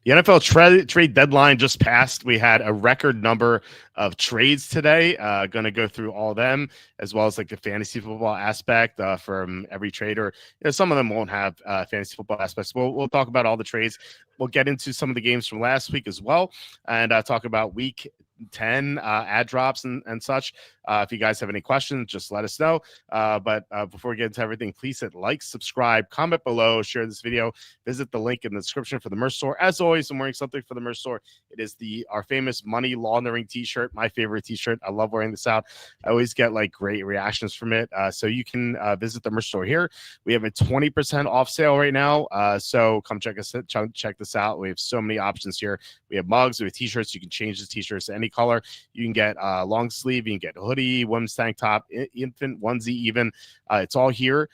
The NFL trade deadline just passed. We had a record number of trades today. Going to go through all of them, as well as like the fantasy football aspect from every trader. Some of them won't have fantasy football aspects. We'll talk about all the trades. We'll get into some of the games from last week as well, and talk about week 10 ad drops and such. If you guys have any questions, just let us know. But before we get into everything, please hit like, subscribe, comment below, share this video, visit the link in the description for the merch store. As always, I'm wearing something for the merch store. It is our famous money laundering t-shirt, my favorite t-shirt. I love wearing this out. I always get like great reactions from it. So you can visit the merch store here. We have a 20% off sale right now. So come check this out. We have so many options here. We have mugs, we have t-shirts. You can change the t-shirts to any color. You can get long sleeve, you can get hoodie, women's tank top, infant onesie even. It's all here.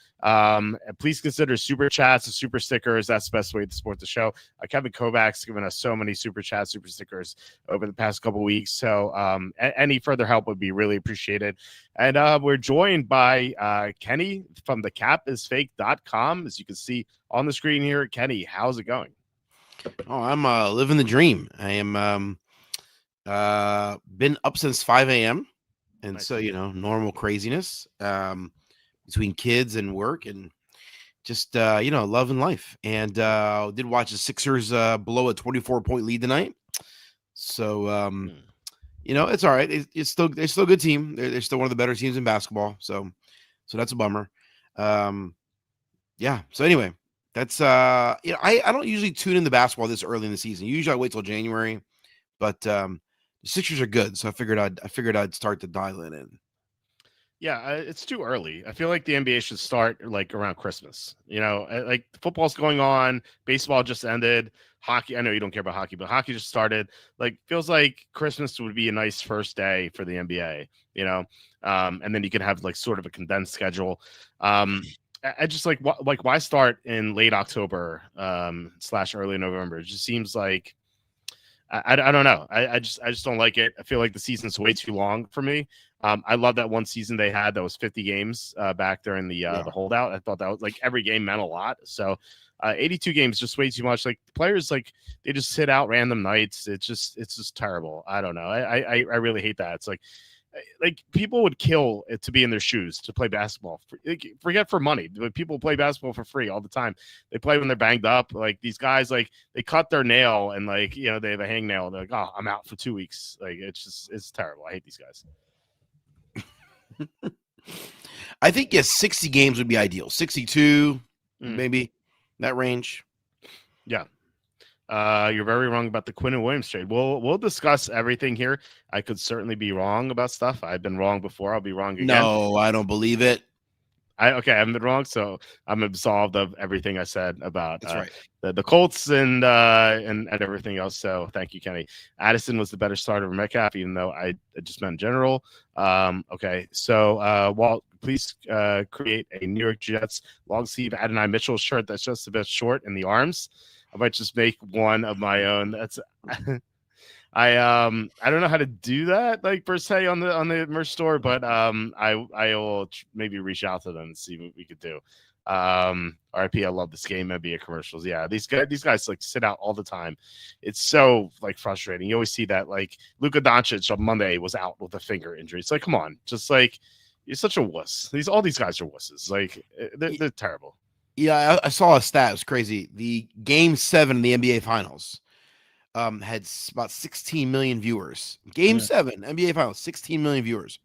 Please consider super chats and super stickers. That's the best way to support the show. Kevin Kovacs given us so many super chats, super stickers over the past couple weeks. So any further help would be really appreciated. And we're joined by Kenny from thecapisfake.com. As you can see on the screen here. Kenny, how's it going? Oh, I'm living the dream. I am been up since 5 a.m. And nice. So, normal craziness between kids and work and just, loving life. And did watch the Sixers blow a 24-point lead tonight. So, it's all right. They're still a good team. They're still one of the better teams in basketball. So that's a bummer. Yeah. So anyway, that's, I don't usually tune in the basketball this early in the season. Usually I wait till January, but the Sixers are good. So I figured I'd start to dial it in. Yeah, it's too early. I feel like the NBA should start like around Christmas. Like football's going on, baseball just ended, hockey. I know you don't care about hockey, but hockey just started. Like, feels like Christmas would be a nice first day for the NBA. And then you could have like sort of a condensed schedule. I just like why start in late October / early November? It just seems like I don't know. I just don't like it. I feel like the season's way too long for me. I love that one season they had that was 50 games back during the holdout. I thought that was like every game meant a lot. So 82 games just way too much. Like players, like they just sit out random nights. It's just terrible. I don't know. I really hate that. It's like people would kill it to be in their shoes to play basketball. Forget for money. People play basketball for free all the time. They play when they're banged up. Like these guys, like they cut their nail and like, they have a hangnail. They're like, oh, I'm out for 2 weeks. Like it's terrible. I hate these guys. I think 60 games would be ideal. 62, maybe that range. Yeah. You're very wrong about the Quinn and Williams trade. We'll discuss everything here. I could certainly be wrong about stuff. I've been wrong before. I'll be wrong again. No, I don't believe it. I haven't been wrong, so I'm absolved of everything I said about That's right. the Colts and everything else. So thank you, Kenny. Addison was the better starter of Metcalf, even though I just meant in general. Okay, so Walt, please create a New York Jets long sleeve Adonai Mitchell shirt that's just a bit short in the arms. I might just make one of my own. That's I don't know how to do that like per se on the merch store, but I will maybe reach out to them and see what we could do. RIP, I love this game, NBA commercials. Yeah, these guys like sit out all the time. It's so like frustrating. You always see that like Luka Doncic on Monday was out with a finger injury. It's like, come on, just like you're such a wuss. All these guys are wusses. Like they're terrible. Yeah, I saw a stat. It was crazy. The Game 7 in the NBA Finals had about 16 million viewers. Game 7, NBA Finals, 16 million viewers.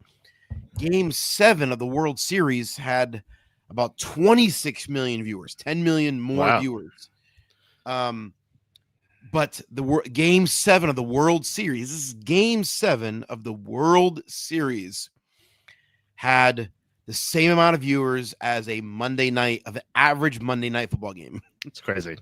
Game 7 of the World Series had about 26 million viewers, 10 million more viewers. But Game 7 of the World Series, this is Game 7 of the World Series, had the same amount of viewers as an average Monday night football game. It's crazy.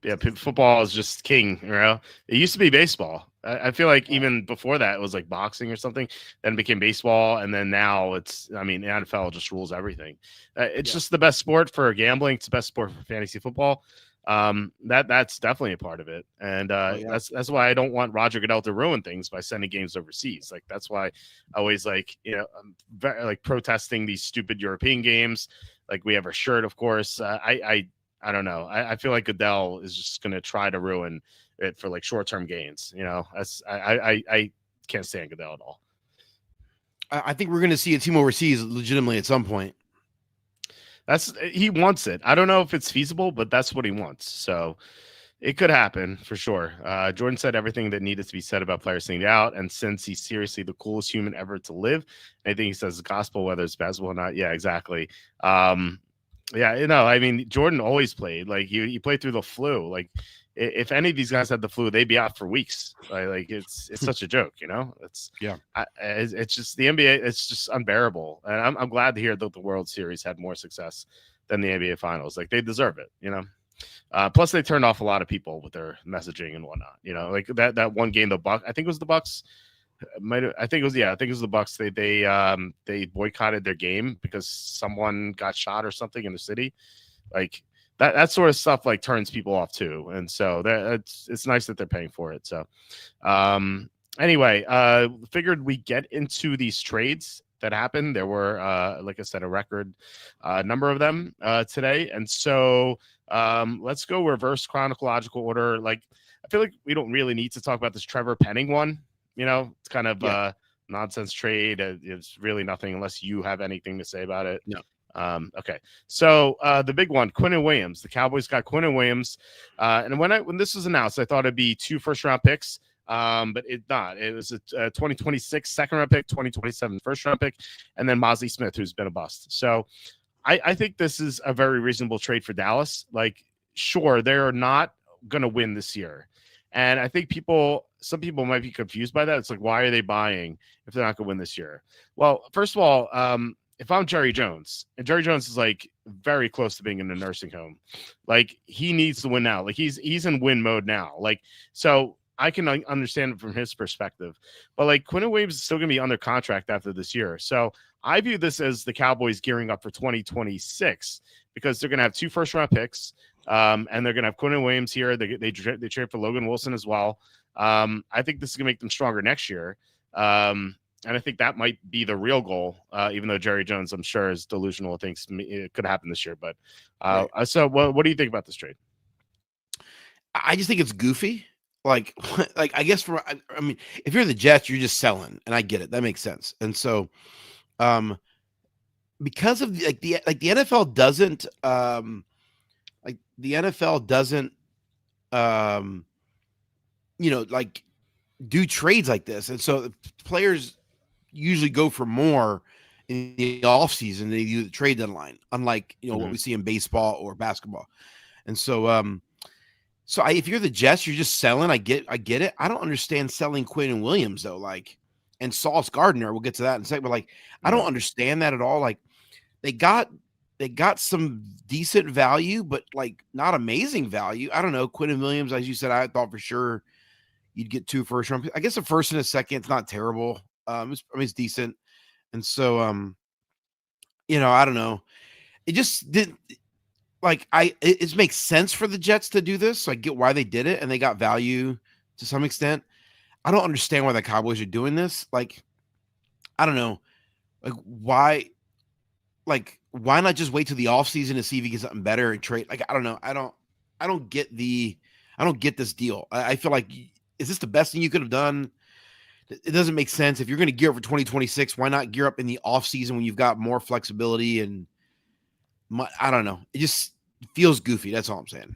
Yeah, football is just king, It used to be baseball. I feel like even before that, it was like boxing or something. Then it became baseball, and then now the NFL just rules everything. It's just the best sport for gambling. It's the best sport for fantasy football. That's definitely a part of it, and that's why I don't want Roger Goodell to ruin things by sending games overseas. Like that's why I always I'm very, protesting these stupid European games. Like we have our shirt, of course. I I don't know. I feel like Goodell is just going to try to ruin it for like short-term gains. That's I can't stand Goodell at all. I think we're going to see a team overseas legitimately at some point. He wants it. I don't know if it's feasible, but that's what he wants. So it could happen for sure. Jordan said everything that needed to be said about players staying out, and since he's seriously the coolest human ever to live, I think he says the gospel, whether it's basketball or not. Yeah, exactly. Yeah, I mean, Jordan always played. Like he played through the flu. Like if any of these guys had the flu, they'd be out for weeks. Like it's such a joke, It's it's just the NBA. It's just unbearable, and I'm glad to hear that the World Series had more success than the NBA Finals. Like they deserve it, Plus, they turned off a lot of people with their messaging and whatnot. Like that one game, I think it was the Bucks. I think it was the Bucks. They boycotted their game because someone got shot or something in the city. Like that sort of stuff like turns people off too. And so it's nice that they're paying for it. So anyway, figured we get into these trades that happened. There were like I said, a record number of them today. And so let's go reverse chronological order. Like I feel like we don't really need to talk about this Trevor Penning one. It's kind of a nonsense trade. It's really nothing unless you have anything to say about it. No. Okay. So the big one, Quinnen Williams. The Cowboys got Quinnen Williams. And when this was announced, I thought it'd be 2 first-round picks. But it's not. It was a 2026 second-round pick, 2027 first-round pick, and then Mosley Smith, who's been a bust. So I think this is a very reasonable trade for Dallas. Like, sure, they're not going to win this year. And I think some people might be confused by that. It's like, why are they buying if they're not going to win this year? Well, first of all, if I'm Jerry Jones, and Jerry Jones is like very close to being in a nursing home, like he needs to win now. Like he's in win mode now. Like, so I can understand it from his perspective, but like Quinnen Williams is still going to be under contract after this year. So I view this as the Cowboys gearing up for 2026 because they're going to have 2 first-round picks. And they're going to have Quinnen Williams here. They trade for Logan Wilson as well. I think this is going to make them stronger next year. And I think that might be the real goal, even though Jerry Jones, I'm sure, is delusional, thinks it could happen this year. But so what do you think about this trade? I just think it's goofy. Like I guess I mean, if you're the Jets, you're just selling, and I get it. That makes sense. And so, because of the NFL doesn't, do trades like this. And so players usually go for more in the off season than they do the trade deadline, unlike, what we see in baseball or basketball. And so, if you're the Jets, you're just selling. I get it. I don't understand selling Quinnen Williams though. Like, and Sauce Gardner, we'll get to that in a second, but like, I don't understand that at all. Like they got some decent value, but like not amazing value. I don't know. Quinnen Williams, as you said, I thought for sure you'd get 2 first-round. I guess a first and a second. It's not terrible. It's decent. And so, I don't know. It just didn't like it makes sense for the Jets to do this. So I get why they did it, and they got value to some extent. I don't understand why the Cowboys are doing this. Like, I don't know. Like, why? Like, why not just wait till the offseason to see if he gets something better and trade? Like, I don't know. I don't get this deal. I feel like, is this the best thing you could have done? It doesn't make sense. If you're going to gear up for 2026, why not gear up in the offseason when you've got more flexibility? And I don't know. It just feels goofy. That's all I'm saying.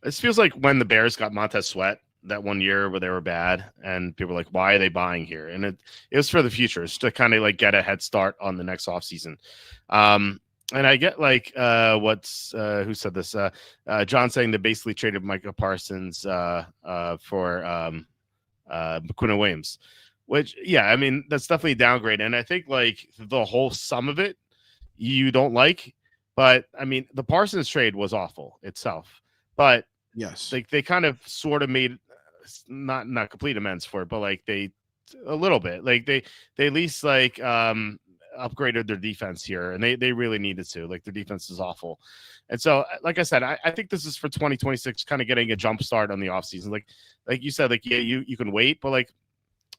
This feels like when the Bears got Montez Sweat that one year where they were bad, and people were like, why are they buying here? And it was for the future. It's to kind of like get a head start on the next offseason. And I get like who said this? John saying they basically traded Micah Parsons for Quinnen Williams, which, I mean, that's definitely a downgrade. And I think like the whole sum of it you don't like, but I mean, the Parsons trade was awful itself, but yes, like they kind of sort of made not complete amends for it, but like they a little bit, like they at least like upgraded their defense here, and they really needed to. Like their defense is awful. And so, like I said, I think this is for 2026, kind of getting a jump start on the offseason. Like you said, like, yeah, you can wait, but like,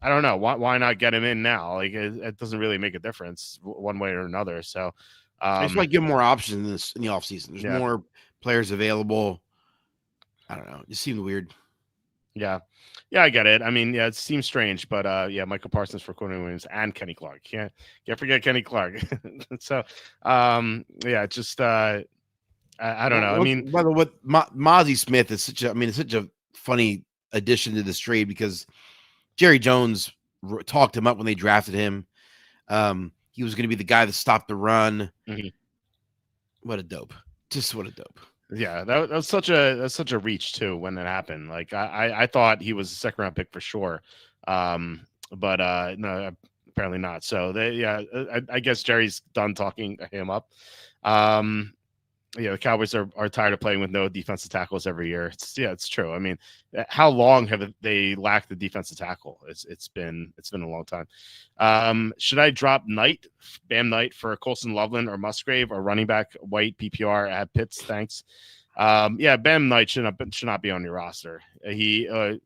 I don't know, why not get him in now? Like it doesn't really make a difference one way or another. So I just want to give more options in the offseason. There's more players available. I don't know. It just seemed weird. Yeah. Yeah, I get it. I mean, yeah, it seems strange, but yeah, Michael Parsons for Quinn Williams and Kenny Clark. Can't forget Kenny Clark. So yeah, it's just I don't know. I mean, by the way, Mozzie Smith is it's such a funny addition to this trade because Jerry Jones talked him up when they drafted him. He was going to be the guy that stopped the run. Mhm. What a dope! Just what a dope. Yeah, that's such a reach too when it happened. Like I thought he was a second round pick for sure, but no, apparently not. So I guess Jerry's done talking him up. Yeah, the Cowboys are tired of playing with no defensive tackles every year. It's true. I mean, how long have they lacked the defensive tackle? It's been a long time. Should I drop Bam Knight for Colston Loveland or Musgrave or running back White PPR at Pitts? Thanks. Yeah, Bam Knight should not be on your roster. I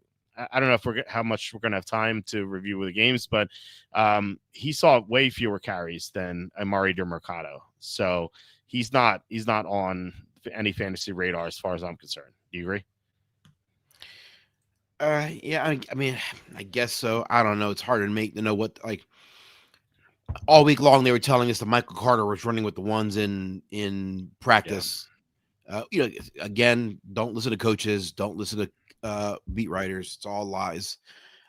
don't know how much we're gonna have time to review the games, but he saw way fewer carries than Amari DeMercado. So he's not on any fantasy radar as far as I'm concerned. Do you agree? Yeah, I mean, I guess so. I don't know. It's hard to know what, like, all week long they were telling us that Michael Carter was running with the ones in practice. Yeah. Again, don't listen to coaches, don't listen to beat writers. It's all lies.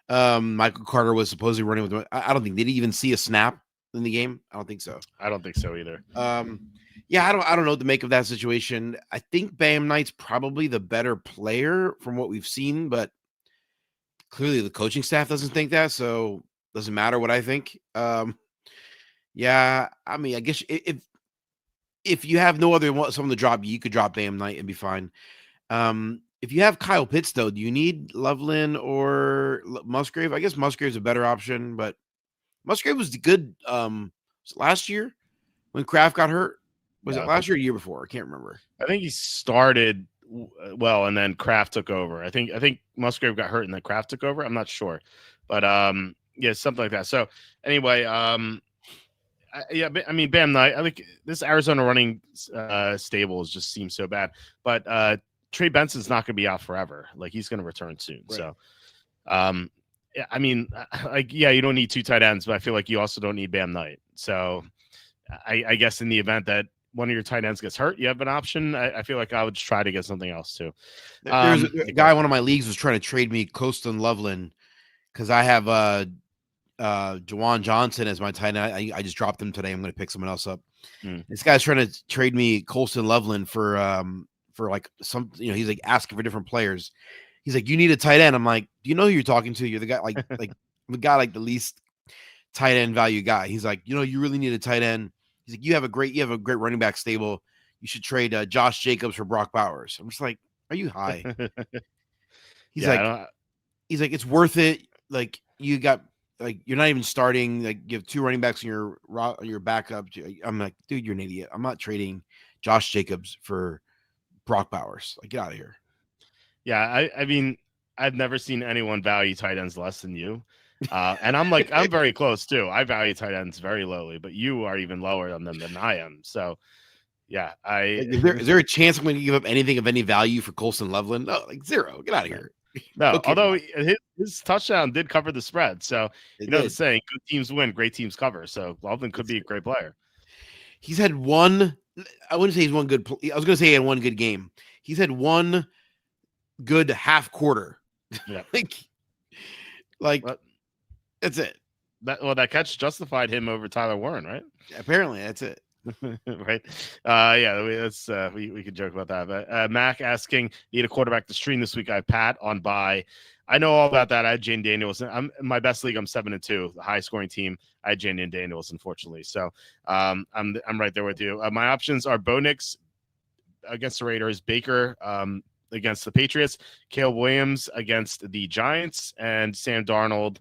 Michael Carter was supposedly running with. I don't think, did he even see a snap in the game? I don't think so. I don't think so either. Yeah, I don't know what to make of that situation. I think Bam Knight's probably the better player from what we've seen, but clearly the coaching staff doesn't think that, so it doesn't matter what I think. Yeah, I mean, I guess if you have no other someone to drop, you could drop Bam Knight and be fine. If you have Kyle Pitts, though, do you need Loveland or Musgrave? I guess Musgrave's a better option, but Musgrave was good last year when Kraft got hurt. Was it last year or the year before? I can't remember. I think he started well, and then Kraft took over. I think Musgrave got hurt and then Kraft took over. I'm not sure, but yeah, something like that. So anyway, I mean, Bam Knight. I think this Arizona running stable just seems so bad, but Trey Benson's not going to be out forever. Like, he's going to return soon. Right. So, yeah, I mean, you don't need two tight ends, but I feel like you also don't need Bam Knight. So, I guess in the event that one of your tight ends gets hurt, you have an option. I feel like I would try to get something else too. There's a guy in one of my leagues was trying to trade me Colston Loveland because I have Juwan Johnson as my tight end. I just dropped him today. I'm going to pick someone else up. This guy's trying to trade me Colston Loveland for like some, he's like asking for different players. He's like, you need a tight end. I'm like, do you know who you're talking to? You're the guy like the guy like the least tight end value guy. He's like, you really need a tight end. He's like, you have a great running back stable. You should trade Josh Jacobs for Brock Bowers. I'm just like, are you high? He's like, it's worth it. Like, you got, like, you're not even starting. Like, you have two running backs in your backup. I'm like, dude, you're an idiot. I'm not trading Josh Jacobs for Brock Bowers. Like, get out of here. Yeah, I mean, I've never seen anyone value tight ends less than you. And I'm very close too. I value tight ends very lowly, but you are even lower on them than I am. So yeah, is there a chance I'm going to give up anything of any value for Colston Loveland? No, like zero. Get out of here. No, okay. Although his touchdown did cover the spread. So the saying, good teams win, great teams cover. So Loveland could be a great player. He's had one. I wouldn't say he's one good. I was going to say he had one good game. He's had one good half quarter. Yeah. like that's it. That catch justified him over Tyler Warren, right? Apparently, that's it. Right. Yeah, we could joke about that. But Mac asking, need a quarterback to stream this week. I have Pat on bye. I know all about that. I had Jane Daniels. I'm in my best league. I'm 7-2, the high scoring team. I had Jane Daniels, unfortunately. So I'm right there with you. My options are Bo Nix against the Raiders, Baker against the Patriots, Caleb Williams against the Giants, and Sam Darnold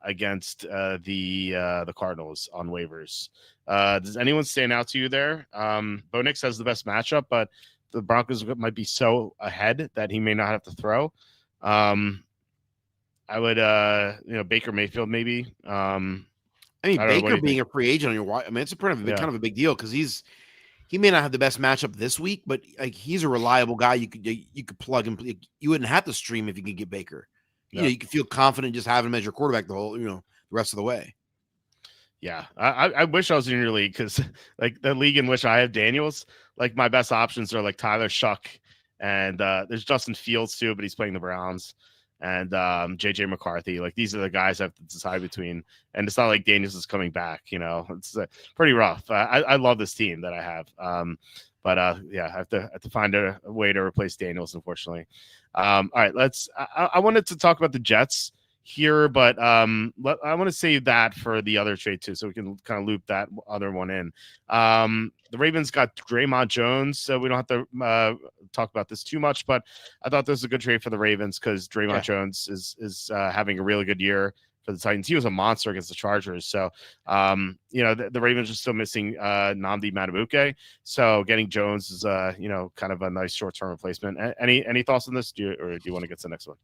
against the Cardinals on waivers. Does anyone stand out to you there? Bo Nix has the best matchup, but the Broncos might be so ahead that he may not have to throw. I would, Baker Mayfield maybe. I mean, Baker being a free agent on your, I mean, it's kind of a big deal because he's he may not have the best matchup this week, but like he's a reliable guy. You could plug him. You wouldn't have to stream if you could get Baker. You could feel confident just having him as your quarterback the rest of the way. Yeah, I wish I was in your league because like the league in which I have Daniels, like my best options are like Tyler Shuck and there's Justin Fields too, but he's playing the Browns, and JJ McCarthy. Like these are the guys I have to decide between, and it's not like Daniels is coming back. It's pretty rough. I love this team that I have, but yeah, I have to find a way to replace Daniels, unfortunately. All right, I wanted to talk about the Jets here, but I want to save that for the other trade too, so we can kind of loop that other one in. The Ravens got Draymond Jones, so we don't have to talk about this too much, but I thought this was a good trade for the Ravens because Draymond Jones is having a really good year for the Titans. He was a monster against the Chargers, so the Ravens are still missing Nnamdi Madubuike, so getting Jones is kind of a nice short-term replacement. Any thoughts on this? Do you want to get to the next one?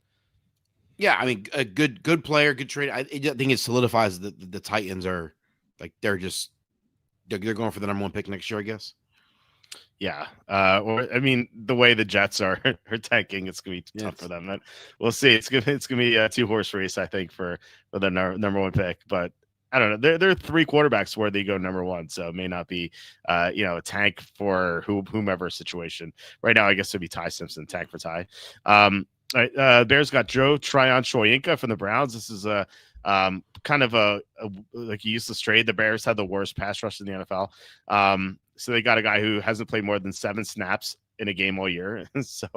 Yeah, I mean, a good player, good trade. I think it solidifies that the Titans are like they're going for the number 1 pick next year, I guess. Yeah, I mean, the way the Jets are tanking, it's gonna be tough for them. But we'll see. It's gonna be a 2-horse race, I think, for the number 1 pick. But I don't know. There are 3 quarterbacks where they go number 1, so it may not be a tank for whomever situation. Right now, I guess it'd be Ty Simpson, tank for Ty. Bears got Joe Tryon-Shoyinka from the Browns. This is a kind of a like a useless trade. The Bears had the worst pass rush in the NFL. So they got a guy who hasn't played more than 7 snaps in a game all year. So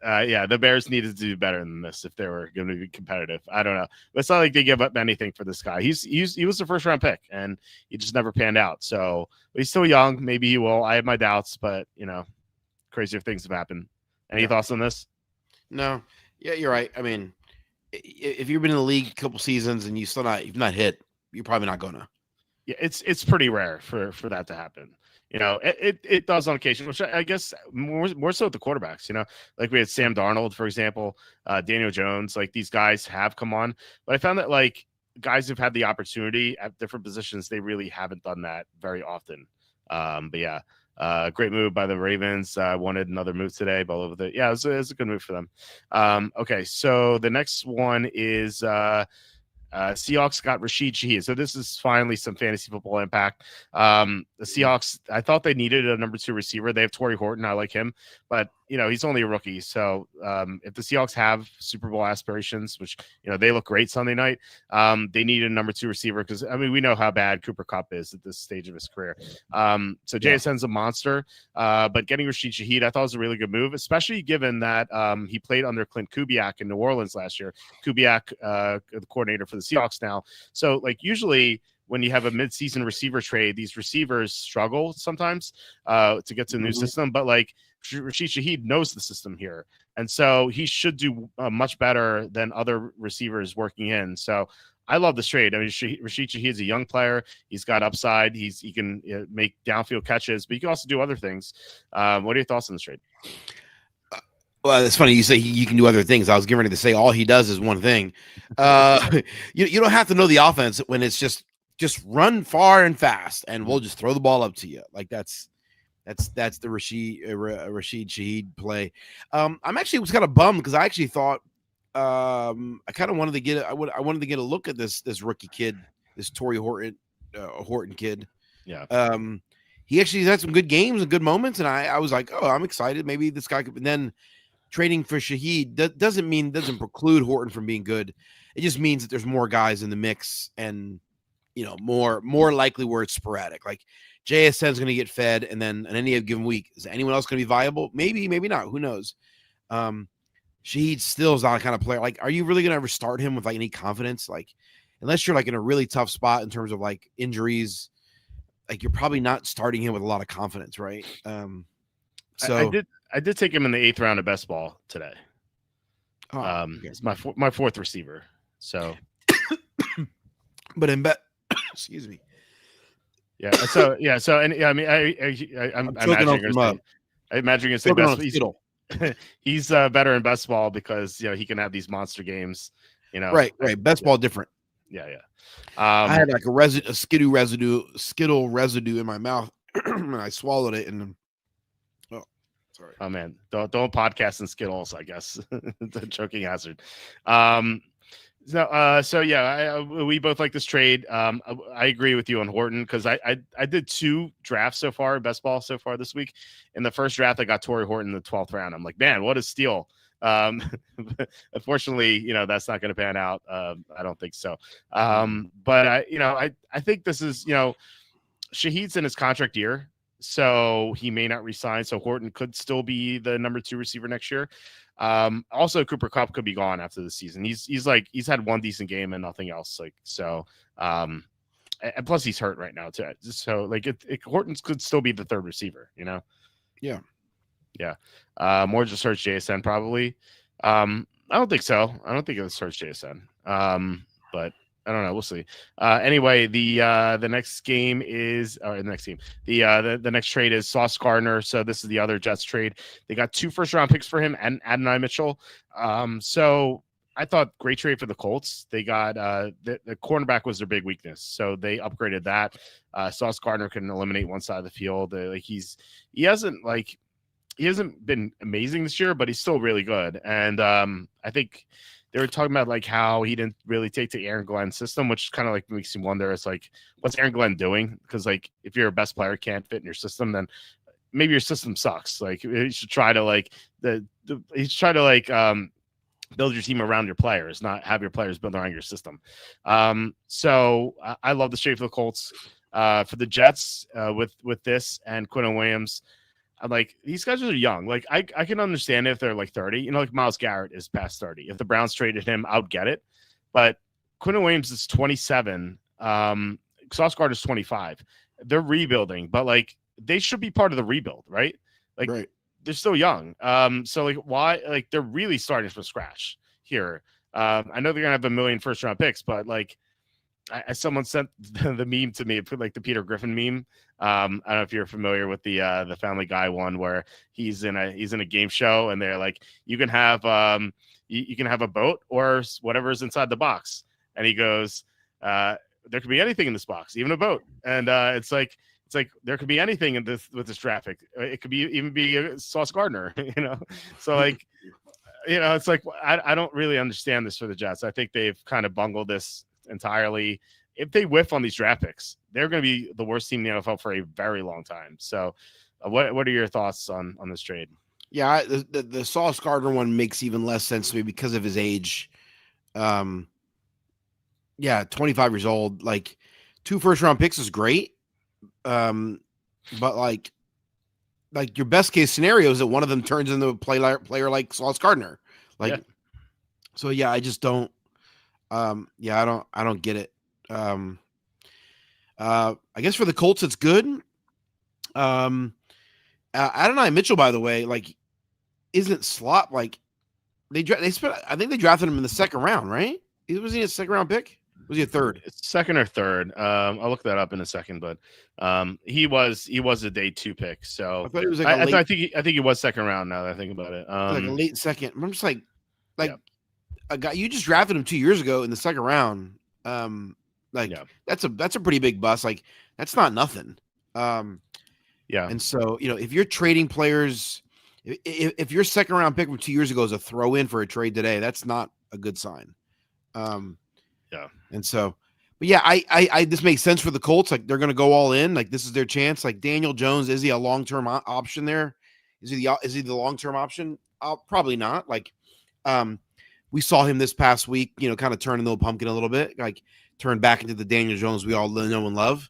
the Bears needed to do better than this if they were going to be competitive. I don't know. But it's not like they give up anything for this guy. He was the first round pick and he just never panned out. So he's still young. Maybe he will. I have my doubts, but crazier things have happened. Any thoughts on this? No. Yeah, you're right. I mean, if you've been in the league a couple seasons and you've not hit, you're probably not gonna. Yeah, it's pretty rare for that to happen. It does on occasion, which I guess more so with the quarterbacks. Like we had Sam Darnold, for example, Daniel Jones. Like these guys have come on, but I found that like guys who've had the opportunity at different positions, they really haven't done that very often. But yeah. Great move by the Ravens. Wanted another move today, but it was a good move for them. Okay, so the next one is Seahawks got Rashid Shaheed. So this is finally some fantasy football impact. The Seahawks, I thought they needed a number 2 receiver. They have Torrey Horton. I like him, but he's only a rookie. So if the Seahawks have Super Bowl aspirations, which they look great Sunday night, they need a number 2 receiver because we know how bad Cooper Kupp is at this stage of his career. So JSN's a monster, but getting Rashid Shaheed I thought was a really good move, especially given that he played under Clint Kubiak in New Orleans last year. Kubiak, the coordinator for the Seahawks now. So like usually when you have a midseason receiver trade, these receivers struggle sometimes to get to a new system, but like Rashid Shaheed knows the system here. And so he should do much better than other receivers working in. So I love this trade. I mean, Rashid Shaheed is a young player. He's got upside. He can make downfield catches, but he can also do other things. What are your thoughts on this trade? Well, it's funny you say you can do other things. I was getting ready to say all he does is one thing. You don't have to know the offense when it's just run far and fast, and we'll just throw the ball up to you. Like that's the Rashid Shaheed play. I'm actually was kind of bummed because I actually thought I kind of wanted to get I wanted to get a look at this rookie kid, this Torrey Horton kid. Yeah. He actually had some good games and good moments, and I was like, oh, I'm excited. Maybe this guy could. And then trading for Shaheed doesn't preclude Horton from being good. It just means that there's more guys in the mix, and more likely where it's sporadic. Like JSN is going to get fed, and then on any given week, is anyone else going to be viable? Maybe, maybe not. Who knows? Shaheed still is not a kind of player. Like, are you really going to ever start him with like any confidence? Like, unless you're like in a really tough spot in terms of like injuries, like you're probably not starting him with a lot of confidence, right? So I did take him in the 8th round of best ball today. It's my 4th receiver. So, but in excuse me. Yeah. So yeah. So and I mean I'm imagining you're saying best. He's better in best ball because he can have these monster games. Right. Best ball different. Yeah. I had like a skittle residue in my mouth and I swallowed it, and oh, sorry. Oh man, don't podcast and Skittles. I guess the choking hazard. So yeah, we both like this trade. I agree with you on Horton because I did 2 drafts so far, best ball so far this week. In the first draft, I got Torrey Horton in the 12th round. I'm like, man, what a steal. Unfortunately, that's not going to pan out. I don't think so. But I think this is, Shaheed's in his contract year, so he may not resign. So Horton could still be the number 2 receiver next year. Also Cooper Kupp could be gone after the season. He's had 1 decent game and nothing else. And plus he's hurt right now too. So Horton could still be the 3rd receiver, Yeah. Yeah. More just search JSN probably. I don't think so. I don't think it'll search JSN. But I don't know. We'll see. Anyway, the next game is the next game. The next trade is Sauce Gardner. So this is the other Jets trade. They got 2 first-round picks for him and Adonai Mitchell. So I thought great trade for the Colts. They got the cornerback was their big weakness, so they upgraded that. Sauce Gardner can eliminate one side of the field. He hasn't been amazing this year, but he's still really good. And I think they were talking about how he didn't really take to Aaron Glenn's system, which kind of makes you wonder. It's what's Aaron Glenn doing? Because if your best player can't fit in your system, then maybe your system sucks. You should try to build your team around your players, not have your players build around your system. So I love the trade for the Colts. For the Jets, with this and Quinton Williams, I'm these guys are young. I can understand if they're 30. Myles Garrett is past 30. If the Browns traded him, I would get it. But Quinton Williams is 27. Sauce Gardner is 25. They're rebuilding, but they should be part of the rebuild, right? Right. They're still young. So why? They're really starting from scratch here. I know they're gonna have 1 million first-round picks, but someone sent the meme to me, the Peter Griffin meme. I don't know if you're familiar with the Family Guy one where he's in a game show and they're you can have you can have a boat or whatever's inside the box, and he goes, there could be anything in this box, even a boat, and it's there could be anything with this traffic. It could even be Sauce Gardner, So it's I don't really understand this for the Jets. I think they've kind of bungled this entirely. If they whiff on these draft picks, they're going to be the worst team in the NFL for a very long time. So what are your thoughts on this trade? Yeah, the Sauce Gardner one makes even less sense to me because of his age. 25 years old, 2 first-round picks is great. But your best case scenario is that one of them turns into a player like Sauce Gardner. So yeah, I just don't. I don't get it. I guess for the Colts, it's good. Adonai Mitchell, by the way, isn't slot they spent. I think they drafted him in the 2nd round, right? Was he a 2nd round pick? Was he a 3rd? It's 2nd or 3rd. I'll look that up in a second, but he was a day 2 pick. So I thought he was I think he was 2nd round. Now that I think about it, a late 2nd. I'm just a guy you just drafted him 2 years ago in the 2nd round. That's a pretty big bust. That's not nothing. And so if you're trading players, if your 2nd round pick from 2 years ago is a throw in for a trade today, that's not a good sign. And so, but yeah, I this makes sense for the Colts. They're going to go all in. This is their chance. Daniel Jones, is he a long-term option there? Is he the long-term option? Probably not. We saw him this past week, kind of turn into a pumpkin a little bit, turn back into the Daniel Jones we all know and love.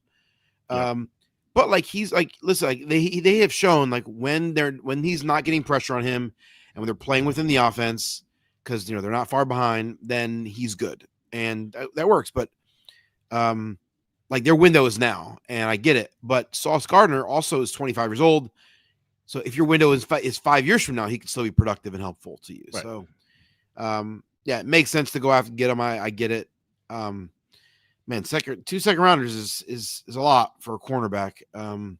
But he's listen, they have shown when he's not getting pressure on him and when they're playing within the offense, because they're not far behind, then he's good. And that works, but their window is now, and I get it. But Sauce Gardner also is 25 years old, so if your window is 5 years from now, he can still be productive and helpful to you. Right. So, it makes sense to go after and get him. I get it. Man, 2 second rounders is a lot for a cornerback. And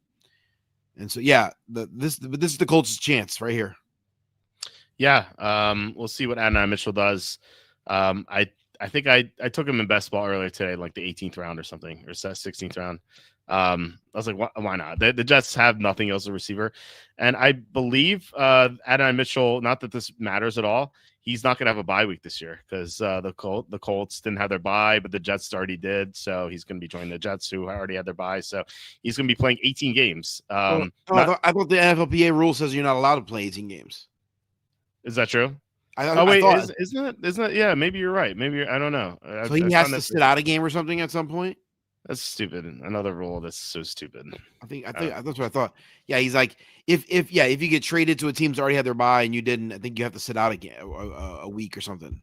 so this is the Colts' chance right here. Yeah, we'll see what Adonai Mitchell does. I think I took him in best ball earlier today, the 18th round or something, or 16th round. I was like, why not? The Jets have nothing else at receiver, and I believe Adonai Mitchell. Not that this matters at all. He's not going to have a bye week this year because the Colts didn't have their bye, but the Jets already did. So he's going to be joining the Jets who already had their bye. So he's going to be playing 18 games. I thought the NFLPA rule says you're not allowed to play 18 games. Is that true? Isn't it? Yeah, maybe you're right. Maybe I don't know. So he has to sit out a game or something at some point. That's stupid. Another rule that's so stupid. I think that's what I thought. Yeah, he's like, if you get traded to a team that's already had their bye and you didn't, I think you have to sit out again a week or something.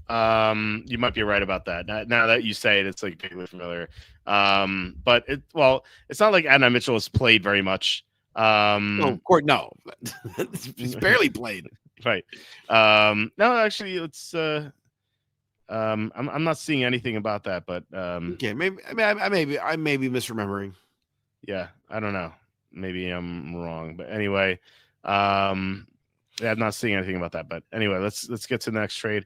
You might be right about that. Now that you say it, it's like vaguely familiar. But it's not like Adonai Mitchell has played very much. No, he's barely played. Right. No, actually, it's. I'm not seeing anything about that, but okay, I may be misremembering. Yeah, I don't know. Maybe I'm wrong, but anyway, yeah, I'm not seeing anything about that. But anyway, let's get to the next trade,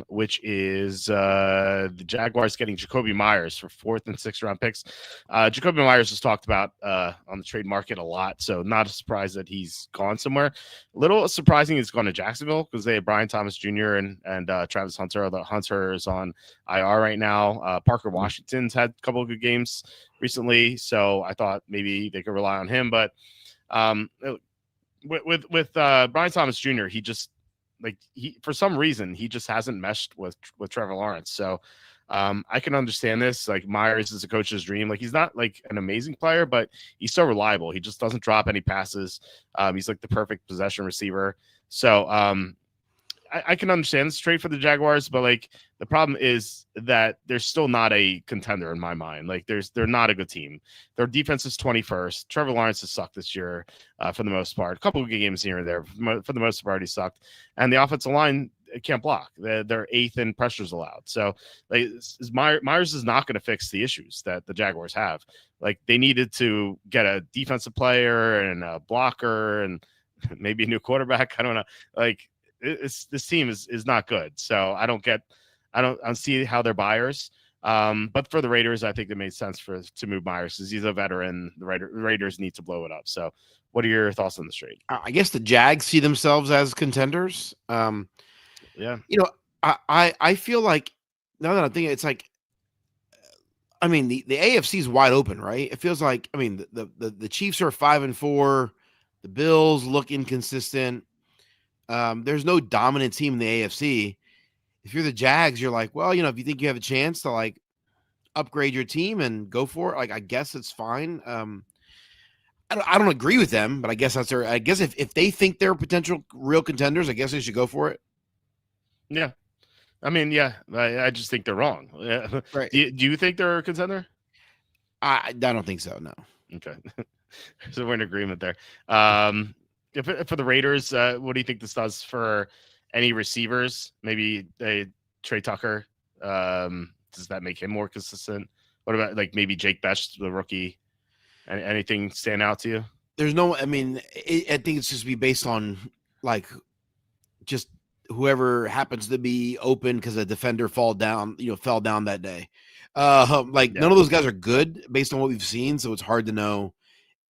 which is the Jaguars getting Jakobi Meyers for 4th and 6th round picks. Jakobi Meyers was talked about on the trade market a lot, so not a surprise that he's gone somewhere. A little surprising he's gone to Jacksonville because they have Brian Thomas Jr. and Travis Hunter. The Hunter is on IR right now. Parker Washington's had a couple of good games recently, so I thought maybe they could rely on him, but with Brian Thomas Jr., he just for some reason he just hasn't meshed with Trevor Lawrence. So I can understand this. Like Myers is a coach's dream. Like he's not like an amazing player, but he's so reliable. He just doesn't drop any passes. He's like the perfect possession receiver. So I can understand this trade for the Jaguars, but like the problem is that they're still not a contender in my mind. Like they're not a good team. Their defense is 21st. Trevor Lawrence has sucked this year for the most part. A couple of good games here and there. For the most part, he sucked. And the offensive line can't block. They're 8th in pressures allowed. So like Myers is not going to fix the issues that the Jaguars have. Like they needed to get a defensive player and a blocker and maybe a new quarterback. I don't know. Like this team is not good. So I don't see how they're buyers. But for the Raiders, I think it made sense to move Myers because he's a veteran. The Raiders need to blow it up. So what are your thoughts on this trade? I guess the Jags see themselves as contenders. Yeah. I feel like now that I'm thinking, it's like, I mean, the AFC is wide open, right? It feels like, I mean, the Chiefs are 5-4. The Bills look inconsistent. There's no dominant team in the AFC. If you're the Jags, you're like, well, if you think you have a chance to like upgrade your team and go for it, like I guess it's fine. I don't agree with them, but I guess that's I guess if they think they're potential real contenders, I guess they should go for it. Yeah. I mean, yeah, I just think they're wrong. Yeah. Right. Do you think they're a contender? I don't think so. No. Okay. So we're in agreement there. For the Raiders, what do you think this does for any receivers? Maybe Trey Tucker. Does that make him more consistent? What about like maybe Jake Best, the rookie? Anything stand out to you? There's no. I mean, I think it's just be based on like just whoever happens to be open because a defender fell down that day. None of those guys are good based on what we've seen, so it's hard to know.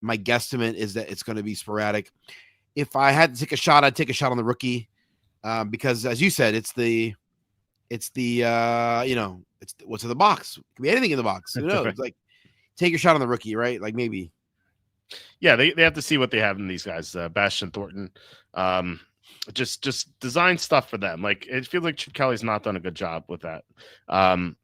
My guesstimate is that it's going to be sporadic. If I had to take a shot, I'd take a shot on the rookie because, as you said, it's what's in the box. It could be anything in the box. Who knows? Right. Like, take your shot on the rookie, right? Like maybe. Yeah, they have to see what they have in these guys. Bastion Thornton. Just design stuff for them. Like it feels like Chip Kelly's not done a good job with that.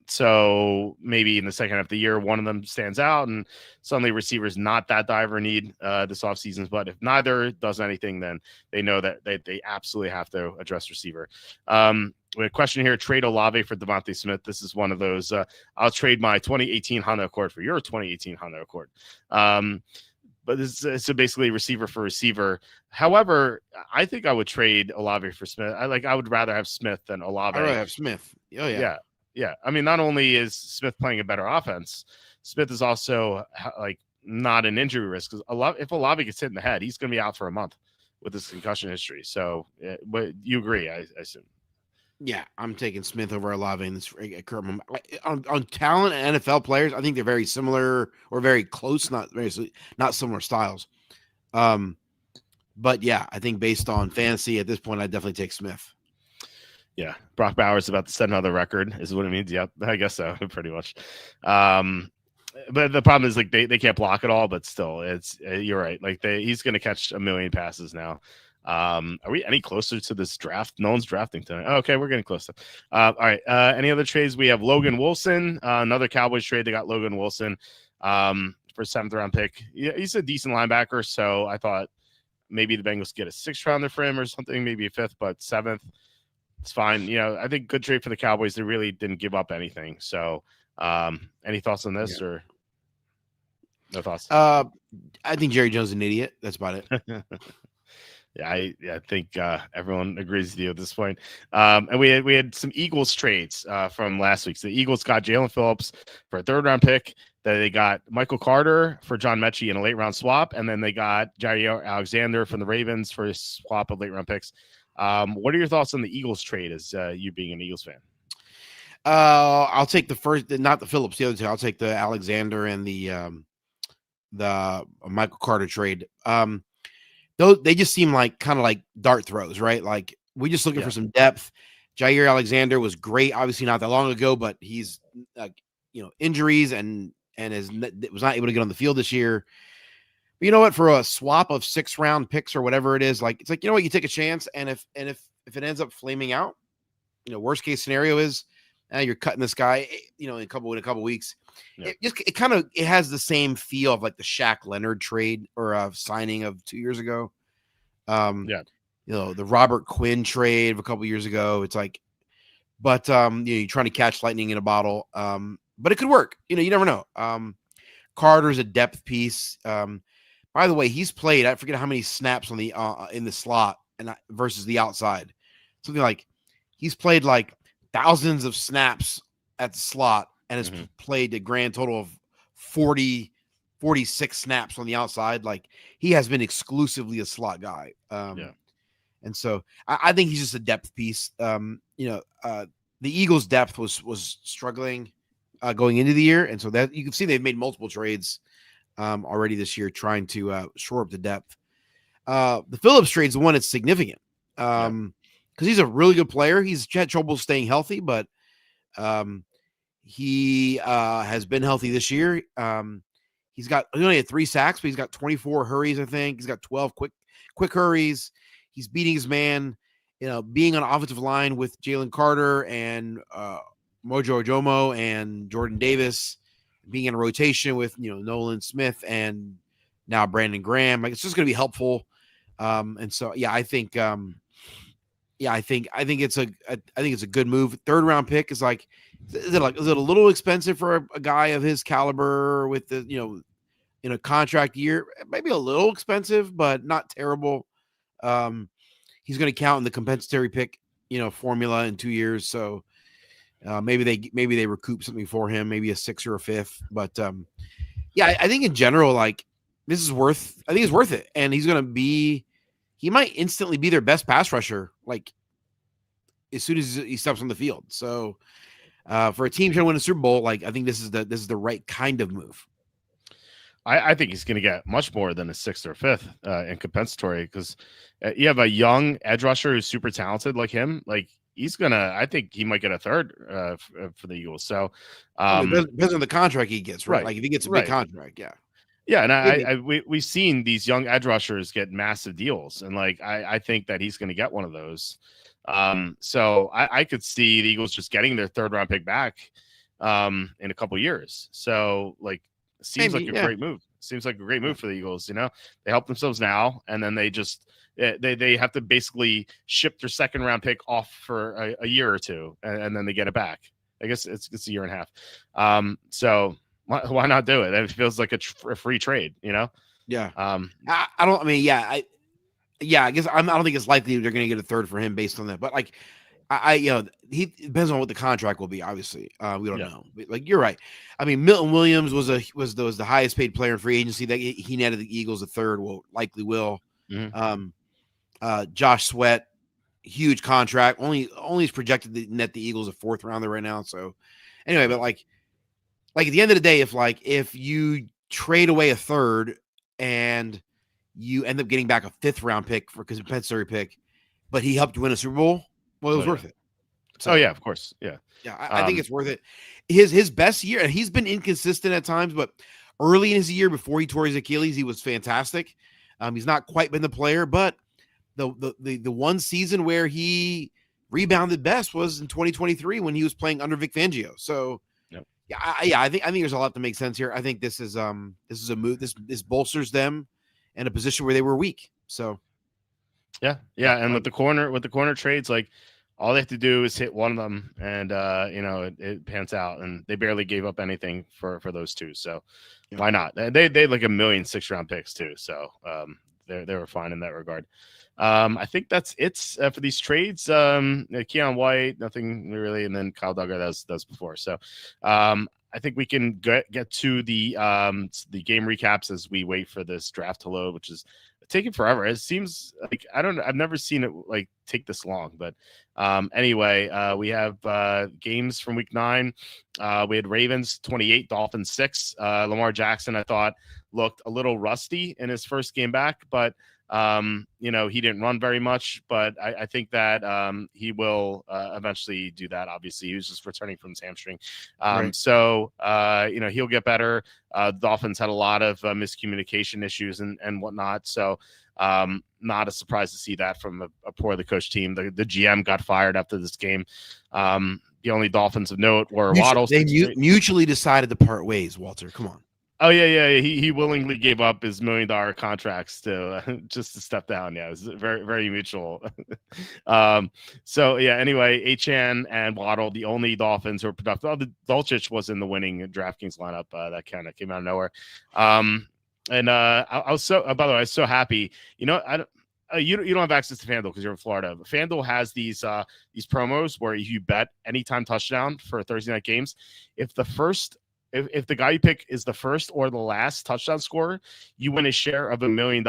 So maybe in the second half of the year, one of them stands out and suddenly receivers not that diver need this offseason. But if neither does anything, then they know that they absolutely have to address receiver. We have a question here. Trade Olave for Devontae Smith. This is one of those. I'll trade my 2018 Honda Accord for your 2018 Honda Accord. But it's basically receiver for receiver. However, I think I would trade Olave for Smith. I would rather have Smith than Olave. I'd rather have Smith. Oh yeah. Yeah. I mean, not only is Smith playing a better offense, Smith is also like not an injury risk. Because if Olave gets hit in the head, he's going to be out for a month with his concussion history. So, but you agree, I assume. Yeah, I'm taking Smith over Olave in this at current moment. On talent and NFL players, I think they're very similar or very close, not similar styles. But yeah, I think based on fantasy at this point, I definitely take Smith. Yeah, Brock Bowers about to set another record is what it means. Yep, I guess so, pretty much. But the problem is like they can't block it all, but still, it's you're right. Like he's going to catch a million passes now. Are we any closer to this draft? No one's drafting tonight. Oh, okay, we're getting closer. All right. Any other trades? We have Logan Wilson, another Cowboys trade. They got Logan Wilson for 7th round pick. Yeah, he's a decent linebacker, so I thought maybe the Bengals get a 6th rounder for him or something, maybe a 5th, but 7th. It's fine. I think good trade for the Cowboys. They really didn't give up anything. So, any thoughts on this or no thoughts? I think Jerry Jones is an idiot. That's about it. Yeah, I think everyone agrees with you at this point. And we had some Eagles trades from last week. So the Eagles got Jalen Phillips for a 3rd round pick. Then they got Michael Carter for John Mechie in a late round swap, and then they got Jair Alexander from the Ravens for a swap of late round picks. What are your thoughts on the Eagles trade as you being an Eagles fan? I'll take the first, not the Phillips, the other two. I'll take the Alexander and the Michael Carter trade. They just seem like kind of like dart throws, right? Like we just looking for some depth. Jair Alexander was great, obviously not that long ago, but he's injuries and was not able to get on the field this year. But you know what? For a swap of 6 round picks or whatever it is, like it's like, you know what, you take a chance, and if it ends up flaming out, worst case scenario is you're cutting this guy, in a couple weeks. Yeah. It has the same feel of like the Shaq Leonard trade or signing of 2 years ago. The Robert Quinn trade of a couple years ago. It's like, but you're trying to catch lightning in a bottle. But it could work. You never know. Carter's a depth piece. By the way, he's played, I forget how many snaps on the in the slot and versus the outside. Something like he's played like thousands of snaps at the slot and has played a grand total of 46 snaps on the outside. Like he has been exclusively a slot guy. And so I think he's just a depth piece. The Eagles' depth was struggling going into the year. And so that you can see they've made multiple trades already this year trying to shore up the depth. The Phillips trade is the one that's significant because he's a really good player. He's had trouble staying healthy, but he has been healthy this year. He only had 3 sacks, but he's got 24 hurries, I think. He's got 12 quick hurries. He's beating his man, being on offensive line with Jalen Carter and Mojo Ojomo and Jordan Davis, being in a rotation with Nolan Smith and now Brandon Graham. Like it's just going to be helpful. And so I think it's a good move. 3rd round pick is like, is it a little expensive for a guy of his caliber with the in a contract year? Maybe a little expensive, but not terrible. He's going to count in the compensatory pick formula in 2 years. So maybe they recoup something for him, maybe a 6th or a 5th. But I think in general, like this is worth it, and he might instantly be their best pass rusher like as soon as he steps on the field. So for a team trying to win a Super Bowl, like I think this is the right kind of move. I think he's going to get much more than a 6th or 5th in compensatory because you have a young edge rusher who's super talented like him. Like I think he might get a 3rd for the Eagles. So depends on the contract he gets, right? Like if he gets a big contract, yeah. Yeah, and we've seen these young edge rushers get massive deals, and like I think that he's going to get one of those. So I could see the Eagles just getting their 3rd round pick back in a couple years. So like seems like a great move. Seems like a great move for the Eagles. They help themselves now, and then they just they have to basically ship their 2nd round pick off for a year or two, and then they get it back. I guess it's a year and a half. So why not do it? It feels like a free trade, Yeah. I guess I don't think it's likely they're going to get a 3rd for him based on that. But like, he depends on what the contract will be. Obviously, we don't know. But, like you're right. I mean, Milton Williams was the highest paid player in free agency. That he netted the Eagles a 3rd. Likely will. Mm-hmm. Josh Sweat huge contract. Only is projected to net the Eagles a 4th rounder right now. So anyway, but like at the end of the day, if you trade away a 3rd and you end up getting back a 5th round pick because a compensatory pick, but he helped you win a Super Bowl, well, it was worth it. So, yeah, of course. Yeah. Yeah, I think it's worth it. His best year, and he's been inconsistent at times, but early in his year before he tore his Achilles, he was fantastic. He's not quite been the player, but the one season where he rebounded best was in 2023 when he was playing under Vic Fangio. So I think there's a lot to make sense here. I think this is a move. This bolsters them in a position where they were weak. So yeah, and with the corner trades, like all they have to do is hit one of them, and it pans out. And they barely gave up anything for those two, so why not? They like 1 million 6th-round picks too, so they were fine in that regard. I think that's it for these trades. Keon White, nothing really, and then Kyle Duggar, that was before. So I think we can get to the game recaps as we wait for this draft to load, which is taking forever. It seems like I've never seen it like take this long. But anyway, we have games from week 9. We had Ravens 28, Dolphins 6. Lamar Jackson, I thought, looked a little rusty in his first game back, but he didn't run very much, but I think that he will eventually do that. Obviously, he was just returning from his hamstring. Right. So he'll get better. Dolphins had a lot of miscommunication issues and whatnot. So not a surprise to see that from a poorly coached team. The GM got fired after this game. The only Dolphins of note were Waddle. They mutually decided to part ways, Walter. Come on. Oh yeah. He willingly gave up his $1 million contracts to just to step down. Yeah, it was very, very mutual. So yeah. Anyway, Achane and Waddle, the only Dolphins who are productive. The Dulcich was in the winning DraftKings lineup. That kind of came out of nowhere. I was so. By the way, I was so happy. You don't have access to FanDuel because you're in Florida. But FanDuel has these promos where you bet anytime touchdown for Thursday night games. If the guy you pick is the first or the last touchdown scorer, you win a share of $1 million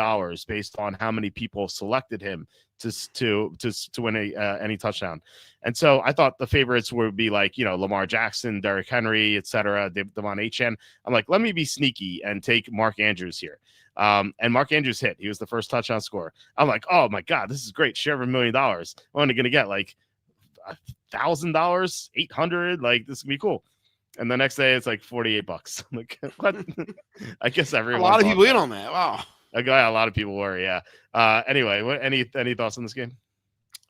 based on how many people selected him to win any touchdown. And so I thought the favorites would be like, Lamar Jackson, Derrick Henry, etc., Devon Achane. I'm like, let me be sneaky and take Mark Andrews here. And Mark Andrews hit. He was the first touchdown scorer. I'm like, oh my God, this is great. Share of $1 million. I'm only going to get like $1,000, $800. Like, this is going to be cool. And the next day it's like $48. I'm like, what? I guess everyone. A lot of people in on that. Wow. A lot of people were. Yeah. Anyway, any thoughts on this game?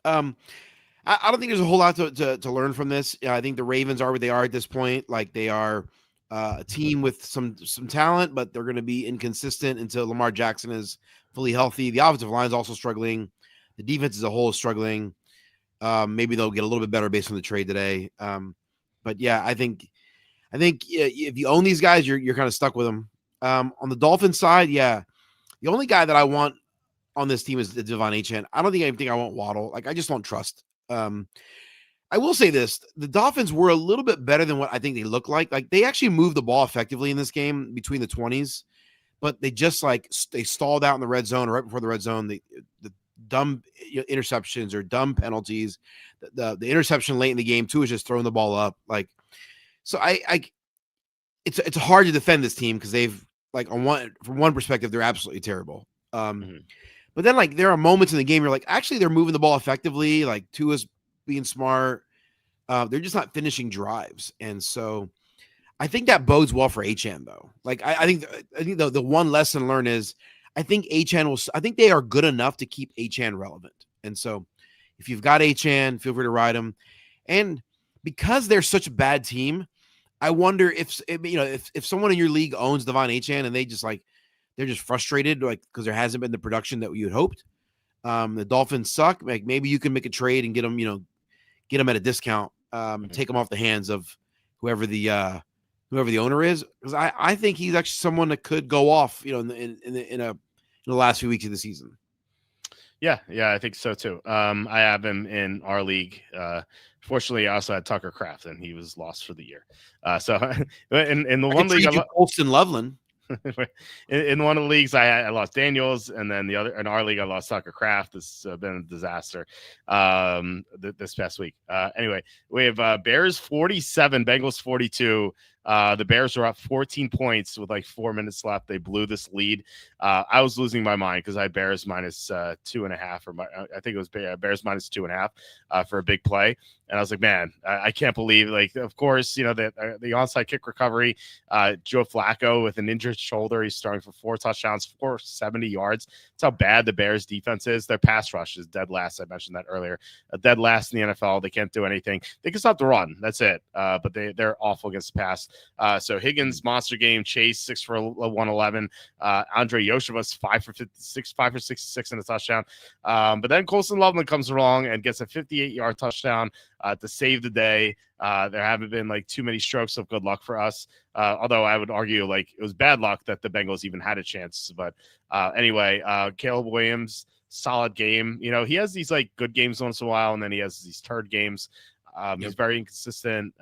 I don't think there's a whole lot to learn from this. I think the Ravens are what they are at this point. Like, they are a team with some talent, but they're going to be inconsistent until Lamar Jackson is fully healthy. The offensive line is also struggling. The defense as a whole is struggling. Maybe they'll get a little bit better based on the trade today. But yeah, I think if you own these guys, you're kind of stuck with them. On the Dolphins side, yeah, the only guy that I want on this team is Devon Achane. I don't think I want Waddle. Like, I just don't trust. I will say this: the Dolphins were a little bit better than what I think they look like. Like, they actually moved the ball effectively in this game between the 20s, but they just they stalled out in the red zone or right before the red zone. The dumb interceptions or dumb penalties. The interception late in the game too is just throwing the ball up. Like, so it's hard to defend this team because they've from one perspective they're absolutely terrible. But then there are moments in the game you're like, actually they're moving the ball effectively. Like, Tua's being smart. They're just not finishing drives, and so I think that bodes well for Achane though. Like, I think the one lesson learned is I think they are good enough to keep Achane relevant, and so if you've got Achane, feel free to ride him. And because they're such a bad team, I wonder if someone in your league owns Devon Achane and they're just frustrated, because there hasn't been the production that you had hoped. The Dolphins suck. Like, maybe you can make a trade and get them at a discount, take them off the hands of whoever the owner is, because I think he's actually someone that could go off, in the last few weeks of the season. Yeah, I think so too. I have him in our league. Fortunately, I also had Tucker Kraft, and he was lost for the year. So in the one league, Colston Loveland. In one of the leagues, I lost Daniels, and then the other in our league, I lost Tucker Craft. This has been a disaster this past week. Anyway, we have Bears 47, Bengals 42. The Bears are up 14 points with like 4 minutes left. They blew this lead. I was losing my mind because I had Bears minus 2.5, or I think it was Bears minus 2.5 for a big play. And I was like, man, I can't believe, like, of course, you know, the onside kick recovery, Joe Flacco with an injured shoulder. He's starting for 4 touchdowns, 470 yards. That's how bad the Bears defense is. Their pass rush is dead last. I mentioned that earlier. Dead last in the NFL. They can't do anything. They can stop the run. That's it. But they're awful against the pass. So Higgins, monster game. Chase, 6 for 111. Andre Yoshevas, 5 for 56, 5 for 66 and a touchdown. But then Colson Loveland comes along and gets a 58-yard touchdown to save the day. There haven't been like too many strokes of good luck for us. Although I would argue like it was bad luck that the Bengals even had a chance. But anyway, Caleb Williams, solid game. You know, he has these like good games once in a while, and then he has these turd games. He's very inconsistent,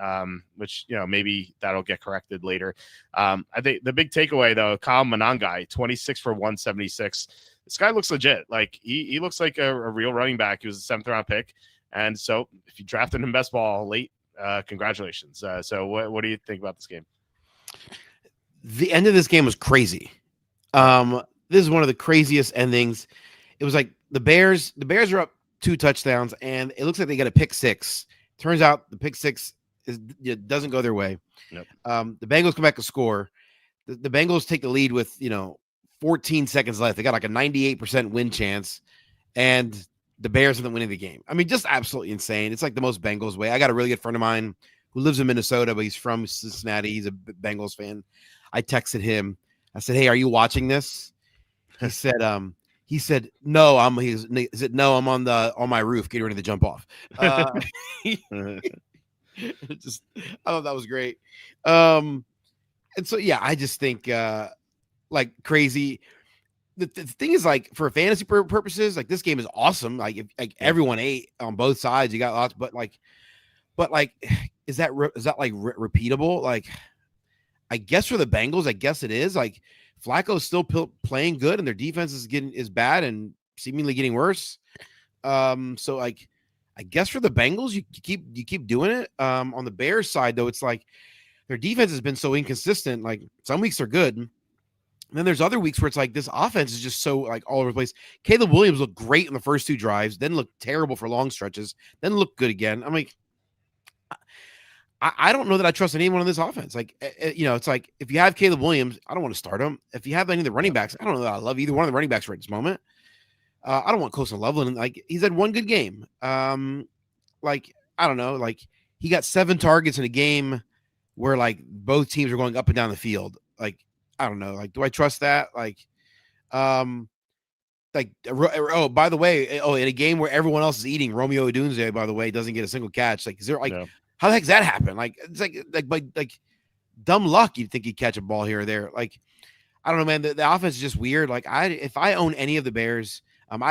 which, you know, maybe that'll get corrected later. I think the big takeaway, though, Kyle Monangai, 26 for 176. This guy looks legit. Like, he looks like a real running back. He was a 7th-round pick. And so if you drafted him best ball late, congratulations. So what do you think about this game? The end of this game was crazy. This is one of the craziest endings. It was like the Bears are up 2 touchdowns, and it looks like they got a pick 6. Turns out the pick 6 doesn't go their way. Yep. The Bengals come back to score. The Bengals take the lead with 14 seconds left. They got like a 98% win chance, and the Bears end up winning the game. I mean, just absolutely insane. It's like the most Bengals way. I got a really good friend of mine who lives in Minnesota, but he's from Cincinnati. He's a Bengals fan. I texted him. I said, "Hey, are you watching this?" He said, "No, he said, no, I'm on my roof getting ready to jump off." Just, I thought that was great. And so, yeah, I just think like crazy. The thing is, like, for fantasy purposes, like, this game is awesome. Like, everyone ate on both sides, you got lots, but is that like repeatable? Like, I guess for the Bengals, I guess it is. Like, Flacco's still playing good, and their defense is bad and seemingly getting worse. So, like, I guess for the Bengals, you keep doing it. On the Bears side, though, it's like their defense has been so inconsistent. Like, some weeks are good, and then there's other weeks where it's like this offense is just so like all over the place. Caleb Williams looked great in the first 2 drives, then looked terrible for long stretches, then looked good again. I'm like, I don't know that I trust anyone on this offense. Like, it's like if you have Caleb Williams, I don't want to start him. If you have any of the running backs, I don't know that I love either one of the running backs right this moment. I don't want Colson Loveland. Like, he's had one good game. Like, I don't know. Like, he got 7 targets in a game where like both teams are going up and down the field. Like, I don't know. Like, do I trust that? Like, by the way, in a game where everyone else is eating, Romeo Odunze, by the way, doesn't get a single catch. Like, is there like, how the heck does that happen? Like, it's like dumb luck. You'd think he'd catch a ball here or there. Like, I don't know, man. The offense is just weird. Like, if I own any of the Bears, in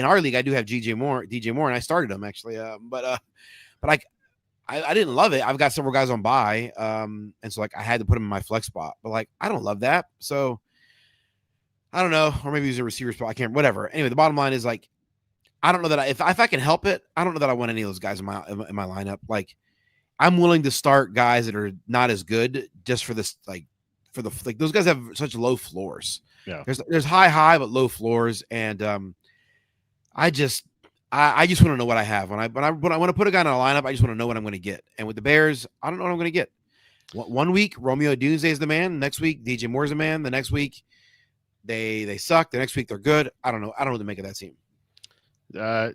our league I do have DJ Moore, and I started him actually. But I didn't love it. I've got several guys on bye, and so like I had to put him in my flex spot. But like, I don't love that. So I don't know, or maybe he's a receiver spot. I can't. Whatever. Anyway, the bottom line is like, I don't know that if I can help it, I don't know that I want any of those guys in my lineup. Like, I'm willing to start guys that are not as good just for this, like those guys have such low floors. Yeah. There's high, but low floors. And I just want to know what I have when I want to put a guy in a lineup. I just want to know what I'm going to get. And with the Bears, I don't know what I'm going to get. One week, Romeo Odunze is the man. Next week, DJ Moore's the man. The next week, they suck. The next week, they're good. I don't know. I don't know what to make of that team. Buy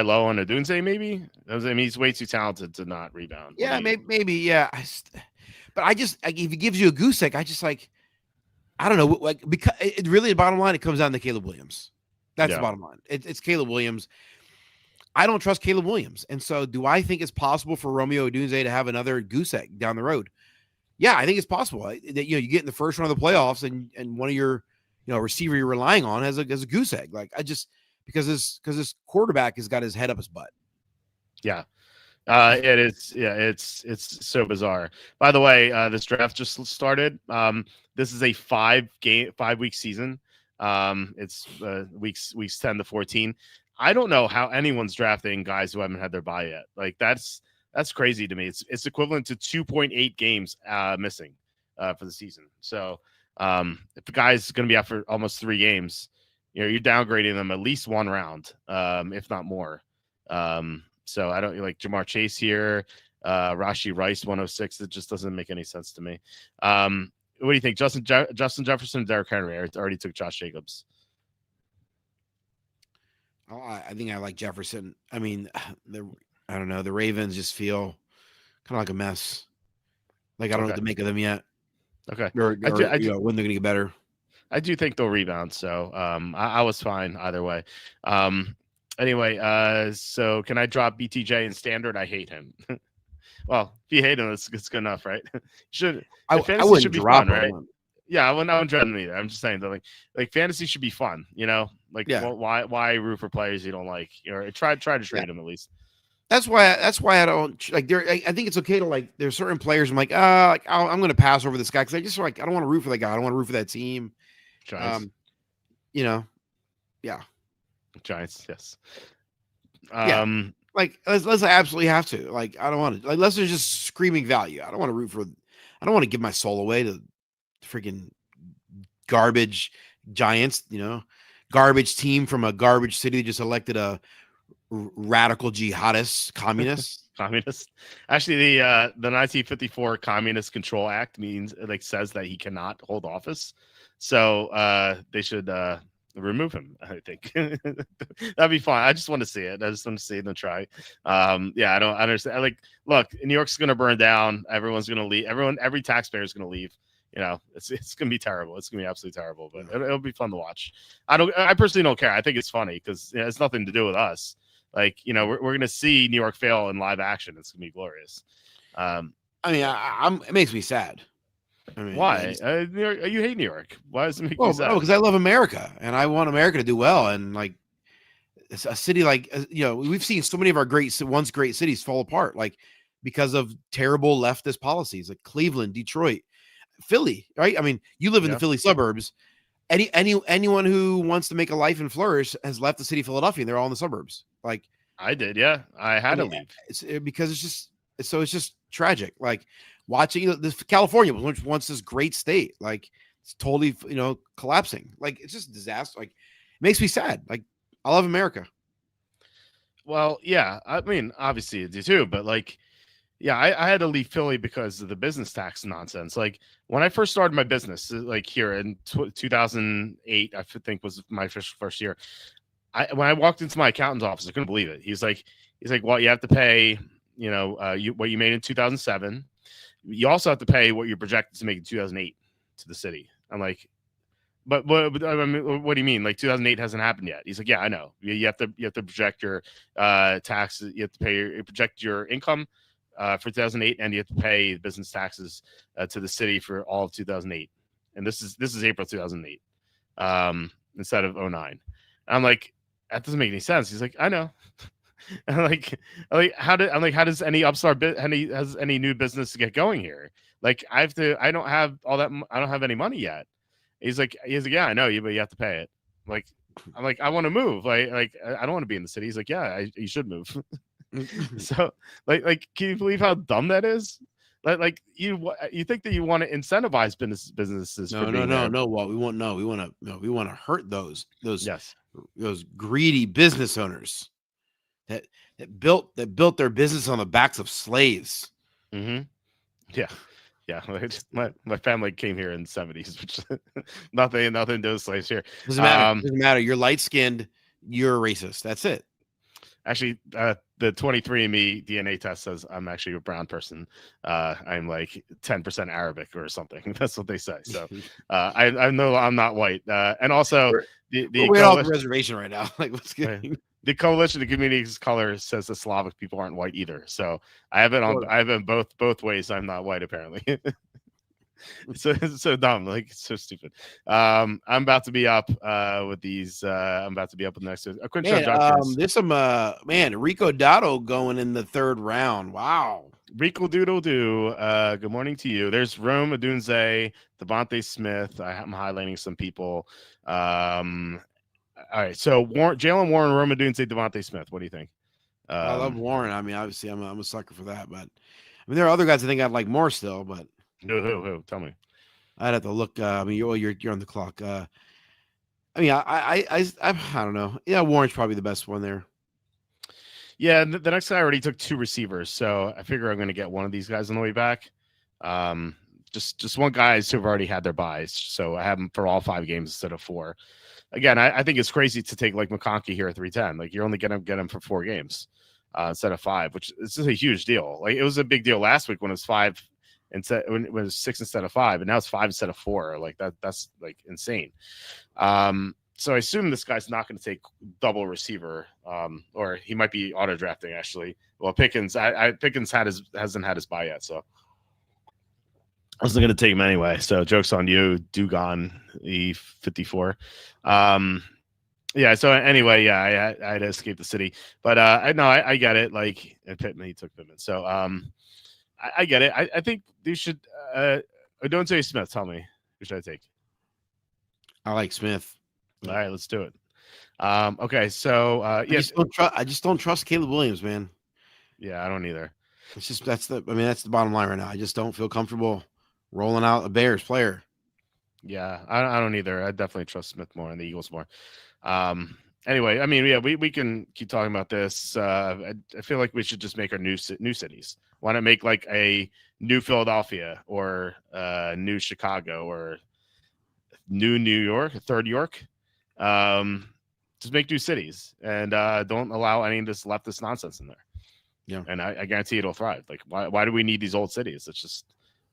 low on Odunze, maybe. I mean, he's way too talented to not rebound. Yeah, maybe. Yeah, but I just if he gives you a goose egg, I just like, I don't know. Like, because it really, the bottom line, it comes down to Caleb Williams. That's the bottom line. It's Caleb Williams. I don't trust Caleb Williams, and so do I think it's possible for Romeo Odunze to have another goose egg down the road? Yeah, I think it's possible that you get in the first round of the playoffs, and one of your receiver you're relying on has a goose egg. Like, I just because this quarterback has got his head up his butt. Yeah. It is, yeah, it's so bizarre. By the way, this draft just started. This is a 5 week season. It's weeks 10 to 14. I don't know how anyone's drafting guys who haven't had their bye yet. Like that's crazy to me. It's equivalent to 2.8 games missing for the season. So if the guy's going to be out for almost 3 games, you're downgrading them at least one round, if not more. So I don't like Jamar Chase here, Rashi Rice 106. It just doesn't make any sense to me. What do you think, Justin Jefferson, Derrick Henry? I already took Josh Jacobs. Oh, I think I like Jefferson. I mean, I don't know. The Ravens just feel kind of like a mess. Like I don't know what to make of them yet. Okay, or when they're going to get better. I do think they'll rebound. So I was fine either way. Anyway, so can I drop BTJ in standard? I hate him. Well, if you hate him, it's good enough, right? I wouldn't should be drop fun, him. right? Yeah, I wouldn't dread him either. I'm just saying that like fantasy should be fun, Like why root for players you don't like? Or try to trade them at least. That's why I don't like there. I think it's okay to like. There's certain players I'm like, I'm going to pass over this guy because I just like I don't want to root for that guy. I don't want to root for that team. Giants. Yeah. Giants, yes. Like unless I absolutely have to. Like I don't want to. Like unless there's just screaming value. I don't want to root for. I don't want to give my soul away to freaking garbage Giants. Garbage team from a garbage city that just elected a radical jihadist communist. Actually, the 1954 Communist Control Act says that he cannot hold office. So they should remove him. I think that'd be fun. I just want to see it. I just want to see them try. I don't understand. Like, look, New York's going to burn down. Everyone's going to leave. Every taxpayer is going to leave. It's going to be terrible. It's going to be absolutely terrible. But it'll be fun to watch. I personally don't care. I think it's funny because it's nothing to do with us. Like, we're going to see New York fail in live action. It's going to be glorious. It makes me sad. Why? New York, you hate New York. Why does it make you sad? Because I love America and I want America to do well. And like it's a city like, we've seen so many of our once great cities fall apart, like because of terrible leftist policies like Cleveland, Detroit, Philly, right? I mean, you live in the Philly suburbs. Anyone who wants to make a life and flourish has left the city of Philadelphia and they're all in the suburbs. Like I did. Yeah. I had to leave. It's because it's just tragic. Like watching this California was once this great state, like it's totally collapsing. Like it's just a disaster. Like it makes me sad. Like I love America. Well, yeah, I mean, obviously you do too, but like, yeah, I had to leave Philly because of the business tax nonsense. Like when I first started my business, like here in 2008, I think was my first year. When I walked into my accountant's office, I couldn't believe it. He's like, well, you have to pay, what you made in 2007. You also have to pay what you're projected to make in 2008 to the city. I'm like, but I mean, what do you mean? Like 2008 hasn't happened yet? He's like, yeah, I know. You have to project your taxes. You have to project your income for 2008, and you have to pay business taxes to the city for all of 2008. And this is April 2008 instead of 09. And I'm like, that doesn't make any sense. He's like, I know. And how does any upstart has any new business get going here? Like I don't have all that. I don't have any money yet. He's like, yeah, I know you, but you have to pay it. I'm like, I want to move. Like I don't want to be in the city. He's like, yeah, you should move. So like, can you believe how dumb that is? Like you think that you want to incentivize businesses? No. Well, we want to hurt those greedy business owners that built their business on the backs of slaves. Mm-hmm. Yeah. My family came here in the 70s, which nothing to do with slaves here. Doesn't matter. You're light skinned. You're a racist. That's it. Actually, the 23andMe DNA test says I'm actually a brown person. I'm like 10% Arabic or something. That's what they say. So I know I'm not white. And also we're off the reservation right now. Like what's good? The Coalition of Communities of Color says that Slavic people aren't white either. So I have it both ways. I'm not white apparently. so dumb, like so stupid. I'm about to be up with these. I'm about to be up with next. Quinton Man, Judkins, there's some man, Rico Dotto going in the third round. Wow. Rico Doodle Doo. Good morning to you. There's Rome Odunze, Devontae Smith. I'm highlighting some people. All right, so Jalen Warren, Rome Odunze, Devontae Smith. What do you think? I love Warren. I mean, obviously, I'm a sucker for that. But I mean, there are other guys I think I'd like more still. But Who? Tell me. I'd have to look. I mean, you're on the clock. I mean, I don't know. Yeah, Warren's probably the best one there. Yeah, the next guy already took 2 receivers, so I figure I'm going to get one of these guys on the way back. Just one guys who've already had their buys, so I have them for all 5 games instead of 4. Again, I think it's crazy to take like McConkey here at 310. Like you're only going to get him for 4 games instead of 5, which is a huge deal. Like it was a big deal last week when it was 5 instead, when it was 6 instead of 5, and now it's 5 instead of 4. Like that's like insane. So I assume this guy's not going to take double receiver, or he might be auto drafting actually. Well, Pickens, Pickens hasn't had his buy yet, so I wasn't going to take him anyway. So joke's on you, Dugon E54. Yeah. So anyway, yeah, I had to escape the city, but I get it. Like Pittman, he took Pittman, so I get it. I think you should. Don't say Smith. Tell me, who should I take? I like Smith. All right, let's do it. Okay, so yes, I just don't trust Caleb Williams, man. Yeah, I don't either. It's just that's the bottom line right now. I just don't feel comfortable rolling out a Bears player. Yeah, I don't either. I definitely trust Smith more and the Eagles more. Anyway, I mean, yeah, we can keep talking about this. I feel like we should just make our new cities. Why not make like a new Philadelphia or new Chicago or new New York, third York? Just make new cities and don't allow any of this leftist nonsense in there. Yeah, and I guarantee it'll thrive. Like, why do we need these old cities? Let's just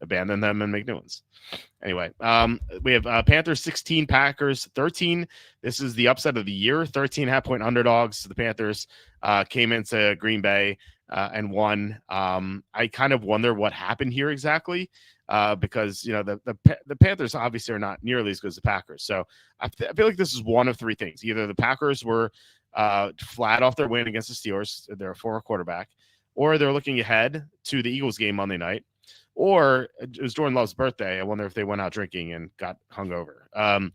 abandon them and make new ones. Anyway, we have Panthers 16, Packers 13. This is the upset of the year. 13.5-point underdogs. The Panthers came into Green Bay and won. I kind of wonder what happened here exactly. Because you know the Panthers obviously are not nearly as good as the Packers. So I feel like this is one of 3 things. Either the Packers were flat off their win against the Steelers, their former quarterback, or they're looking ahead to the Eagles game Monday night, or it was Jordan Love's birthday. I wonder if they went out drinking and got hungover.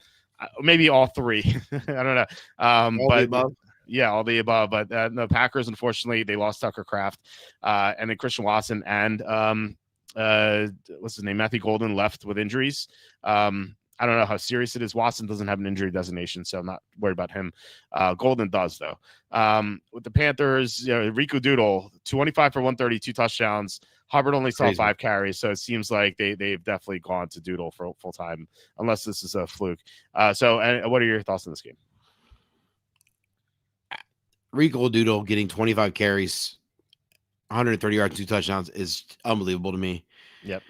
Maybe all 3. I don't know. all but the above. Yeah, all the above. But the Packers, unfortunately, they lost Tucker Kraft and then Christian Watson and what's his name? Matthew Golden left with injuries. I don't know how serious it is. Watson doesn't have an injury designation, so I'm not worried about him. Golden does, though. With the Panthers, Rico Doodle, 25 for 130, 2 touchdowns. Hubbard only saw 5 carries, so it seems like they've definitely gone to Doodle for full time, unless this is a fluke. So what are your thoughts on this game? Rico Doodle getting 25 carries, 130 yards, 2 touchdowns is unbelievable to me. Yep.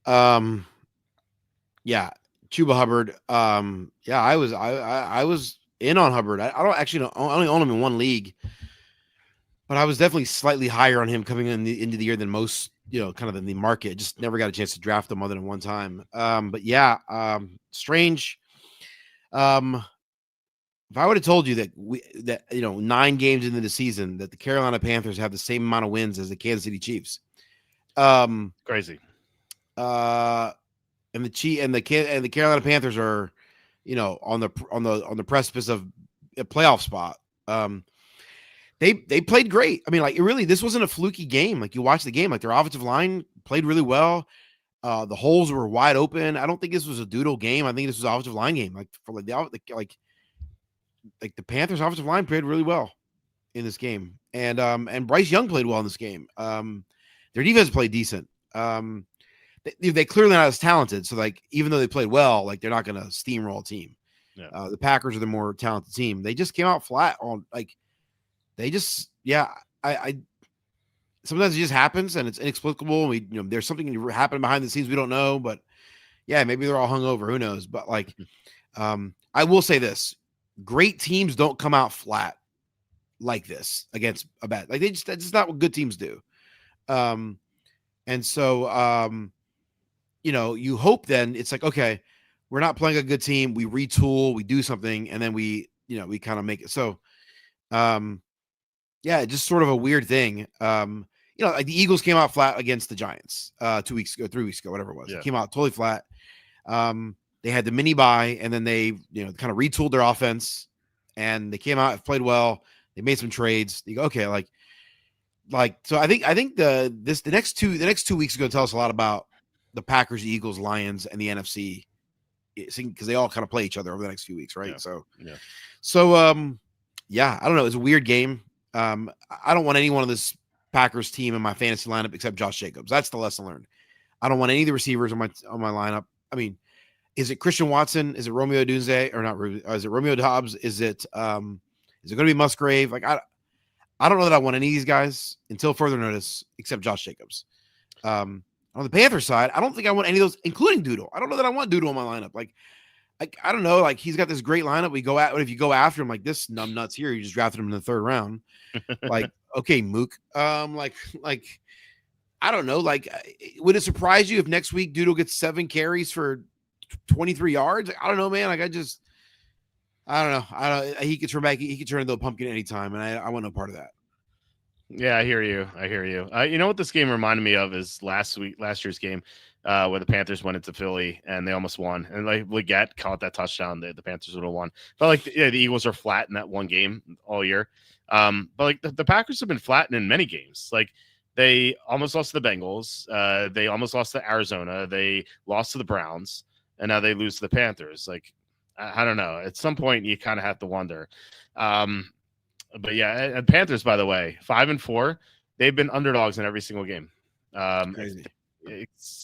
Yeah, Chuba Hubbard. Yeah, I was in on Hubbard. I don't actually know. I only own him in 1 league, but I was definitely slightly higher on him coming into the year than most. Kind of in the market. Just never got a chance to draft him other than 1 time. But yeah, strange. If I would have told you that 9 games into the season that the Carolina Panthers have the same amount of wins as the Kansas City Chiefs, crazy. And the Carolina Panthers are, on the precipice of a playoff spot. They played great. I mean, like this wasn't a fluky game. Like you watch the game, like their offensive line played really well. The holes were wide open. I don't think this was a doodle game. I think this was an offensive line game. Like for the Panthers offensive line played really well in this game. And Bryce Young played well in this game. Their defense played decent. They clearly not as talented. So like, even though they played well, like they're not going to steamroll a team. Yeah. The Packers are the more talented team. They just came out flat on I sometimes it just happens and it's inexplicable. There's something happening behind the scenes we don't know, but yeah, maybe they're all hungover. Who knows? But like, I will say this: great teams don't come out flat like this against a bad. Like that's just not what good teams do. And so you hope then it's like, okay, we're not playing a good team. We retool, we do something, and then we kind of make it. So, yeah, just sort of a weird thing. Like the Eagles came out flat against the Giants 2 weeks ago, 3 weeks ago, whatever it was. Yeah. It came out totally flat. They had the mini bye, and then they kind of retooled their offense, and they came out, played well. They made some trades. You go, okay, so I think the next 2 weeks are going to tell us a lot about the Packers, the Eagles, Lions, and the NFC, because they all kind of play each other over the next few weeks, right? Yeah. So yeah, I don't know. It's a weird game. I don't want anyone of this Packers team in my fantasy lineup except Josh Jacobs. That's the lesson learned. I don't want any of the receivers on my lineup. I mean, is it Christian Watson? Is it Romeo Dunze or not? Is it Romeo Dobbs? Is it going to be Musgrave? Like I don't know that I want any of these guys until further notice, except Josh Jacobs. On the Panthers side, I don't think I want any of those, including Doodle. I don't know that I want Doodle in my lineup. Like I don't know. Like he's got this great lineup. But if you go after him, like this numbnuts here, you just drafted him in the 3rd round. Like, okay, Mook. Like I don't know. Like, would it surprise you if next week Doodle gets 7 carries for 23 yards? I don't know, man. Like I don't know. He could turn back. He could turn into a pumpkin anytime, and I want no part of that. Yeah, I hear you. You know what this game reminded me of is last year's game, where the Panthers went into Philly and they almost won. And like Leggett caught that touchdown, the Panthers would have won. But like, the Eagles are flat in that one game all year. But like the Packers have been flattened in many games. Like they almost lost to the Bengals. They almost lost to Arizona. They lost to the Browns, and now they lose to the Panthers. Like, I don't know. At some point, you kind of have to wonder. But yeah, and Panthers, by the way, 5-4. They've been underdogs in every single game, Crazy.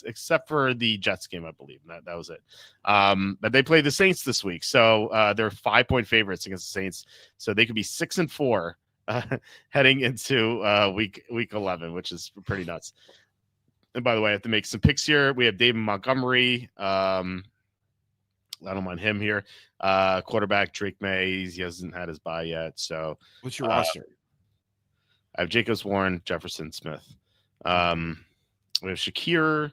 except for the Jets game, I believe. That was it. But they play the Saints this week, so they're 5-point favorites against the Saints. So they could be 6-4 heading into week 11, which is pretty nuts. And by the way, I have to make some picks here. We have David Montgomery. I don't mind him here. Quarterback Drake May. He hasn't had his bye yet. So what's your roster? I have Jacobs, Warren, Jefferson, Smith. We have Shakir,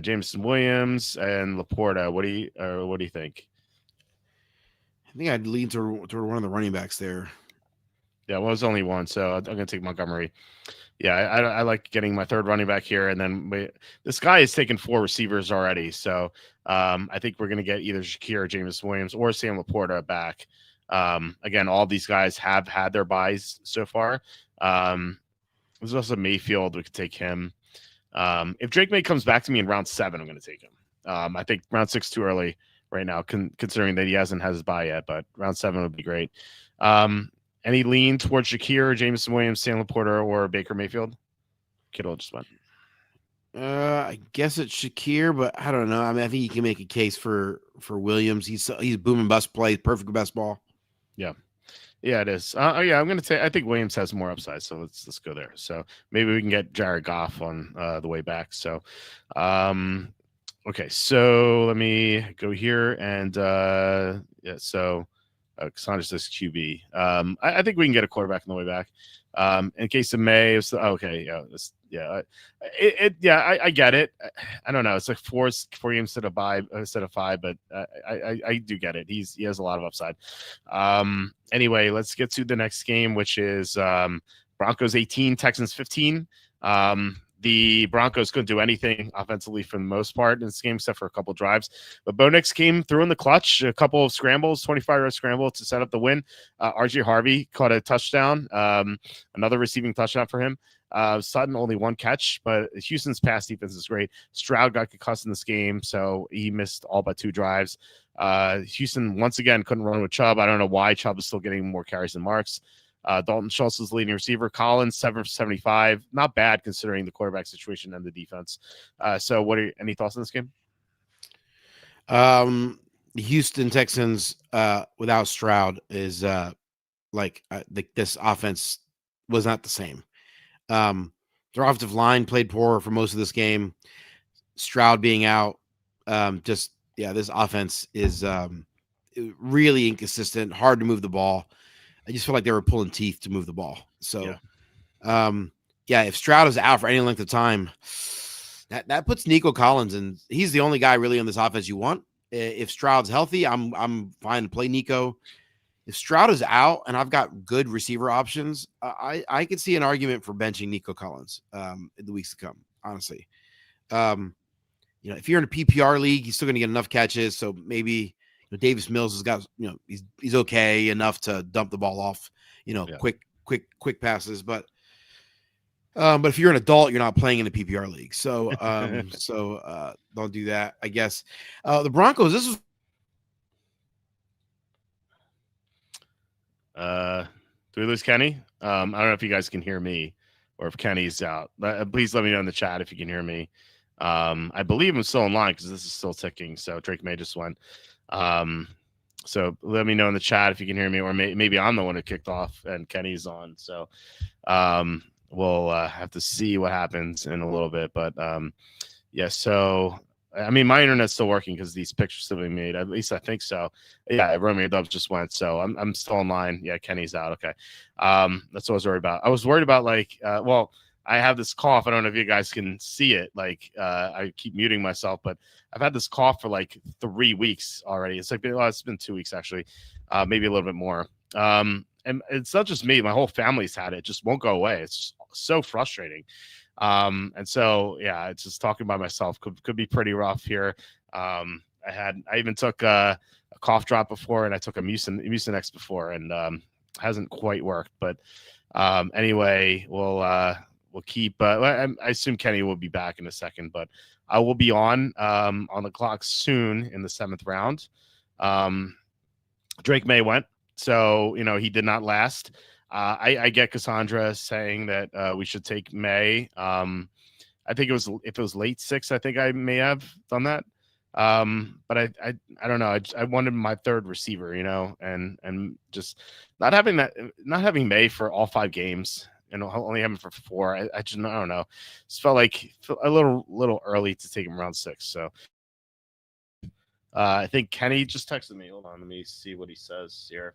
Jameson Williams, and Laporta. What do you think? I think I'd lean toward one of the running backs there. Yeah, well, it was only one, so I'm going to take Montgomery. Yeah, I like getting my 3rd running back here, and then this guy has taken 4 receivers already, so I think we're going to get either Shakir or James Williams or Sam Laporta back. Again, all these guys have had their buys so far. There's also Mayfield. We could take him. If Drake May comes back to me in round 7, I'm going to take him. I think round 6 too early right now, considering that he hasn't had his buy yet, but round 7 would be great. Any lean towards Shakir, Jameson Williams, Sam Laporta, or Baker Mayfield? Kittle just went. I guess it's Shakir, but I don't know. I mean, I think you can make a case for Williams. He's boom and bust play, perfect best ball. Yeah, it is. Yeah, I'm gonna say I think Williams has more upside, so let's go there. So maybe we can get Jared Goff on the way back. So, okay, so let me go here and yeah, so. Cassandra says QB. I think we can get a quarterback on the way back. In case of May, okay, I get it. I don't know. It's like 4 games instead of 5, but I do get it. He has a lot of upside. Anyway, let's get to the next game, which is Broncos 18, Texans 15. The Broncos couldn't do anything offensively for the most part in this game, except for a couple drives. But Bo Nix came through in the clutch, a couple of scrambles, 25-yard scramble to set up the win. RJ Harvey caught a touchdown, another receiving touchdown for him. Sutton only 1 catch, but Houston's pass defense is great. Stroud got concussed in this game, so he missed all but 2 drives. Houston, once again, couldn't run with Chubb. I don't know why Chubb is still getting more carries than Marks. Dalton Schultz is leading receiver. Collins 7 for 75, not bad considering the quarterback situation and the defense. So, any thoughts on this game? The Houston Texans without Stroud is this offense was not the same. Their offensive line played poor for most of this game. Stroud being out, this offense is really inconsistent, hard to move the ball. I just feel like they were pulling teeth to move the ball. So, if Stroud is out for any length of time, That puts Nico Collins, and he's the only guy really on this offense you want. If Stroud's healthy, I'm fine to play Nico. If Stroud is out and I've got good receiver options, I could see an argument for benching Nico Collins in the weeks to come. Honestly, if you're in a PPR league, he's still going to get enough catches. So maybe Davis Mills has got he's okay enough to dump the ball off. Quick passes, but if you're an adult, you're not playing in a PPR league. So don't do that, I guess. The Broncos, this is do we lose Kenny? I don't know if you guys can hear me or if Kenny's out. Please let me know in the chat if you can hear me. I believe I'm still online because this is still ticking. So Drake May just won. So let me know in the chat if you can hear me, or maybe I'm the one who kicked off and Kenny's on. So we'll have to see what happens in a little bit. But yeah, so I mean, my internet's still working because these pictures still being made. At least I think so. Yeah, Romeo Dubs just went, so I'm still online. Yeah, Kenny's out. Okay, that's what I was worried about. I was worried about well, I have this cough. I don't know if you guys can see it. I keep muting myself, but I've had this cough for 3 weeks already. It's it's been 2 weeks actually, maybe a little bit more. And it's not just me. My whole family's had it. It just won't go away. It's just so frustrating. And so, yeah, it's just talking by myself could be pretty rough here. I even took a cough drop before, and I took a Mucinex before, and hasn't quite worked. But anyway, we'll keep. I assume Kenny will be back in a second, but I will be on the clock soon in the 7th round. Drake May went, so he did not last. I get Cassandra saying that we should take May. I think if it was late 6th, I think I may have done that. But I don't know. I wanted my third receiver, and just not having May for all 5 games and only having him for 4. I don't know. Just felt like a little early to take him around 6. So I think Kenny just texted me. Hold on, let me see what he says here.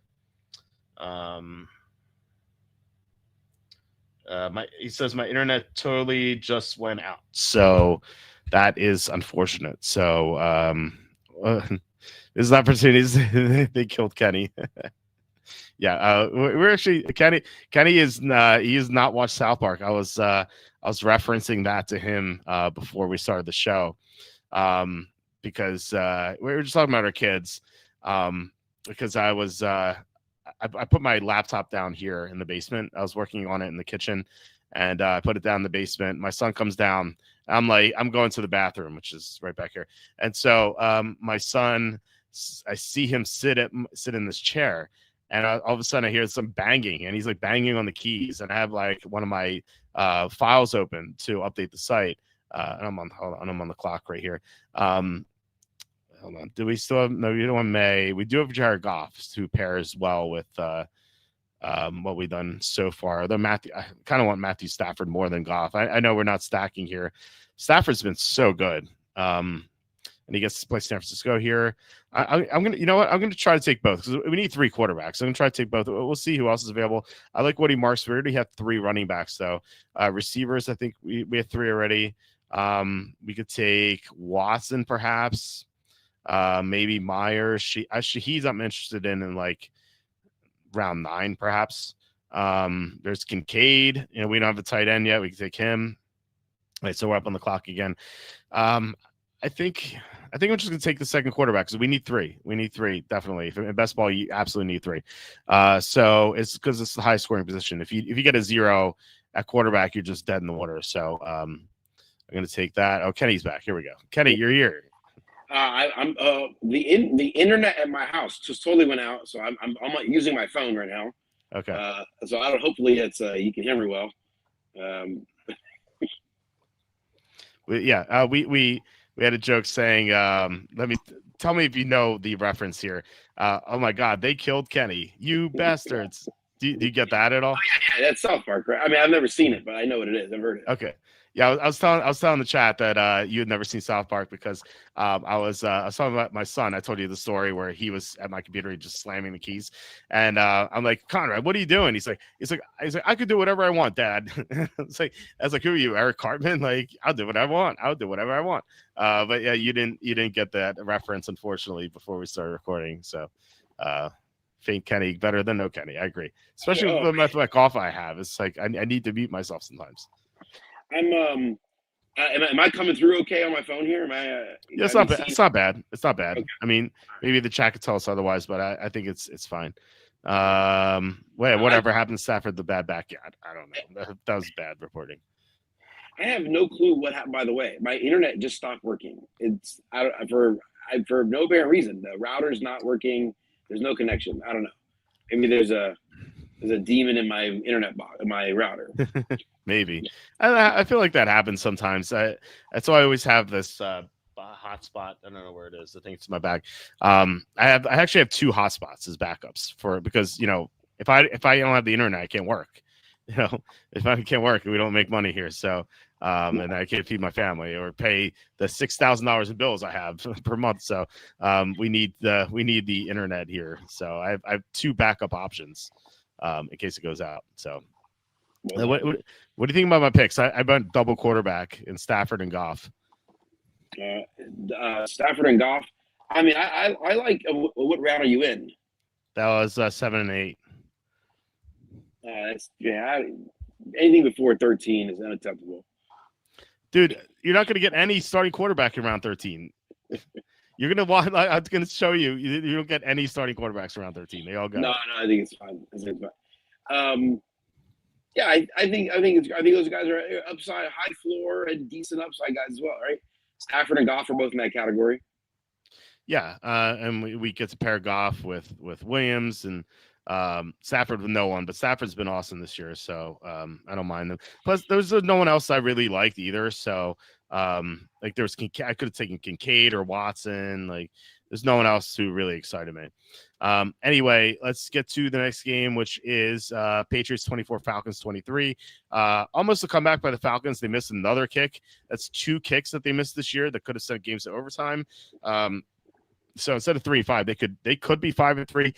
He says my internet totally just went out, so that is unfortunate. So there's an opportunity. They killed Kenny. Yeah, we're actually Kenny is he has not watched South Park. I was referencing that to him before we started the show, because we were just talking about our kids, because I was I put my laptop down here in the basement. I was working on it in the kitchen, and I put it down in the basement. My son comes down. I'm going to the bathroom, which is right back here. And so my son, I see him sit in this chair, and all of a sudden I hear some banging, and he's banging on the keys. And I have one of my files open to update the site. And I'm on the clock right here. Hold on. Do we still have? No, we don't want May. We do have Jared Goff, who pairs well with what we've done so far. Though I kind of want Matthew Stafford more than Goff. I know we're not stacking here. Stafford's been so good, and he gets to play San Francisco here. I'm gonna, I'm gonna try to take both because we need 3 quarterbacks. I'm gonna try to take both. We'll see who else is available. I like Woody Marks. We already have 3 running backs though. Receivers, I think we have 3 already. We could take Watson perhaps. Maybe Myers. Shaheed's I'm interested in round 9 perhaps. There's Kincaid. We don't have a tight end yet. We can take him. All right, so we're up on the clock again. I think I'm just gonna take the second quarterback because we need 3. We need 3 definitely. In best ball, you absolutely need 3. So it's because it's the highest scoring position. If you get a 0 at quarterback, you're just dead in the water. So I'm gonna take that. Oh, Kenny's back. Here we go. Kenny, you're here. I'm the internet at my house just totally went out, so I'm using my phone right now. Okay. So I don't. Hopefully, it's you can hear me well. We had a joke saying, tell me if you know the reference here. Oh my God, they killed Kenny, you bastards. Do you get that at all? Yeah, that's South Park, right? I mean, I've never seen it, but I know what it is. I've heard it. Okay. Yeah, I was telling the chat that you had never seen South Park because I was talking about my son. I told you the story where he was at my computer just slamming the keys, and I'm like, Conrad, what are you doing? He's like, I could do whatever I want, Dad. It's like, I was like, who are you, Eric Cartman? Like, I'll do whatever I want. I'll do whatever I want. But yeah, you didn't get that reference, unfortunately, before we started recording. So, faint Kenny better than no Kenny. I agree, especially with the method cough I have. It's like I need to mute myself sometimes. Am I coming through okay on my phone here? Am I? Yeah, it's not bad. It's not bad. It's not bad. Okay. I mean, maybe the chat could tell us otherwise, but I think it's fine. Whatever happened to Stafford, the bad backyard. I don't know. That was bad reporting. I have no clue what happened. By the way, my internet just stopped working. It's for no apparent reason. The router's not working. There's no connection. I don't know. Maybe there's a demon in my internet box, in my router. Maybe. I feel like that happens sometimes. That's why I always have this hotspot. I don't know where it is. I think it's in my bag. I actually have 2 hotspots as backups because if I don't have the internet, I can't work. If I can't work, we don't make money here. So and I can't feed my family or pay the $6,000 in bills I have per month. So we need the internet here. So I have 2 backup options in case it goes out. So what do you think about my picks? I went double quarterback in Stafford and Goff. Stafford and Goff. I mean, I like. What round are you in? That was 7 and 8. Anything before 13 is unacceptable. Dude, you're not going to get any starting quarterback in round 13. You're going to want. I'm going to show you. You don't get any starting quarterbacks around 13. They all go. No, I think it's fine. Yeah, I think those guys are upside, high floor, and decent upside guys as well, right? Stafford and Goff are both in that category. Yeah, and we get to pair Goff with Williams and Stafford with no one, but Stafford's been awesome this year, so I don't mind them. Plus, there's no one else I really liked either. So like I could have taken Kincaid or Watson. Like there's no one else who really excited me. Anyway, let's get to the next game, which is Patriots 24, Falcons 23. Almost a comeback by the Falcons. They missed another kick. That's 2 kicks that they missed this year that could have sent games to overtime. So instead of 3-5, they could be 5-3.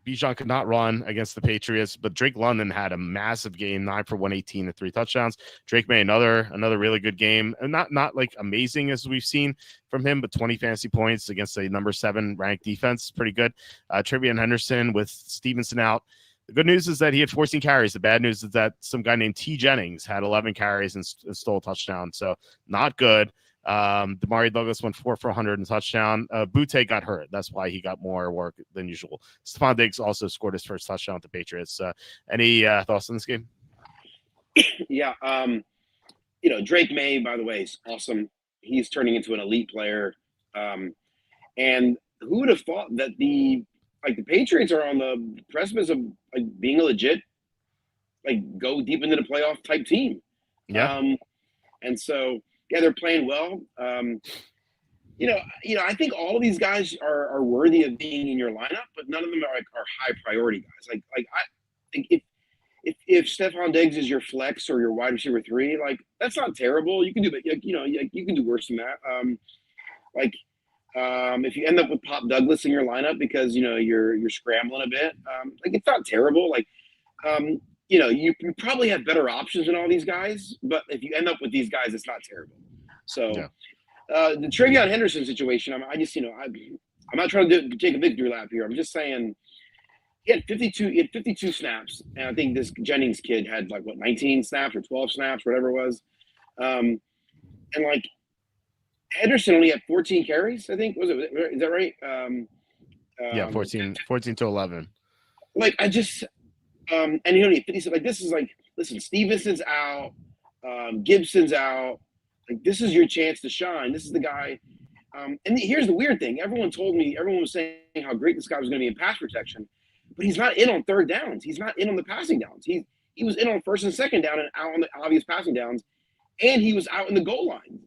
Bijan could not run against the Patriots, but Drake London had a massive game, 9 for 118 and 3 touchdowns. Drake made another really good game, and not like amazing as we've seen from him, but 20 fantasy points against a number 7 ranked defense, pretty good. Trevion Henderson with Stevenson out. The good news is that he had 14 carries. The bad news is that some guy named T. Jennings had 11 carries and stole a touchdown, so not good. Damari Douglas went 4 for 100 and touchdown. Butte got hurt. That's why he got more work than usual. Stephon Diggs also scored his first touchdown with the Patriots. Any thoughts on this game? Yeah. Drake May, by the way, is awesome. He's turning into an elite player. And who would have thought that the Patriots are on the precipice of being a legit, go deep into the playoff type team. Yeah. And so, yeah, they're playing well. I think all of these guys are worthy of being in your lineup, but none of them are high priority guys. I think if Stephon Diggs is your flex or your wide receiver 3, that's not terrible. You can do, you can do worse than that. If you end up with Pop Douglas in your lineup because you're scrambling a bit, it's not terrible. You probably have better options than all these guys, but if you end up with these guys, it's not terrible. So, yeah. The Trevion Henderson situation, I'm not trying to take a victory lap here. I'm just saying he had 52 snaps, and I think this Jennings kid had 19 snaps or 12 snaps, whatever it was. And Henderson only had 14 carries, I think. Is that right? Yeah, 14 to 11. And he only had 50. This is listen, Stevenson's out, Gibson's out. This is your chance to shine. This is the guy. And here's the weird thing. Everyone was saying how great this guy was going to be in pass protection, but he's not in on third downs. He's not in on the passing downs. He was in on first and second down and out on the obvious passing downs, and he was out in the goal line.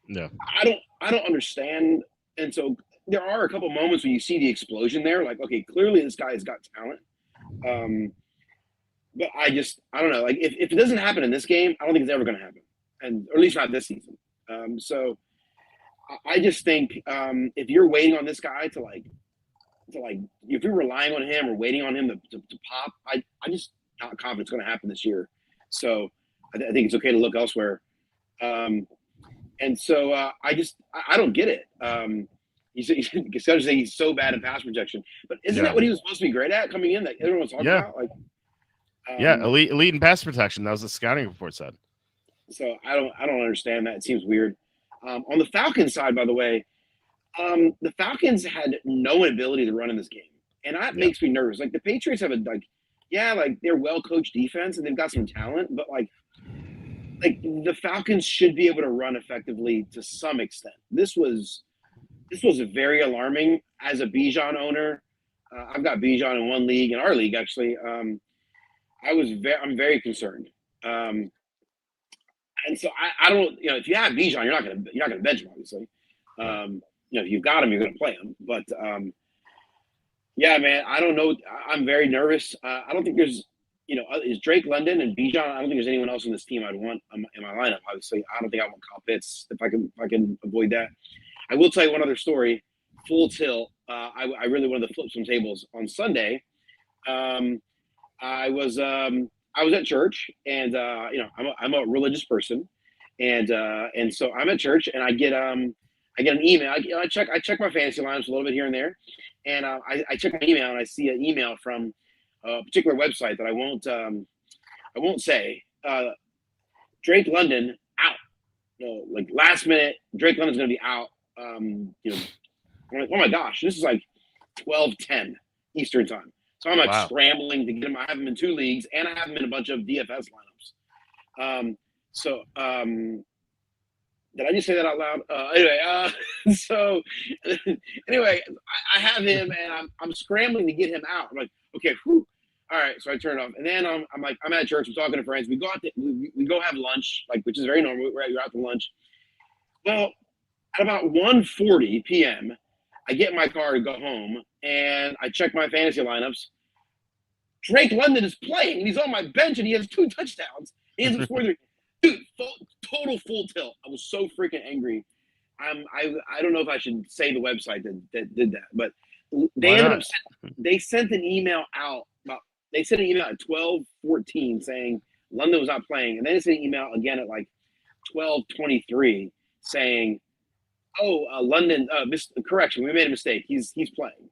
No, I don't understand. And so there are a couple moments when you see the explosion there. Okay, clearly this guy has got talent. But I don't know. Like if it doesn't happen in this game, I don't think it's ever going to happen, or at least not this season. So I just think if you're waiting on this guy to if you're relying on him or waiting on him to pop, I just not confident it's going to happen this year. So I think it's okay to look elsewhere. And so I don't get it. He's so bad in pass protection, but isn't that what he was supposed to be great at coming in? That everyone was talking about, like. Elite in pass protection. That was the scouting report said. So I don't understand that. It seems weird. On the Falcons side, by the way, the Falcons had no ability to run in this game, and that makes me nervous. Like the Patriots have they're well coached defense and they've got some talent, but like the Falcons should be able to run effectively to some extent. This was very alarming as a Bijan owner. I've got Bijan in one league, in our league actually. I'm very concerned. And so I don't, if you have Bijan, you're not gonna bench him, obviously. If you've got him, you're gonna play him. But yeah, man, I don't know. I'm very nervous. I don't think there's, is Drake London and Bijan. I don't think there's anyone else in this team I'd want in my lineup. Obviously, I don't think I want Kyle Pitts if I can avoid that. I will tell you one other story. Full tilt. I really wanted to flip some tables on Sunday. I was at church, and I'm a religious person, and so I'm at church, and I get an email. I check my fantasy lines a little bit here and there, and I check my email, and I see an email from a particular website that I won't say. Drake London out. Like last minute, Drake London's going to be out. I'm like, oh my gosh, this is like 12:10 Eastern time. So I'm like scrambling to get him. I have him in 2 leagues, and I have him in a bunch of DFS lineups. Did I just say that out loud? Anyway, I have him, and I'm scrambling to get him out. I'm like, okay, whew. All right. So I turn it off, and then I'm at church. I'm talking to friends. We go have lunch, which is very normal. We're out to lunch. Well, at about 1:40 p.m., I get in my car to go home, and I check my fantasy lineups. Drake London is playing, and he's on my bench, and he has 2 touchdowns. He ends up scoring 3. Dude, total full tilt. I was so freaking angry. I don't know if I should say the website that did that, but they sent an email out. They sent an email at 12:14 saying London was not playing, and then they sent an email again at 12:23 saying, London, correction, we made a mistake. He's playing.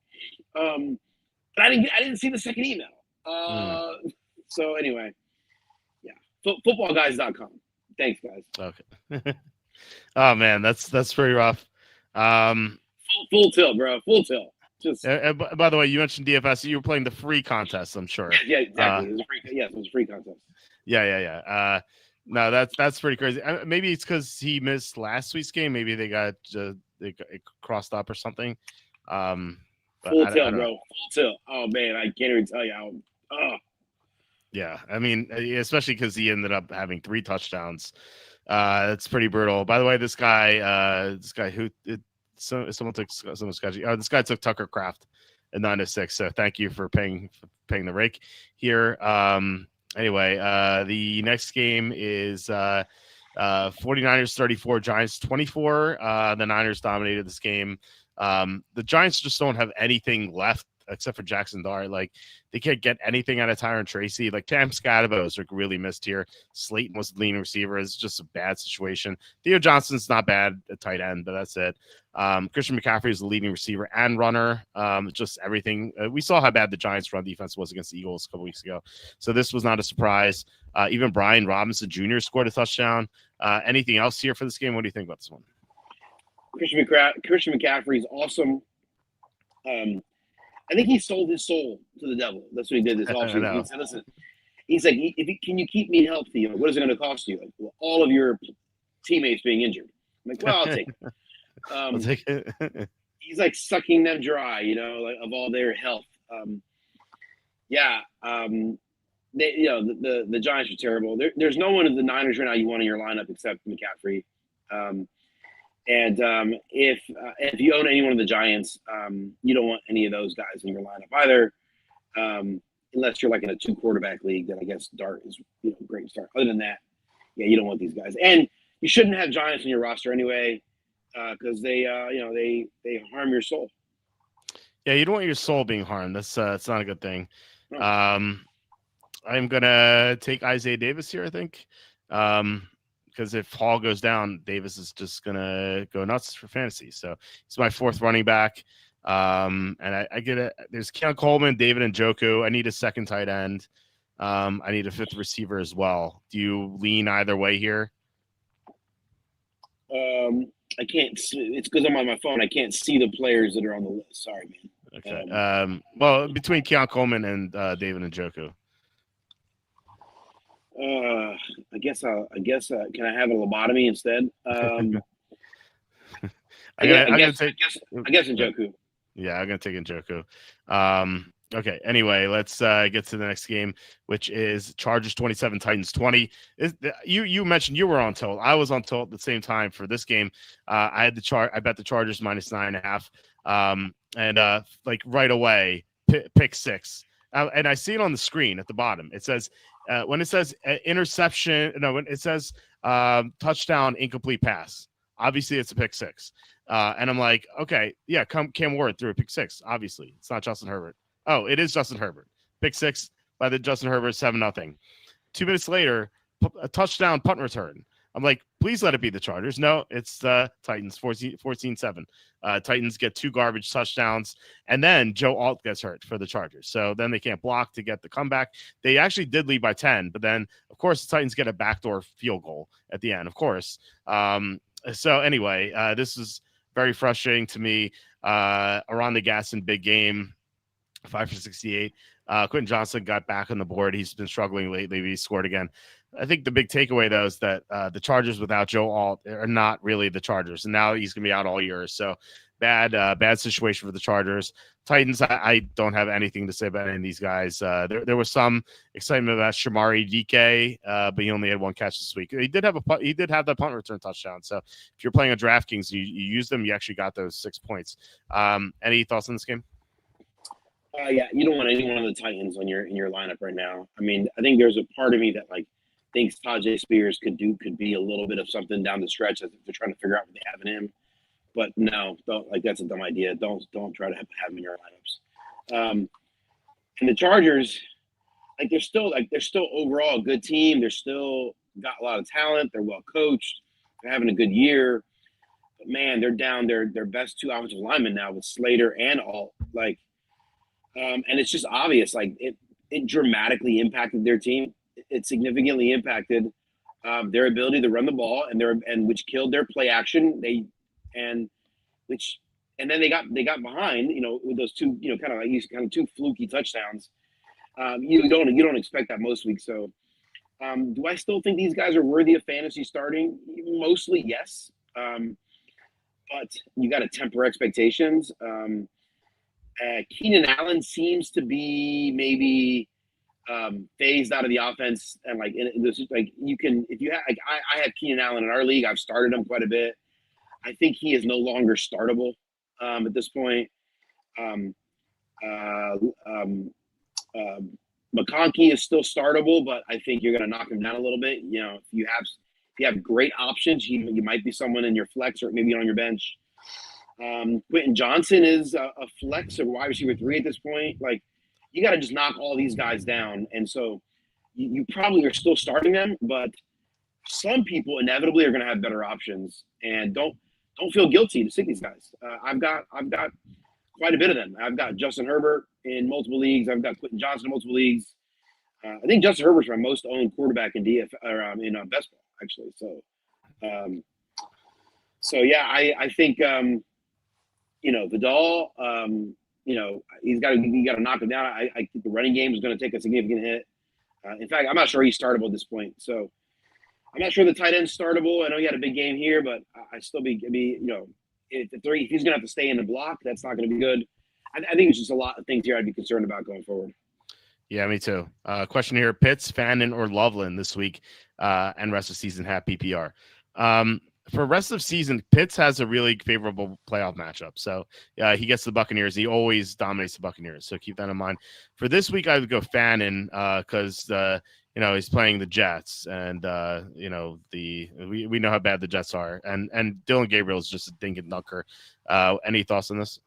But I didn't see the second email. So anyway, yeah. Footballguys.com. Thanks, guys. Okay. Oh man, that's pretty rough. Full tilt, bro. Full tilt. Just. By the way, you mentioned DFS. You were playing the free contest, I'm sure. Yeah, exactly. It was a free contest. Yeah. No, that's pretty crazy. Maybe it's because he missed last week's game. Maybe they got crossed up or something. Full tilt, bro. Full tilt. Oh man, I can't even tell you how. Yeah, I mean, especially because he ended up having 3 touchdowns. That's pretty brutal. By the way, this guy someone took someone sketchy. This guy took Tucker Kraft at 9-6. So thank you for paying the rake here. Anyway, the next game is 49ers 34, Giants 24. The Niners dominated this game. The Giants just don't have anything left except for Jackson Dart. They can't get anything out of Tyron Tracy. Cam Scadabo is really missed here. Slayton was the leading receiver. It's just a bad situation. Theo Johnson's not bad at tight end, but that's it. Christian McCaffrey is the leading receiver and runner. Just everything. We saw how bad the Giants' run defense was against the Eagles a couple weeks ago. So this was not a surprise. Even Brian Robinson Jr. scored a touchdown. Anything else here for this game? What do you think about this one? Christian McCaffrey is awesome. I think he sold his soul to the devil. That's what he did this offseason. He said, "Listen," he's like, "Can you keep me healthy? What is it going to cost you? All of your teammates being injured." I'm like, "Well, I'll take it." I'll take it. He's sucking them dry, of all their health. The Giants are terrible. There's no one of the Niners right now you want in your lineup except McCaffrey. And if you own anyone of the Giants, you don't want any of those guys in your lineup either. unless you're like in a 2-quarterback league, then I guess Dart is great to start. Other than that, yeah, you don't want these guys, and you shouldn't have Giants on your roster anyway, because they harm your soul. Yeah, you don't want your soul being harmed. That's it's not a good thing. No. I'm gonna take Isaiah Davis here, I think, because if Hall goes down, Davis is just gonna go nuts for fantasy. So he's my 4th running back. And I get it. There's Keon Coleman, David Njoku. I need a second tight end. I need a 5th receiver as well. Do you lean either way here? I can't. It's because I'm on my phone. I can't see the players that are on the list. Sorry, man. Okay. Well, between Keon Coleman and David Njoku. I guess. Can I have a lobotomy instead? I guess Njoku. Yeah, I'm gonna take Njoku. Okay. Anyway, let's get to the next game, which is Chargers 27, Titans 20. You mentioned you were on tilt. I was on tilt at the same time for this game. I had I bet the Chargers -9.5. And like right away, pick 6. And I see it on the screen at the bottom. It says when it says interception. No, when it says touchdown, incomplete pass. Obviously, it's a pick 6. And I'm like, okay, yeah, Cam Ward threw a pick 6. Obviously, it's not Justin Herbert. Oh, it is Justin Herbert. Pick 6 by the Justin Herbert, 7-0. 2 minutes later, a touchdown punt return. I'm like, please let it be the Chargers. No, it's the Titans, 14-7. Titans get 2 garbage touchdowns, and then Joe Alt gets hurt for the Chargers. So then they can't block to get the comeback. They actually did lead by 10, but then, of course, the Titans get a backdoor field goal at the end, of course. So anyway, this is very frustrating to me. Around the gas in big game, 5 for 68. Quentin Johnson got back on the board. He's been struggling lately, but he scored again. I think the big takeaway, though, is that the Chargers without Joe Alt are not really the Chargers, and now he's going to be out all year. So bad situation for the Chargers. Titans, I don't have anything to say about any of these guys. There was some excitement about Shamari DK, but he only had 1 catch this week. He did have the punt return touchdown. So if you're playing a DraftKings, you use them, you actually got those 6 points. Any thoughts on this game? Yeah, you don't want any one of the Titans in your lineup right now. I mean, I think there's a part of me that thinks Tajay Spears could be a little bit of something down the stretch as they're trying to figure out what they have in him. But no, that's a dumb idea. Don't try to have him in your lineups. And the Chargers, they're still overall a good team. They're still got a lot of talent. They're well coached. They're having a good year. But man, they're down their best 2 offensive linemen now with Slater and Alt. And it's just obvious. It dramatically impacted their team. It significantly impacted their ability to run the ball, and which killed their play action. And then they got behind, with those 2, kind of 2 fluky touchdowns. You don't expect that most weeks. So, do I still think these guys are worthy of fantasy starting? Mostly, yes. But you got to temper expectations. Keenan Allen seems to be maybe phased out of the offense, and you can, if you have, I have Keenan Allen in our league. I've started him quite a bit. I think he is no longer startable at this point. McConkey is still startable, but I think you're going to knock him down a little bit. If you have great options, you might be someone in your flex or maybe on your bench. Quentin Johnson is a flex or wide receiver 3 at this point. You got to just knock all these guys down, and so you probably are still starting them, but some people inevitably are going to have better options, and don't feel guilty to stick these guys. I've got quite a bit of them. I've got Justin Herbert in multiple leagues. I've got Quentin Johnson in multiple leagues. I think Justin Herbert's my most owned quarterback in in best ball, actually. So yeah, I think Vidal, he's got to knock him down. I think the running game is going to take a significant hit. In fact, I'm not sure he's startable at this point. So I'm not sure the tight end's startable. I know he had a big game here, but I still if he's going to have to stay in the block, that's not going to be good. I think it's just a lot of things here I'd be concerned about going forward. Yeah, me too. Question here: Pitts, Fannin, or Loveland this week, and rest of season half PPR. for rest of season, Pitts has a really favorable playoff matchup. So he gets the Buccaneers. He always dominates the Buccaneers. So keep that in mind. For this week, I would go Fannin because he's playing the Jets, and we know how bad the Jets are, and Dylan Gabriel is just a dink and dunker. Any thoughts on this?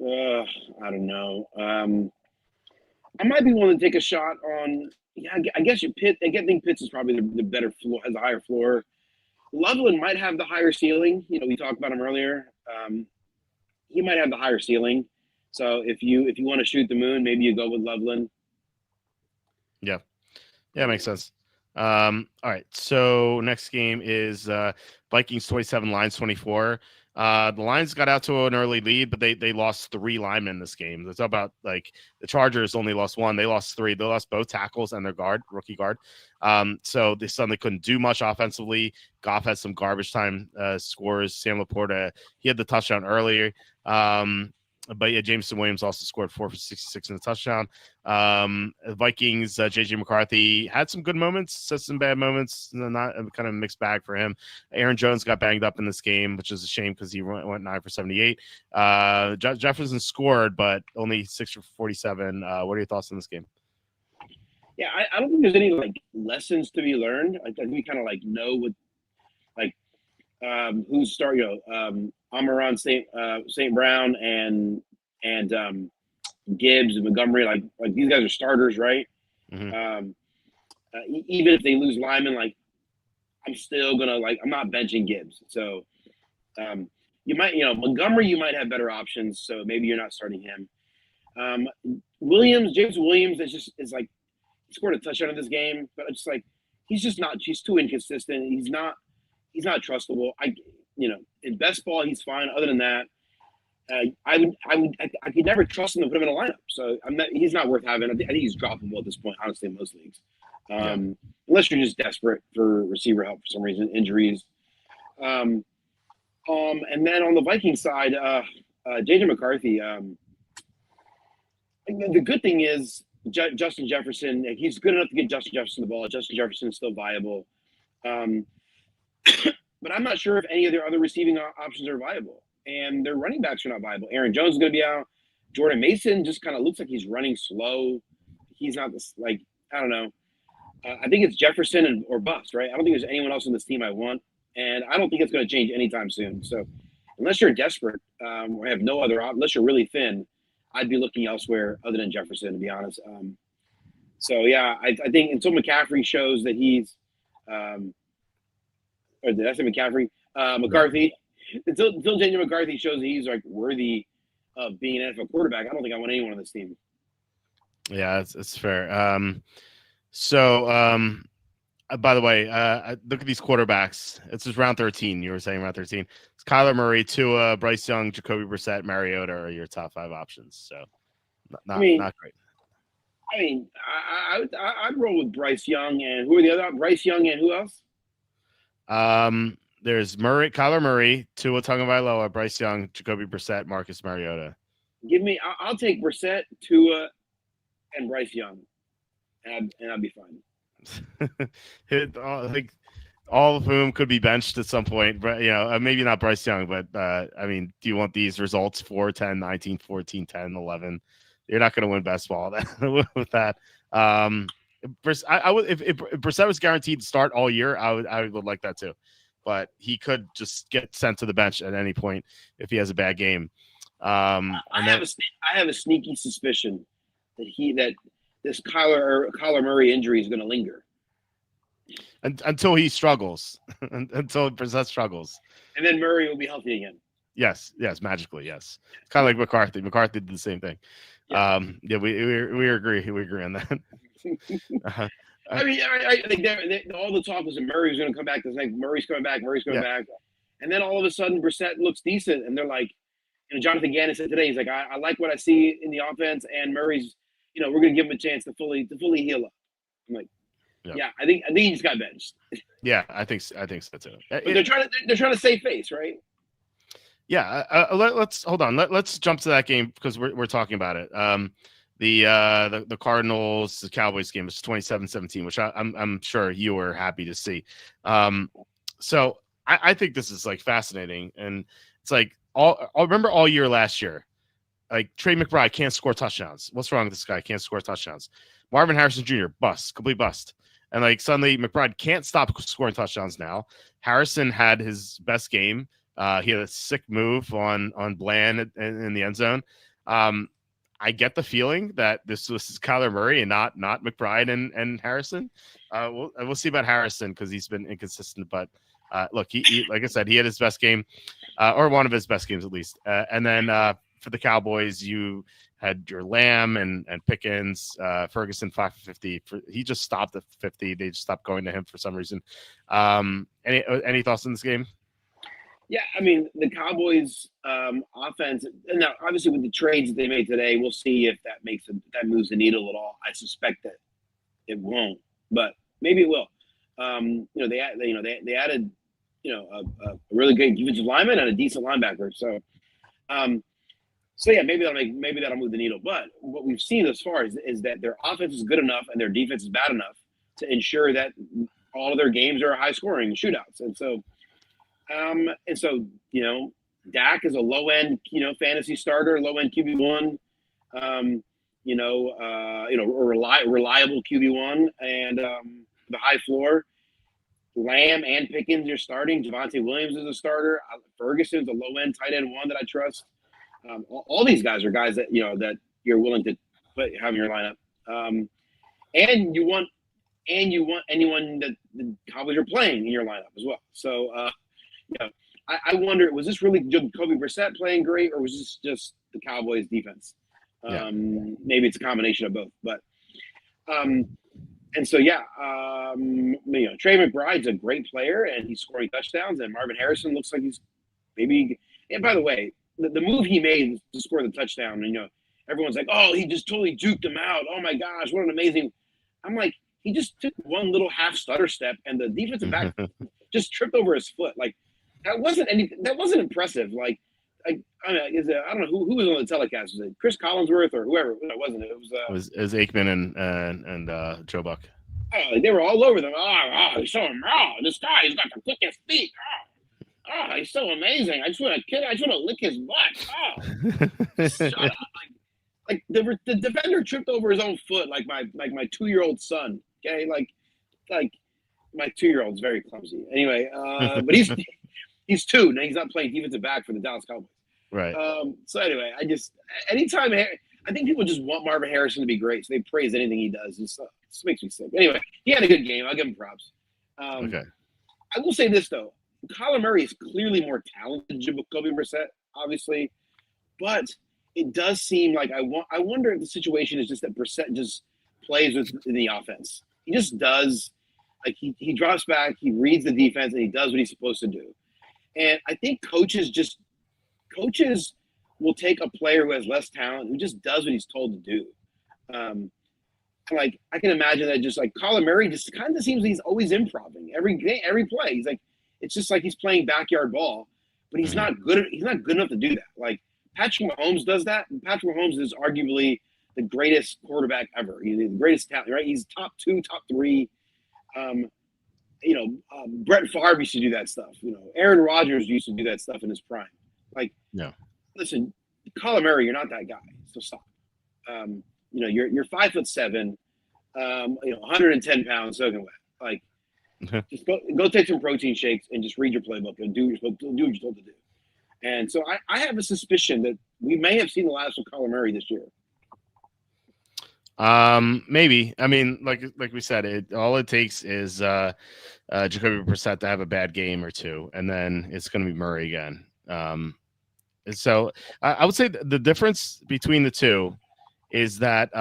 I don't know. I might be willing to take a shot on. Yeah, I guess Pitt. I think Pitts is probably the better floor, has a higher floor. Loveland might have the higher ceiling. We talked about him earlier. He might have the higher ceiling. So if you want to shoot the moon, maybe you go with Loveland. Yeah, makes sense. All right. So next game is Vikings 27, Lions 24. The Lions got out to an early lead, but they lost 3 linemen in this game. It's about like the Chargers only lost 1. They lost 3. They lost both tackles and their rookie guard. So they suddenly couldn't do much offensively. Goff had some garbage time scores. Sam Laporta, he had the touchdown earlier. But yeah, Jameson Williams also scored 4 for 66 in the touchdown. Vikings, JJ McCarthy had some good moments, had some bad moments, not kind of mixed bag for him. Aaron Jones got banged up in this game, which is a shame because he went 9 for 78. Jefferson scored, but only 6 for 47. What are your thoughts on this game? Yeah, I don't think there's any lessons to be learned. I think we kind of know what who's starting. Amon-Ra St. Brown and Gibbs and Montgomery, like these guys are starters, right? Mm-hmm. Even if they lose linemen, I'm still gonna I'm not benching Gibbs. So you might, Montgomery, you might have better options. So maybe you're not starting him. James Williams is he scored a touchdown in this game, but it's he's too inconsistent. He's not trustable. In best ball, he's fine. Other than that, I could never trust him to put him in a lineup. So he's not worth having. I think he's droppable at this point, honestly, in most leagues. Unless you're just desperate for receiver help for some reason, injuries. And then on the Viking side, JJ McCarthy. The good thing is Justin Jefferson. He's good enough to get Justin Jefferson the ball. Justin Jefferson is still viable. But I'm not sure if any of their other receiving options are viable. And their running backs are not viable. Aaron Jones is going to be out. Jordan Mason just kind of looks like he's running slow. He's not I don't know. I think it's Jefferson or bust, right? I don't think there's anyone else on this team I want. And I don't think it's going to change anytime soon. So unless you're desperate or have no other unless you're really thin, I'd be looking elsewhere other than Jefferson, to be honest. So, yeah, I think until McCaffrey shows that he's or did I say McCaffrey? McCarthy. Until JJ McCarthy shows that he's worthy of being an NFL quarterback, I don't think I want anyone on this team. Yeah, it's fair. By the way, look at these quarterbacks. It's just round 13. You were saying round 13. It's Kyler Murray, Tua, Bryce Young, Jacoby Brissett, Mariota are your top 5 options. So not great. I mean, I'd roll with Bryce Young, and who are the other? Bryce Young and who else? There's Kyler Murray, Tua Tagovailoa, Bryce Young, Jacoby Brissett, Marcus Mariota. I'll take Brissett, Tua, and Bryce Young, and I'll be fine. All of whom could be benched at some point, but maybe not Bryce Young, but do you want these results 4-10, 19, 14, 10, 11? You're not going to win best ball with that. I would if Brissett was guaranteed to start all year, I would like that too, but he could just get sent to the bench at any point if he has a bad game. I have a sneaky suspicion that this Kyler Murray injury is going to linger until he struggles, until Brissett struggles, and then Murray will be healthy again. Yes, magically, yes. Kind of like McCarthy. McCarthy did the same thing. Yeah, we agree. We agree on that. I think all the talk was that Murray was going to come back. It's like Murray's coming back, and then all of a sudden Brissett looks decent, and they're like, Jonathan Gannon said today, he's like, I like what I see in the offense, and Murray's, we're going to give him a chance to fully heal up. I'm like, yeah, I think he just got benched. Yeah, I think so too. But they're trying to save face, right? Yeah, let's hold on. Let's jump to that game because we're talking about it. The Cardinals, the Cowboys game was 27-17, which I'm sure you were happy to see. So I think this is like fascinating, and it's like I remember all year last year, like Trey McBride can't score touchdowns. What's wrong with this guy? Can't score touchdowns. Marvin Harrison Jr. bust, complete bust. And like suddenly McBride can't stop scoring touchdowns now. Harrison had his best game. He had a sick move on Bland in the end zone. I get the feeling that this is Kyler Murray and not McBride and Harrison. We'll see about Harrison because he's been inconsistent. But look, he like I said, he had his best game, or one of his best games at least. And then for the Cowboys, you had your Lamb and Pickens, Ferguson 5 for 50. He just stopped at 50. They just stopped going to him for some reason. Any thoughts on this game? Yeah, I mean, the Cowboys' offense, and now obviously with the trades that they made today, we'll see if that moves the needle at all. I suspect that it won't, but maybe it will. They added a really good defensive lineman and a decent linebacker. So yeah, maybe that'll move the needle. But what we've seen thus far is that their offense is good enough and their defense is bad enough to ensure that all of their games are high scoring shootouts. And so Dak is a low end, fantasy starter, low end QB1, reliable QB1 and the high floor. Lamb and Pickens are starting. Javonte Williams is a starter. Ferguson's a low end tight end one that I trust. All these guys are guys that that you're willing to have in your lineup. And you want anyone that the Cowboys are playing in your lineup as well. So I wonder, was this really Jacoby Brissett playing great, or was this just the Cowboys defense? Maybe it's a combination of both. But Trey McBride's a great player and he's scoring touchdowns, and Marvin Harrison looks like he's maybe. And by the way, the move he made to score the touchdown, and everyone's like, oh, he just totally juked him out. Oh my gosh, what an amazing! I'm like, he just took one little half stutter step, and the defensive back just tripped over his foot. Like that wasn't impressive. Like I don't know who was on the telecast. Was it Chris Collinsworth or whoever? No, it wasn't. It was Aikman and Joe Buck. Oh, they were all over them. He's so this guy, he's got the quickest feet. He's so amazing. I just want to lick his butt. Shut up. Like the defender tripped over his own foot like my 2-year-old son. Okay, like my 2-year-old's very clumsy. Anyway, but he's 2 now. He's not playing defensive back for the Dallas Cowboys. Right. So anyway, I think people just want Marvin Harrison to be great, so they praise anything he does. It just makes me sick. Anyway, he had a good game. I'll give him props. Okay. I will say this though. Kyler Murray is clearly more talented than Jacoby Brissett, obviously, but it does seem like I wonder if the situation is just that Brissett just plays in the offense. He just does. Like he drops back, he reads the defense, and he does what he's supposed to do. And I think coaches will take a player who has less talent, who just does what he's told to do. Like I can imagine that just like Kyler Murray just kind of seems he's always improving every play. He's like, it's just like he's playing backyard ball, but he's not good enough to do that. Like Patrick Mahomes does that. And Patrick Mahomes is arguably the greatest quarterback ever. He's the greatest talent, right? He's top 2, top 3. Brett Favre used to do that stuff. Aaron Rodgers used to do that stuff in his prime. Like, listen, Kyler Murray, you're not that guy. So stop. You're 5'7", 110 pounds, soaking wet. Like, just go take some protein shakes and just read your playbook and do what you're told to do. And so I have a suspicion that we may have seen the last of Kyler Murray this year. Maybe. I mean, like we said, all it takes is Jacoby Brissett to have a bad game or two, and then it's going to be Murray again. So I would say the difference between the two is that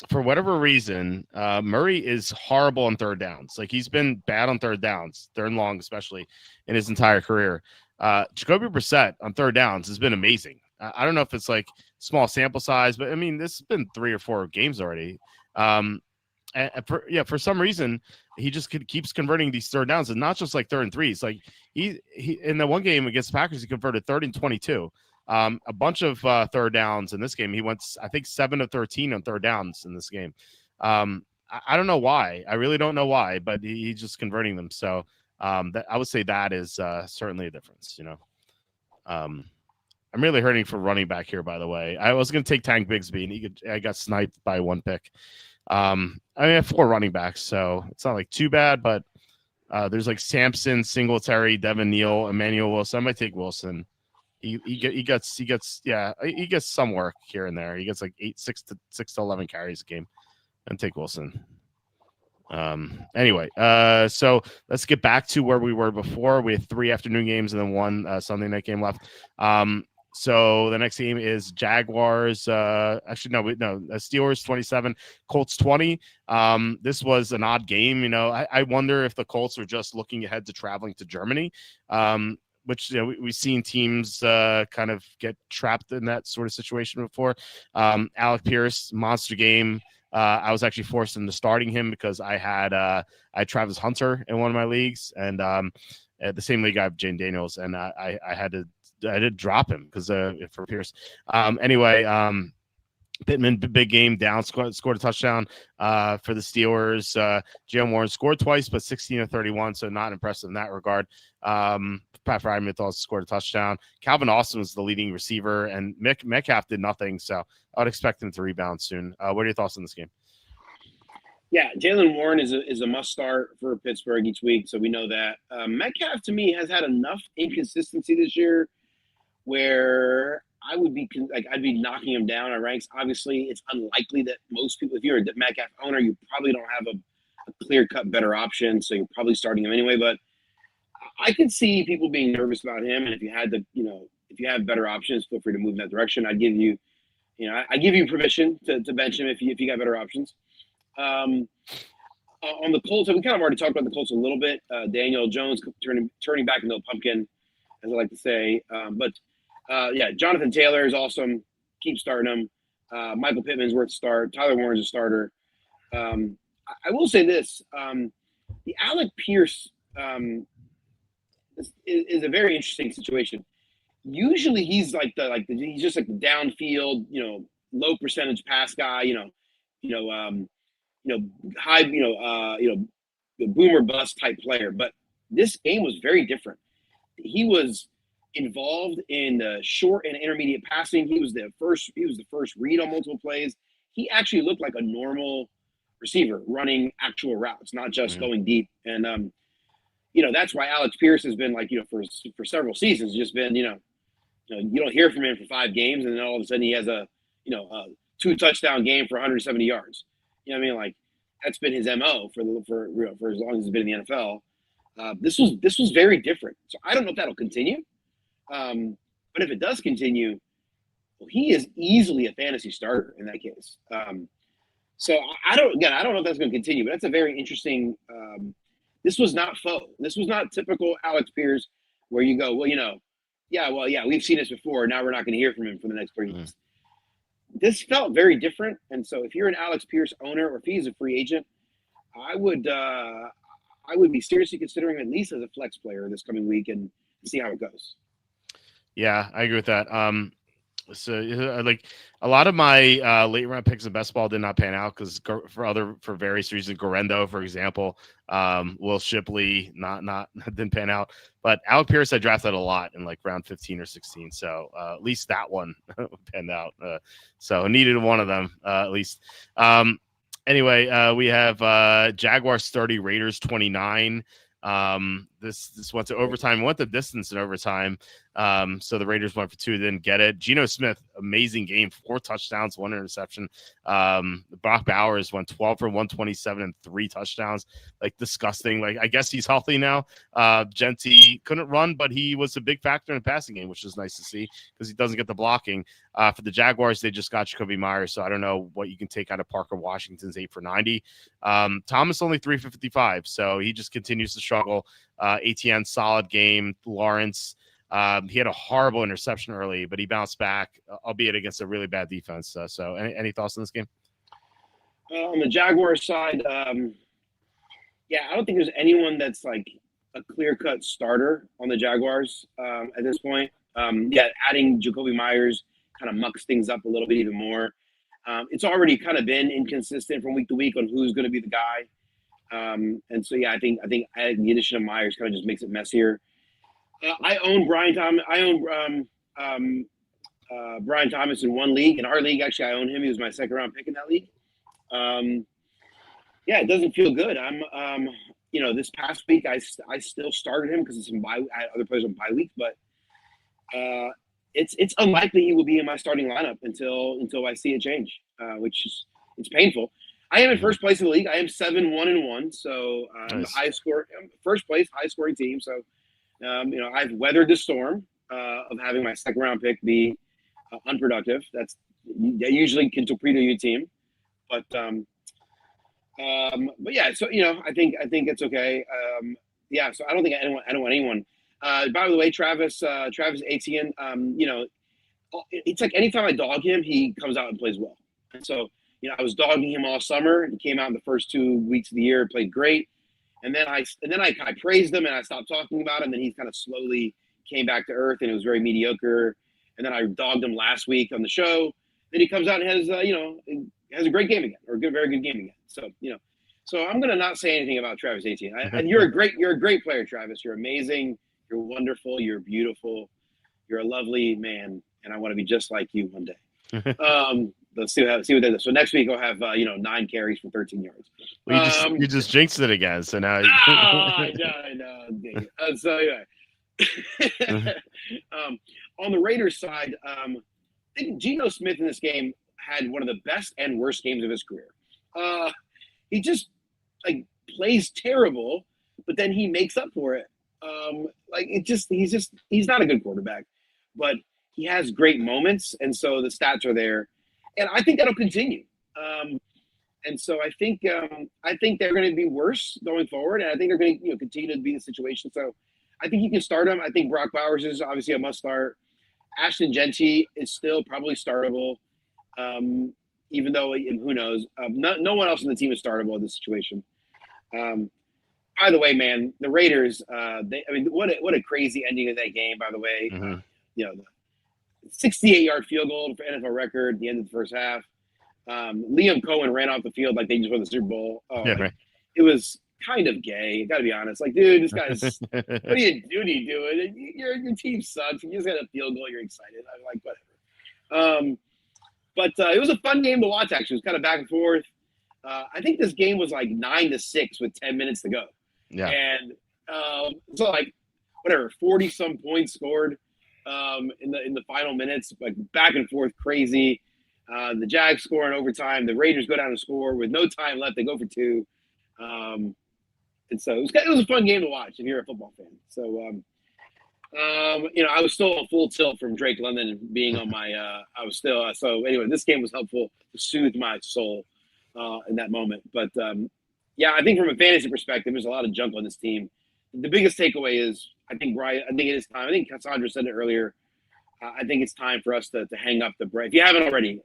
for whatever reason, Murray is horrible on third downs. Like he's been bad on third downs, third and long, especially in his entire career. Jacoby Brissett on third downs has been amazing. I don't know if it's like small sample size, but I mean, this has been 3 or 4 games already. For some reason, he just keeps converting these third downs, and not just like 3rd and 3s. Like he in the one game against the Packers, he converted 3rd and 22. A bunch of third downs in this game. He went, I think, 7 of 13 on third downs in this game. I don't know why. I really don't know why, but he's just converting them. So, That I would say that is certainly a difference. I'm really hurting for running back here. By the way, I was going to take Tank Bigsby, and I got sniped by one pick. I have 4 running backs, so it's not like too bad. But there's like Sampson, Singletary, Devin Neal, Emmanuel Wilson. I might take Wilson. He gets some work here and there. He gets like 6 to 11 carries a game, and take Wilson. Anyway, so let's get back to where we were before. We had 3 afternoon games and then 1 Sunday night game left. So the next game is Jaguars. Steelers 27, Colts 20. This was an odd game. I wonder if the Colts are just looking ahead to traveling to Germany. Which we've seen teams kind of get trapped in that sort of situation before. Alec Pierce, monster game. I was actually forced into starting him because I had Travis Hunter in one of my leagues, and at the same league I have Jane Daniels, and I had to drop him because for Pierce. Pittman, big game, down, scored a touchdown for the Steelers. Jaylen Warren scored twice, but 16 of 31, so not impressive in that regard. Pat Freiermuth also scored a touchdown. Calvin Austin was the leading receiver, and Metcalf did nothing, so I would expect him to rebound soon. What are your thoughts on this game? Yeah, Jaylen Warren is a must start for Pittsburgh each week, so we know that. Metcalf, to me, has had enough inconsistency this year where I'd be knocking him down in ranks. Obviously, it's unlikely that most people, if you're a Metcalf owner, you probably don't have a clear-cut better option, so you're probably starting him anyway. But I could see people being nervous about him, and if you have better options, feel free to move in that direction. I give you permission to bench him if you got better options. On the Colts, we kind of already talked about the Colts a little bit. Daniel Jones turning back into a pumpkin, as I like to say. Jonathan Taylor is awesome. Keep starting him. Michael Pittman's worth a start. Tyler Warren's a starter. I will say this: the Alec Pierce is a very interesting situation. Usually, he's he's just like the downfield, low percentage pass guy. High, the boomer bust type player. But this game was very different. He was involved in the short and intermediate passing. He was the first read on multiple plays. He actually looked like a normal receiver running actual routes, not just going deep. And that's why Alex Pierce has been for several seasons just been you don't hear from him for 5 games, and then all of a sudden he has a 2 touchdown game for 170 yards. That's been his MO for as long as he's been in the NFL. This was very different. So I don't know if that'll continue. But if it does continue, he is easily a fantasy starter in that case. So I don't know if that's going to continue, but that's a very interesting. This was not faux. This was not typical Alex Pierce, where you go, we've seen this before. Now we're not going to hear from him for the next 3 weeks. This felt very different, and so if you're an Alex Pierce owner, or if he's a free agent, I would be seriously considering him at least as a flex player this coming week and see how it goes. Yeah, I agree with that. So like a lot of my late round picks in best ball did not pan out because for various reasons, Gorendo, for example, Will Shipley not didn't pan out. But Alec Pierce I drafted a lot in like round 15 or 16, so at least that one panned out. So I needed one of them at least. Anyway, we have Jaguars 30, Raiders 29. This went to overtime, went the distance in overtime. So the Raiders went for 2, didn't get it. Geno Smith, amazing game, 4 touchdowns, 1 interception. Brock Bowers went 12 for 127 and 3 touchdowns. Like disgusting. Like I guess he's healthy now. Genti couldn't run, but he was a big factor in the passing game, which is nice to see because he doesn't get the blocking. For the Jaguars, they just got Jacoby Myers, so I don't know what you can take out of Parker Washington's 8 for 90. Thomas only 3 for 55, so he just continues to struggle. ATN solid game. Lawrence, he had a horrible interception early, but he bounced back, albeit against a really bad defense. So any thoughts on this game? On the Jaguars side, I don't think there's anyone that's like a clear-cut starter on the Jaguars at this point. Adding Jacoby Myers kind of mucks things up a little bit even more. It's already kind of been inconsistent from week to week on who's going to be the guy. And so yeah, I think adding the addition of Myers kind of just makes it messier. I own Brian Thomas. I own Brian Thomas in one league. In our league, actually, I own him. He was my second round pick in that league. Yeah, it doesn't feel good. This past week I still started him because it's I had other players on bye week, but it's unlikely he will be in my starting lineup until I see a change, which is it's painful. I am in first place in the league. I am 7-1-1, so Nice. first place, high scoring team. So I've weathered the storm of having my second round pick be unproductive. That usually can torpedo your team, but yeah. So I think it's okay. Yeah. So I don't want anyone. By the way, Travis Etienne. It's like anytime I dog him, he comes out and plays well. And so I was dogging him all summer. He came out in the first 2 weeks of the year, played great. And then I praised him and I stopped talking about him. And he kind of slowly came back to earth and it was very mediocre. And then I dogged him last week on the show. Then he comes out and has a great game again, or very good game again. So I'm gonna not say anything about Travis Etienne. And you're a great player, Travis. You're amazing. You're wonderful. You're beautiful. You're a lovely man, and I want to be just like you one day. Let's see what they do. So next week I'll have 9 carries for 13 yards. Well, you just jinxed it again. So now I know. So anyway, on the Raiders side, I think Geno Smith in this game had one of the best and worst games of his career. He just plays terrible, but then he makes up for it. He's not a good quarterback, but he has great moments, and so the stats are there, and I think that'll continue. And so I think they're going to be worse going forward, and I think they're going to continue to be in the situation. So I think you can start him. I think Brock Bowers is obviously a must start. Ashton Genty is still probably startable, even though who knows? No one else in the team is startable in this situation. By the way, man, the Raiders. What a crazy ending of that game. By the way, the 68-yard field goal for NFL record at the end of the first half. Liam Cohen ran off the field like they just won the Super Bowl. right. It was kind of gay. Got to be honest. Dude, this guy's. what are you doing? Your team sucks. You just got a field goal. You're excited. I'm like, whatever. But it was a fun game to watch. Actually, it was kind of back and forth. I think this game was 9-6 with 10 minutes to go. Yeah. And so 40 some points scored in the final minutes, back and forth, crazy. The Jags score in overtime. The Raiders go down and score with no time left. They go for 2. And so it was a fun game to watch if you're a football fan. So, I was still a full tilt from Drake London being on my, so anyway, this game was helpful to soothe my soul in that moment. But yeah, I think from a fantasy perspective, there's a lot of junk on this team. The biggest takeaway is, I think it is time. I think Cassandra said it earlier. I think it's time for us to hang up the break. If you haven't already,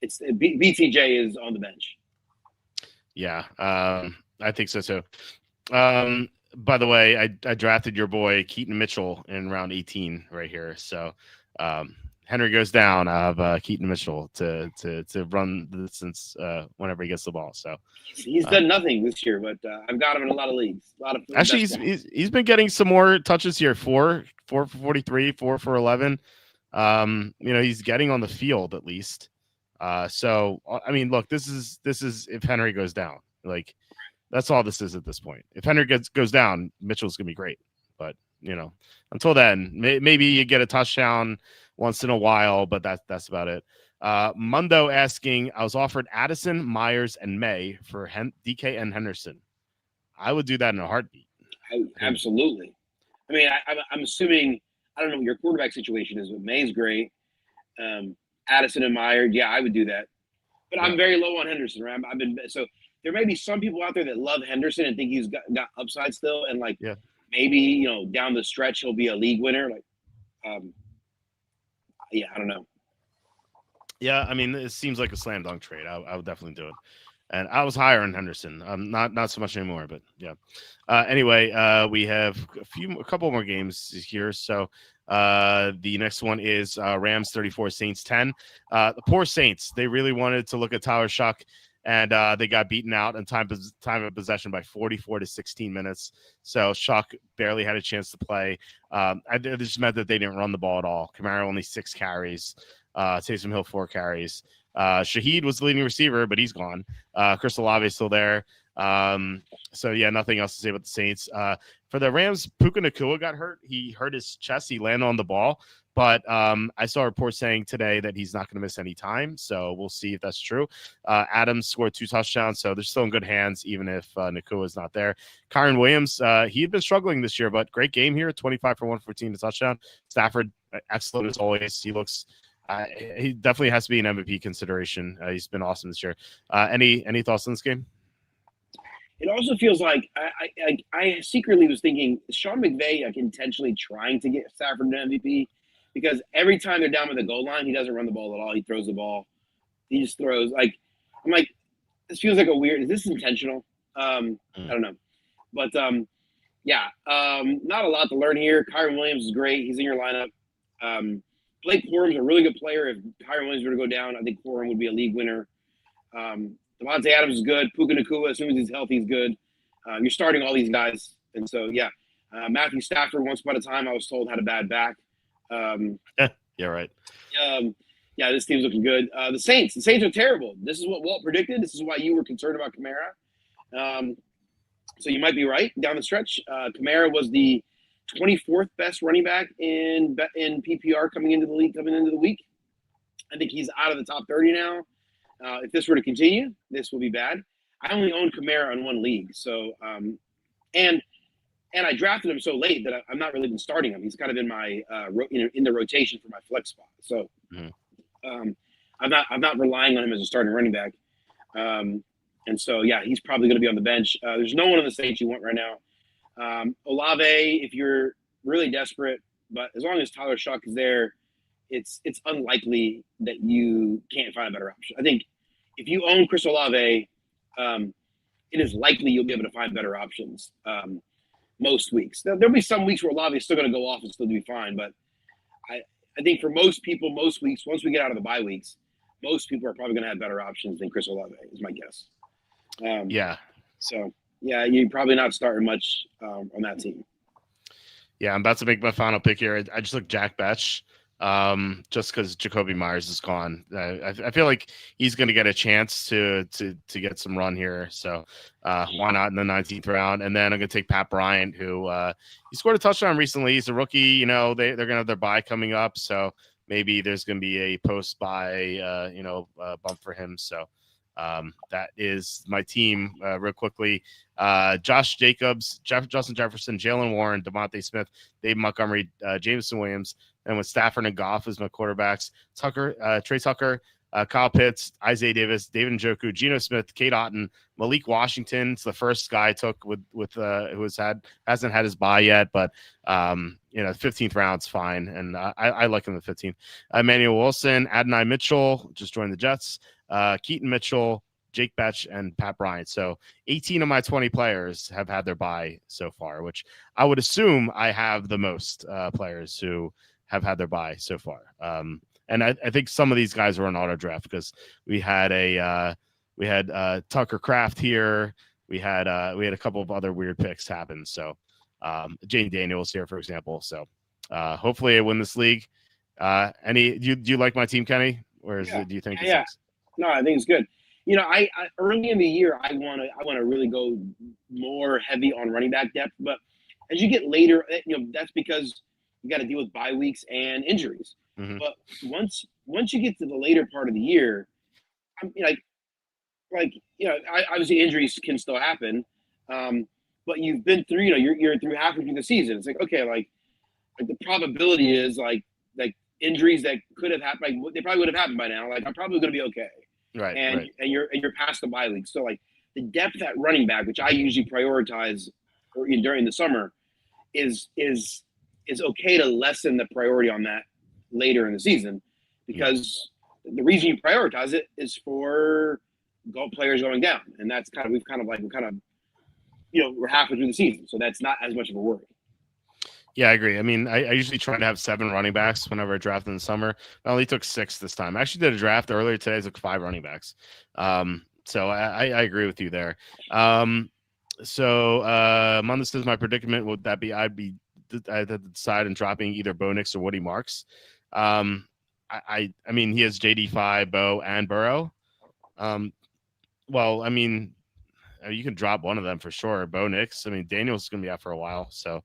it's BTJ is on the bench. Yeah, I think so too. By the way, I drafted your boy Keaton Mitchell in round 18 right here. So Henry goes down. I have Keaton Mitchell to run the distance whenever he gets the ball. So he's done nothing this year, but I've got him in a lot of leagues. Actually, he's been getting some more touches here. 4 for 43, 4 for 11. He's getting on the field at least. So I mean, look, this is if Henry goes down, that's all this is at this point. If Henry goes down, Mitchell's gonna be great. But until then, maybe you get a touchdown once in a while, but that's about it. Mundo asking, I was offered Addison, Myers, and May for DK and Henderson. I would do that in a heartbeat. Absolutely. I mean, I'm assuming, I don't know what your quarterback situation is, but May's great. Addison and Myers, yeah, I would do that. But I'm very low on Henderson, right? So there may be some people out there that love Henderson and think he's got upside still, and maybe down the stretch he'll be a league winner. Yeah, I don't know. Yeah, I mean, it seems like a slam dunk trade. I would definitely do it. And I was higher on Henderson. Not so much anymore, but yeah. Anyway, we have a couple more games here. So the next one is Rams 34, Saints 10. The poor Saints, they really wanted to look at Tyler Shuck and they got beaten out in time of possession by 44 to 16 minutes. So Shock barely had a chance to play. It just meant that they didn't run the ball at all. Kamara only 6 carries. Taysom Hill 4 carries. Shaheed was the leading receiver, but he's gone. Chris Olave is still there. So yeah, nothing else to say about the Saints. For the Rams, Puka Nacua got hurt. He hurt his chest. He landed on the ball. But I saw a report saying today that he's not going to miss any time. So we'll see if that's true. Adams scored 2 touchdowns, so they're still in good hands, even if Nacua is not there. Kyron Williams, he had been struggling this year, but great game here, 25 for 114 to touchdown. Stafford, excellent as always. He looks he definitely has to be an MVP consideration. He's been awesome this year. Any thoughts on this game? It also feels like I secretly was thinking, is Sean McVay intentionally trying to get Stafford an MVP? Because every time they're down by the goal line, he doesn't run the ball at all. He throws the ball. He just throws. I'm like, this feels like is this intentional? I don't know. But, not a lot to learn here. Kyron Williams is great. He's in your lineup. Blake Corum's a really good player. If Kyron Williams were to go down, I think Corum would be a league winner. Devontae Adams is good. Puka Nacua, as soon as he's healthy, is good. You're starting all these guys. And so, Matthew Stafford, once upon a time, I was told, had a bad back. Yeah, right. This team's looking good. The Saints are terrible. This is what Walt predicted. This is why you were concerned about Kamara. So you might be right down the stretch. Kamara was the 24th best running back in PPR coming into the week. I think he's out of the top 30 now. If this were to continue, this will be bad. I only own Kamara in one league, so and I drafted him so late that I'm not really been starting him. He's kind of in my in the rotation for my flex spot. So I'm not relying on him as a starting running back. And so he's probably going to be on the bench. There's no one in the Saints you want right now. Olave, if you're really desperate, but as long as Tyler Shock is there, it's unlikely that you can't find a better option. I think if you own Chris Olave, it is likely you'll be able to find better options most weeks. Now, there'll be some weeks where Olave is still going to go off and still be fine, but I think for most people, most weeks, once we get out of the bye weeks, most people are probably going to have better options than Chris Olave, is my guess. So, you're probably not starting much on that team. Yeah, I'm about to make my final pick here. I just look Jack Betch. Just because Jacoby Myers is gone, I feel like he's going to get a chance to get some run here. So why not in the 19th round? And then I'm going to take Pat Bryant, who he scored a touchdown recently. He's a rookie. You know, they're going to have their bye coming up, so maybe there's going to be a post bye bump for him. So that is my team. Real quickly, Josh Jacobs, Justin Jefferson, Jalen Warren, Devontae Smith, Dave Montgomery, Jameson Williams. And with Stafford and Goff as my quarterbacks, Trey Tucker, Kyle Pitts, Isaiah Davis, David Njoku, Geno Smith, Kate Otten, Malik Washington. It's the first guy I took with who hasn't had his bye yet, but 15th round's fine, and I like him in the 15th. Emmanuel Wilson, Adonai Mitchell just joined the Jets. Keaton Mitchell, Jake Betch, and Pat Bryant. So 18 of my 20 players have had their bye so far, which I would assume I have the most players who have had their bye so far. And I think some of these guys were on auto draft because we had Tucker Kraft here. We had a couple of other weird picks happen. So Jane Daniels here, for example. So hopefully I win this league. Do you like my team, Kenny? Or do you think it sucks? No, I think it's good. I early in the year I want to really go more heavy on running back depth, but as you get later, that's because you got to deal with bye weeks and injuries. Mm-hmm. But once you get to the later part of the year, obviously injuries can still happen, but you've been through, you're through halfway through the season. It's like, okay, like the probability is like injuries that could have happened, they probably would have happened by now. Like I'm probably going to be okay, right? And you're past the bye week, so like the depth at running back, which I usually prioritize during the summer, is okay to lessen the priority on that later in the season, because the reason you prioritize it is for players going down, and that's we're halfway through the season, so that's not as much of a worry. Yeah, I agree. I mean, I usually try to have 7 running backs whenever I draft in the summer. I only took 6 this time. I actually did a draft earlier today. I took 5 running backs. So I agree with you there. So Munda says my predicament would that be I'd have to decide on dropping either Bo Nix or Woody Marks. I mean he has JD5, Bo, and Burrow. Well, I mean you can drop one of them for sure. Bo Nix. I mean Daniel's gonna be out for a while, so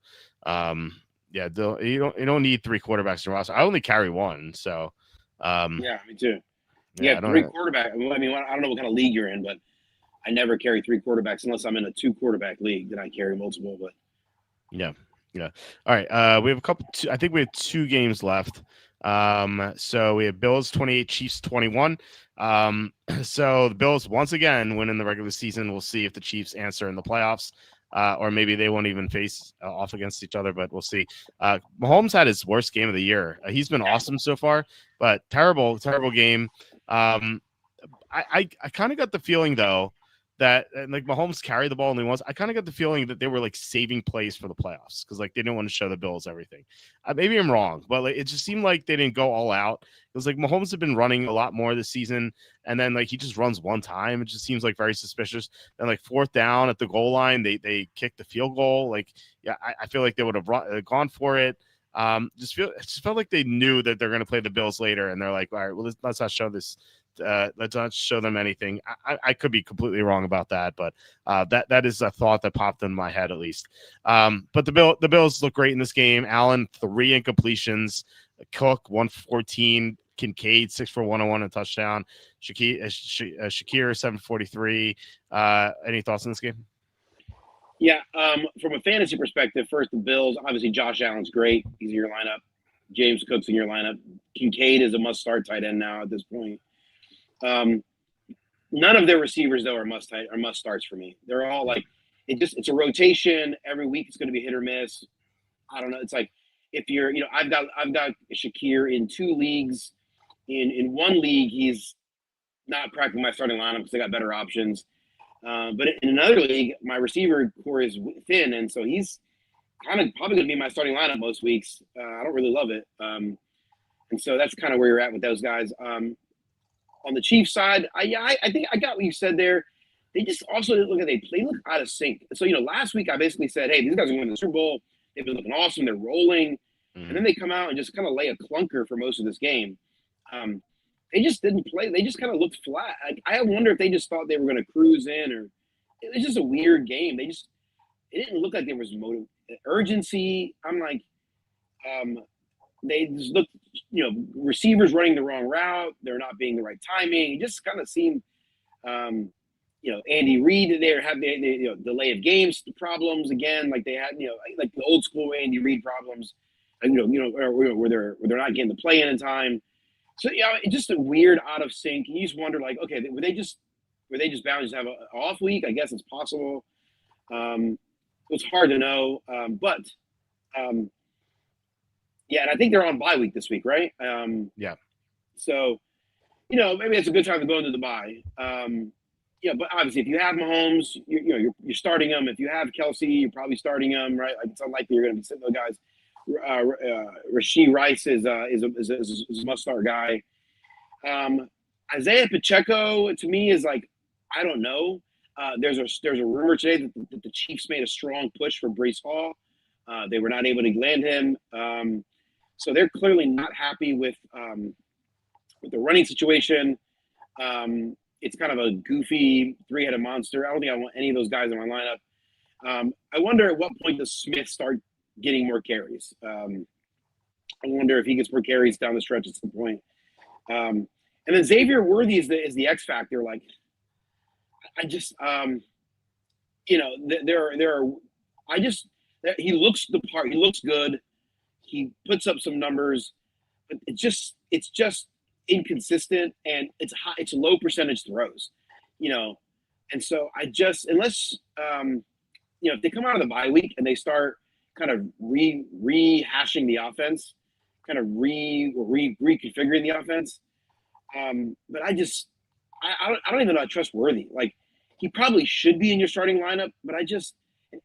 yeah, you don't need 3 quarterbacks in your roster. I only carry one, so Yeah, me too. yeah, Yeah, 3 quarterbacks. I mean, I don't know what kind of league you're in, but I never carry 3 quarterbacks unless I'm in a 2 quarterback league. Then I carry multiple. But yeah. All right. We have I think we have 2 games left. So we have Bills 28, Chiefs 21. So the Bills once again win in the regular season. We'll see if the Chiefs answer in the playoffs. Or maybe they won't even face off against each other, but we'll see. Mahomes had his worst game of the year. He's been awesome so far, but terrible game. I kind of got the feeling though that like Mahomes carried the ball only once. I kind of got the feeling that they were like saving plays for the playoffs because like they didn't want to show the Bills everything. Maybe I'm wrong, but like, it just seemed like they didn't go all out. It was like Mahomes had been running a lot more this season, and then like he just runs one time. It just seems like very suspicious. Then like 4th down at the goal line, they kicked the field goal. Like yeah, I feel like they would have gone for it. It just felt like they knew that they're going to play the Bills later, and they're like, all right, well let's not show this. Let's not show them anything. I could be completely wrong about that, but that is a thought that popped in my head at least. But the Bills look great in this game. Allen 3 incompletions, Cook 114, Kincaid 6 for 101 and touchdown. Shakir 743. Any thoughts on this game? Yeah, from a fantasy perspective, first the Bills. Obviously, Josh Allen's great. He's in your lineup. James Cook's in your lineup. Kincaid is a must-start tight end now at this point. None of their receivers though are must starts for me. They're all like it's a rotation. Every week it's going to be hit or miss. I don't know. It's like if you're I've got Shakir in 2 leagues. In 1 league he's not practically my starting lineup because I got better options. But in another league my receiver core is thin, and so he's kind of probably going to be my starting lineup most weeks. I don't really love it, and so that's kind of where you're at with those guys. On the Chiefs side, I think I got what you said there. They just also they look out of sync. So last week I basically said, hey, these guys are going to win the Super Bowl. They've been looking awesome. They're rolling, and then they come out and just kind of lay a clunker for most of this game. They just didn't play. They just kind of looked flat. I wonder if they just thought they were going to cruise in, or it was just a weird game. It didn't look like there was urgency. I'm like, they just looked, receivers running the wrong route. They're not being the right timing. It just kind of seemed, Andy Reid, they have the delay of games problems again. Like they had, like the old school Andy Reid problems, and where they're not getting the play in time. So it's just a weird out of sync. You just wonder, like, okay, were they just bound to just have an off week? I guess it's possible. It's hard to know, but. Yeah, and I think they're on bye week this week, right? Yeah. So, maybe it's a good time to go into the bye. But obviously, if you have Mahomes, you're starting him. If you have Kelsey, you're probably starting him, right? Like it's unlikely you're going to be sitting those guys. Rashee Rice is a must-start guy. Isaiah Pacheco to me is like, I don't know. There's a rumor today that the Chiefs made a strong push for Breece Hall. They were not able to land him. So they're clearly not happy with the running situation. It's kind of a goofy 3-headed monster. I don't think I want any of those guys in my lineup. I wonder at what point does Smith start getting more carries? I wonder if he gets more carries down the stretch at some point. And then Xavier Worthy is the X factor. Like, I just, he looks the part. He looks good. He puts up some numbers, but it's just inconsistent, and it's high. It's low percentage throws, And so unless if they come out of the bye week and they start kind of rehashing the offense, kind of reconfiguring the offense. But I don't even know how trustworthy. Like he probably should be in your starting lineup, but in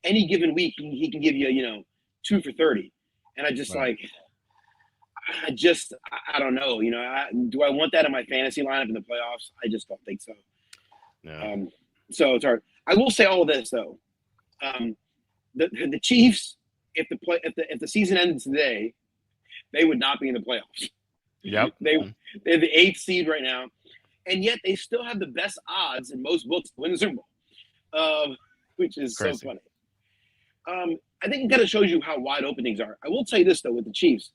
any given week he can give you 2 for 30, and I don't know. Do I want that in my fantasy lineup in the playoffs? I just don't think so. Yeah. So it's hard. I will say all of this though. The Chiefs, if the season ended today, they would not be in the playoffs. Yep. They're the 8th seed right now, and yet they still have the best odds in most books to win the Super Bowl, which is Crazy. so funny. I think it kind of shows you how wide open things are. I will tell you this though, with the Chiefs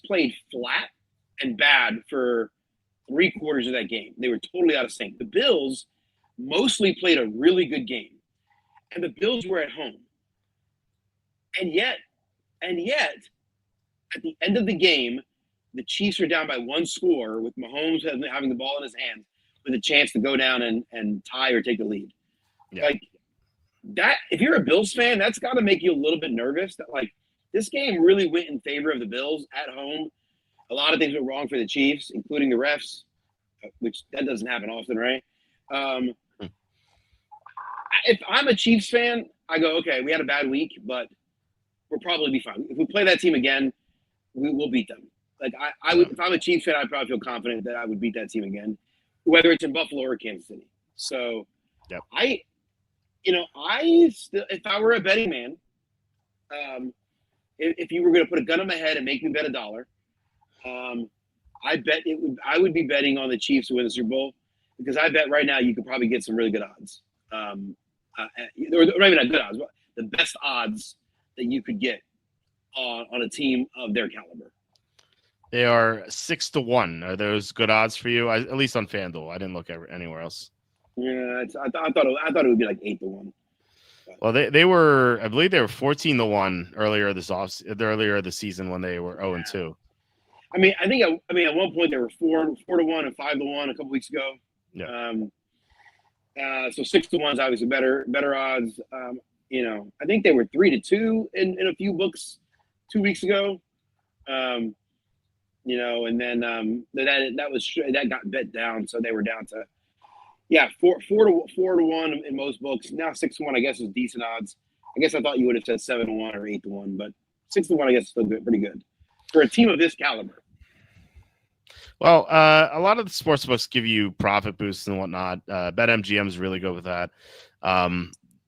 played flat and bad for 3/4 of that game. They were totally out of sync. The Bills mostly played a really good game, and the Bills were at home. And yet, at the end of the game, the Chiefs are down by 1 score with Mahomes having the ball in his hand with a chance to go down and tie or take the lead. Yeah. Like that, if you're a Bills fan, that's got to make you a little bit nervous that like this game really went in favor of the Bills at home. A lot of things went wrong for the Chiefs, including the refs, which that doesn't happen often, right? If I'm a Chiefs fan, I go, okay, we had a bad week, but we'll probably be fine. If we play that team again, we will beat them. Like I would, if I'm a Chiefs fan, I'd probably feel confident that I would beat that team again, whether it's in Buffalo or Kansas City. So, yep. I still, if I were a betting man, if you were going to put a gun on my head and make me bet $1, I would be betting on the Chiefs to win the Super Bowl because I bet right now you could probably get some really good odds. Or maybe not good odds, but the best odds that you could get on a team of their caliber. They are 6-1. Are those good odds for you? At least on FanDuel. I didn't look anywhere else. Yeah, I thought it would be like 8-1. Well, they were, I believe they were 14-1 earlier this season when they were 0-2. I mean, at one point they were 4-1 and 5-1 a couple weeks ago. Yeah. So 6-1 is obviously better odds. I think they were 3-2 in a few books 2 weeks ago. And then that got bet down, so they were down to 4-1 in most books. Now 6-1, I guess, is decent odds. I guess I thought you would have said 7-1 or 8-1, but 6-1, I guess, is still good, pretty good for a team of this caliber. Well, a lot of the sports books give you profit boosts and whatnot. BetMGM is really good with that.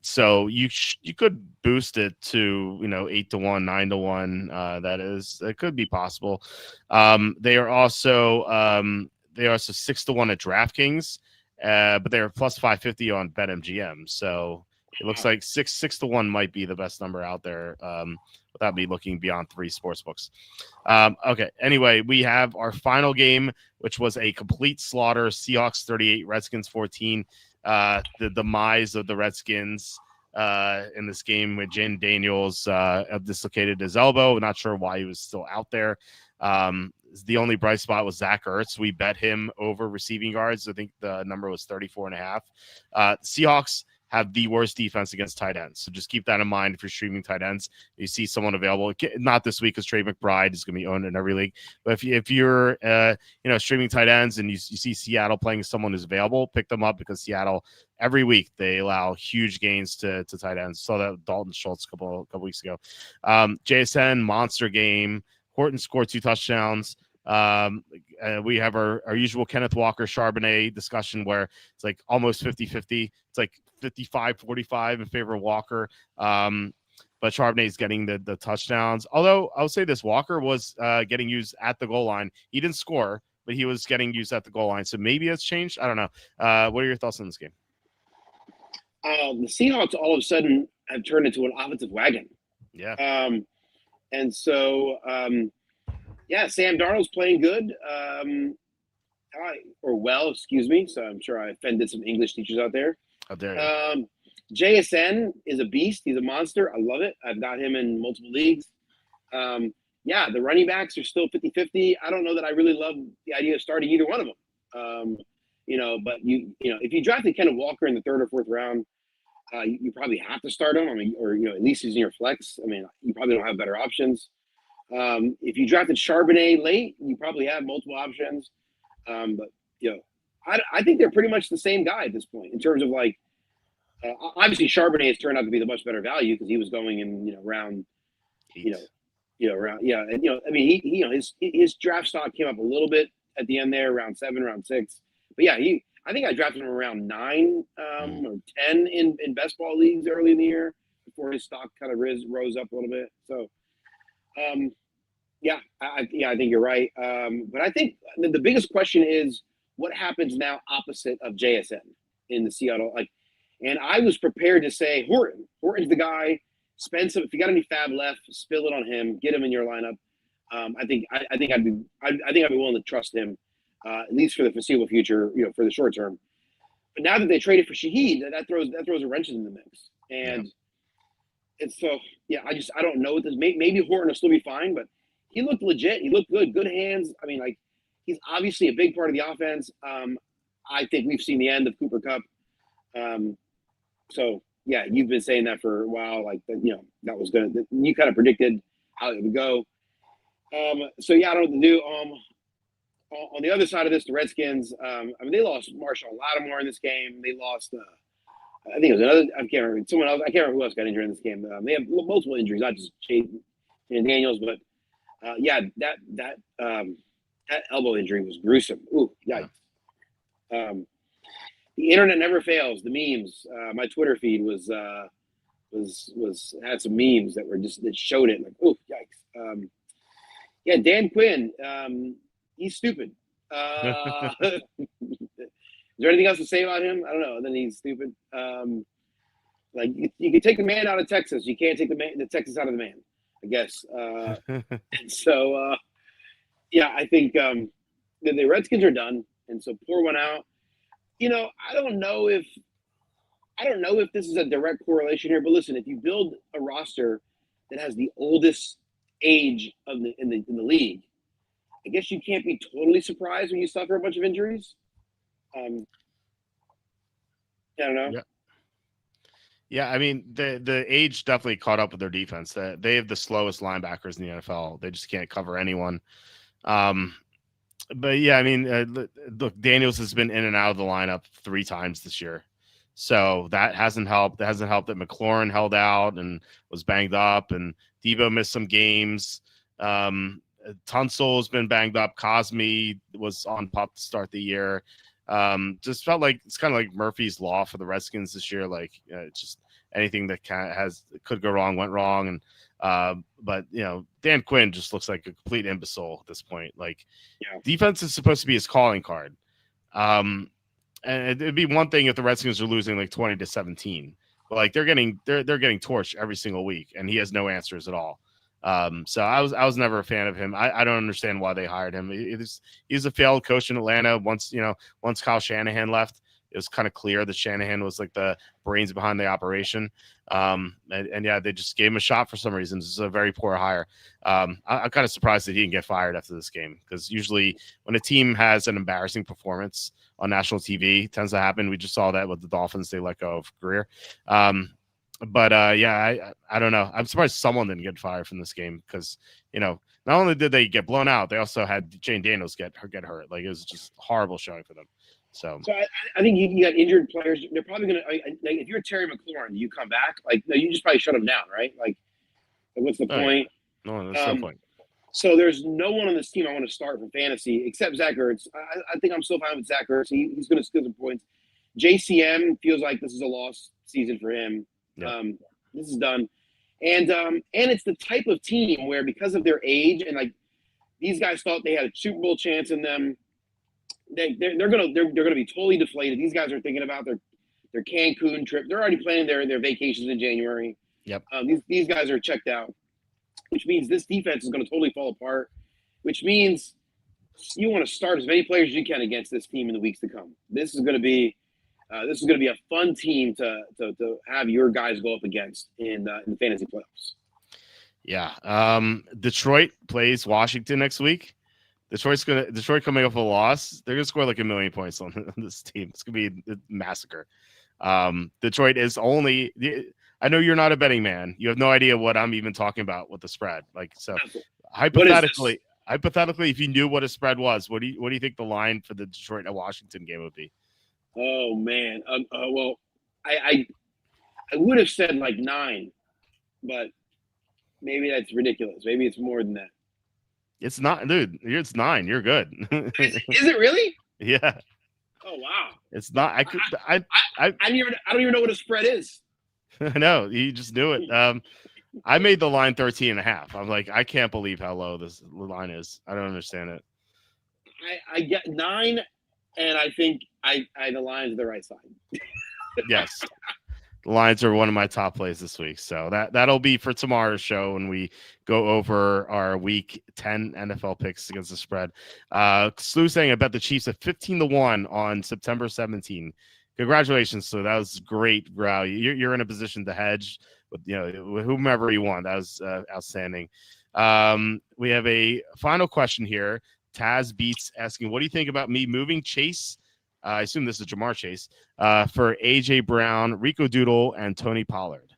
So you could boost it to 8-1, 9-1. That could be possible. They are also 6-1 at DraftKings, but they're plus 550 on BetMGM. So it looks like 6-1 might be the best number out there. Without me looking beyond 3 sports books. Okay. Anyway, we have our final game, which was a complete slaughter. Seahawks 38, Redskins 14. The demise of the Redskins in this game with Jane Daniels dislocated his elbow. Not sure why he was still out there. The only bright spot was Zach Ertz. We bet him over receiving yards. I think the number was 34.5. Seahawks have the worst defense against tight ends. So just keep that in mind if you're streaming tight ends. You see someone available, not this week because Trey McBride is going to be owned in every league. But if you're streaming tight ends and you see Seattle playing someone who's available, pick them up because Seattle every week they allow huge gains to tight ends. Saw that with Dalton Schultz a couple weeks ago. JSN monster game. Horton scored 2 touchdowns. We have our usual Kenneth Walker Charbonnet discussion where it's like almost 50-50. It's like 55-45 in favor of Walker. But Charbonnet is getting the touchdowns. Although I'll say this, Walker was getting used at the goal line. He didn't score, but he was getting used at the goal line. So maybe it's changed. I don't know. What are your thoughts on this game? The Seahawks all of a sudden have turned into an offensive wagon. Yeah. And so, Sam Darnold's playing good. Excuse me. So I'm sure I offended some English teachers out there. How dare you? JSN is a beast. He's a monster. I love it. I've got him in multiple leagues. The running backs are still 50-50. I don't know that I really love the idea of starting either one of them. But if you drafted Kenneth Walker in the 3rd or 4th round, you probably have to start him. At least he's in your flex. You probably don't have better options. If you drafted Charbonnet late, you probably have multiple options. I think they're pretty much the same guy at this point in terms of obviously Charbonnet has turned out to be the much better value because he was going in round 8. His draft stock came up a little bit at the end there, round 7, round 6. But I think I drafted him around 9 or 10 in best ball leagues early in the year before his stock kind of rose up a little bit. So, yeah, I think you're right. But I think the biggest question is what happens now opposite of JSN in the Seattle. And I was prepared to say Horton. Horton's the guy. Spend some. If you got any fab left, spill it on him. Get him in your lineup. I think I'd be willing to trust him, at least for the foreseeable future. For the short term. But now that they traded for Shaheed, that throws a wrench in the mix. And it's so I don't know what this. Maybe Horton will still be fine, but he looked legit. He looked good. Good hands. I mean, he's obviously a big part of the offense. I think we've seen the end of Cooper Kupp. So yeah, you've been saying that for a while. That was good. You kind of predicted how it would go. So yeah, I don't know what to do. On the other side of this, the Redskins. They lost Marshall Lattimore in this game. They lost. I think it was another. I can't remember someone else. I can't remember who else got injured in this game. They have multiple injuries, not just Chase and Daniels, but that elbow injury was gruesome. Ooh, yikes. The internet never fails. The memes. My Twitter feed had some memes that showed it. Like, oh, yikes. Dan Quinn. He's stupid. Is there anything else to say about him? I don't know. Then he's stupid. You can take the man out of Texas. You can't take the Texas out of the man, I guess. And so, I think the Redskins are done. And so pour one out. I don't know if this is a direct correlation here, but listen, if you build a roster that has the oldest age in the league, I guess you can't be totally surprised when you suffer a bunch of injuries. I don't know. Yeah, I mean the age definitely caught up with their defense. They have the slowest linebackers in the NFL. They just can't cover anyone. But yeah, I mean, look, Daniels has been in and out of the lineup 3 times this year, so that hasn't helped. It hasn't helped that McLaurin held out and was banged up, and Debo missed some games. Tunsil has been banged up. Cosme was on pup to start the year. Just felt like it's kind of like Murphy's Law for the Redskins this year. It's just anything that could go wrong went wrong, and but Dan Quinn just looks like a complete imbecile at this point. Defense is supposed to be his calling card. And it'd be one thing if the Redskins are losing 20-17, but they're getting torched every single week, and he has no answers at all. So I was never a fan of him. I don't understand why they hired him. He's a failed coach in Atlanta. Once Kyle Shanahan left, it was kind of clear that Shanahan was the brains behind the operation. They just gave him a shot for some reason. This is a very poor hire. I'm kind of surprised that he didn't get fired after this game, because usually when a team has an embarrassing performance on national TV, it tends to happen. We just saw that with the Dolphins. They let go of Greer. But I don't know. I'm surprised someone didn't get fired from this game, because not only did they get blown out, they also had Jane Daniels get hurt. It was just horrible showing for them. So I think you got injured players. They're probably gonna if you're Terry McLaurin, do you come back? No, you just probably shut them down, right? What's the point? No, there's no point. So there's no one on this team I want to start for fantasy except Zach Ertz. I think I'm still fine with Zach Ertz. He's going to score some points. JCM feels like this is a lost season for him. Yep. This is done, and it's the type of team where, because of their age and these guys thought they had a Super Bowl chance in them, they're gonna be totally deflated. These guys are thinking about their Cancun trip. They're already planning their vacations in January. Yep. These guys are checked out, which means this defense is going to totally fall apart. Which means you want to start as many players as you can against this team in the weeks to come. This is going to be a fun team to have your guys go up against in the fantasy playoffs. Yeah. Detroit plays Washington next week. Detroit coming off a loss. They're gonna score 1 million points on this team. It's gonna be a massacre. Detroit is only. I know you're not a betting man. You have no idea what I'm even talking about with the spread. Hypothetically, if you knew what a spread was, what do you think the line for the Detroit and Washington game would be? Oh man. Well, I would have said 9, but maybe that's ridiculous. Maybe it's more than that. It's not, dude. It's 9. You're good. Is it really? Yeah. Oh wow! It's not. I I don't even know what a spread is. no, you just knew it. I made the line 13.5. I'm like, I can't believe how low this line is. I don't understand it. I get 9, and I think the line's the right side. Yes. The Lions are one of my top plays this week. So that'll be for tomorrow's show when we go over our week 10 NFL picks against the spread. Slew saying I bet the Chiefs at 15-1 on September 17. Congratulations, Slew. That was great, bro. You're in a position to hedge with with whomever you want. That was outstanding. We have a final question here. Taz Beats asking, what do you think about me moving Chase? I assume this is Jamar Chase for AJ Brown, Rico Doodle, and Tony Pollard.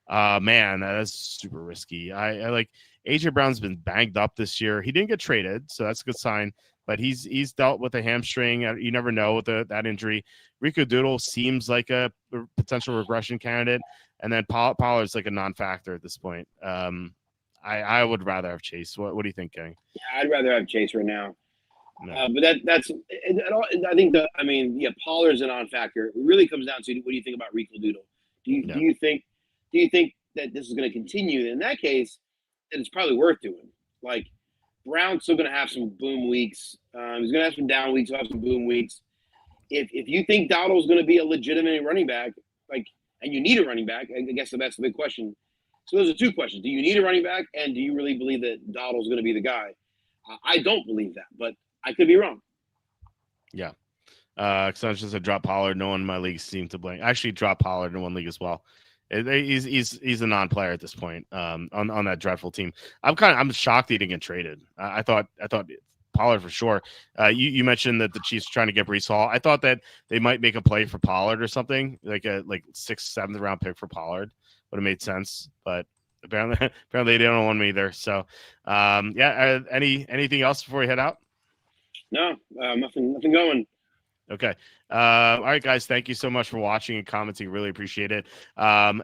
Man, that is super risky. I like AJ Brown's been banged up this year. He didn't get traded, so that's a good sign. But he's dealt with a hamstring. You never know with that injury. Rico Doodle seems like a potential regression candidate, and then Pollard's like a non-factor at this point. I would rather have Chase. What do you think, Gang? Yeah, I'd rather have Chase right now. No. But that's I think Pollard's a non-factor. It really comes down to what do you think about Rico Doodle? Do you think that this is going to continue? In that case, then it's probably worth doing. Like Brown's still going to have some boom weeks. He's going to have some down weeks. He'll have some boom weeks. If you think Dowdle's going to be a legitimate running back, and you need a running back, I guess that's the big question. So those are two questions. Do you need a running back, and do you really believe that Dowdle's going to be the guy? I don't believe that, but I could be wrong. Yeah. Sanchez had dropped Pollard. No one in my league seemed to blame. Actually, dropped Pollard in one league as well. He's a non-player at this point on that dreadful team. I'm shocked he didn't get traded. I thought Pollard for sure. You mentioned that the Chiefs are trying to get Breece Hall. I thought that they might make a play for Pollard or something, like a 6th, 7th round pick for Pollard would have made sense, but apparently they don't want me either. So anything else before we head out? No, nothing going. Okay. All right, guys. Thank you so much for watching and commenting. Really appreciate it.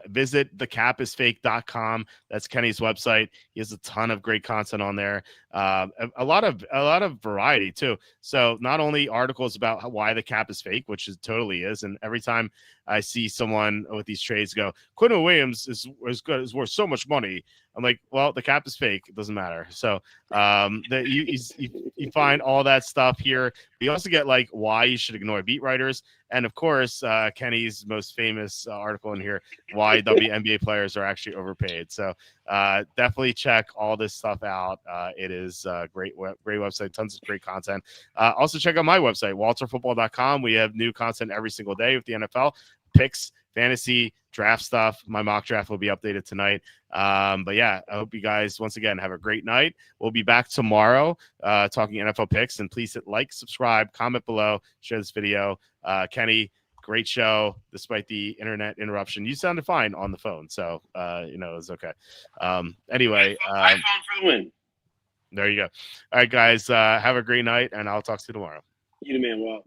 Visit thecapisfake.com. That's Kenny's website. He has a ton of great content on there. A lot of variety too. So not only articles about why the cap is fake, which it totally is. And every time I see someone with these trades go, Quinn Williams is worth so much money, I'm like, well, the cap is fake. It doesn't matter. So you find all that stuff here. You also get like why you should ignore beat writers. And of course, Kenny's most famous article in here, why WNBA players are actually overpaid. So definitely check all this stuff out. It is a great website, tons of great content. Also check out my website, walterfootball.com. We have new content every single day with the NFL, picks, fantasy, draft stuff. My mock draft will be updated tonight. But yeah, I hope you guys once again have a great night. We'll be back tomorrow talking NFL picks, and please hit like, subscribe, comment below, share this video. Kenny, great show despite the internet interruption. You sounded fine on the phone, so it was okay. Anyway, iPhone for the win. There you go. All right, guys, have a great night, and I'll talk to you tomorrow. You the man, Walt.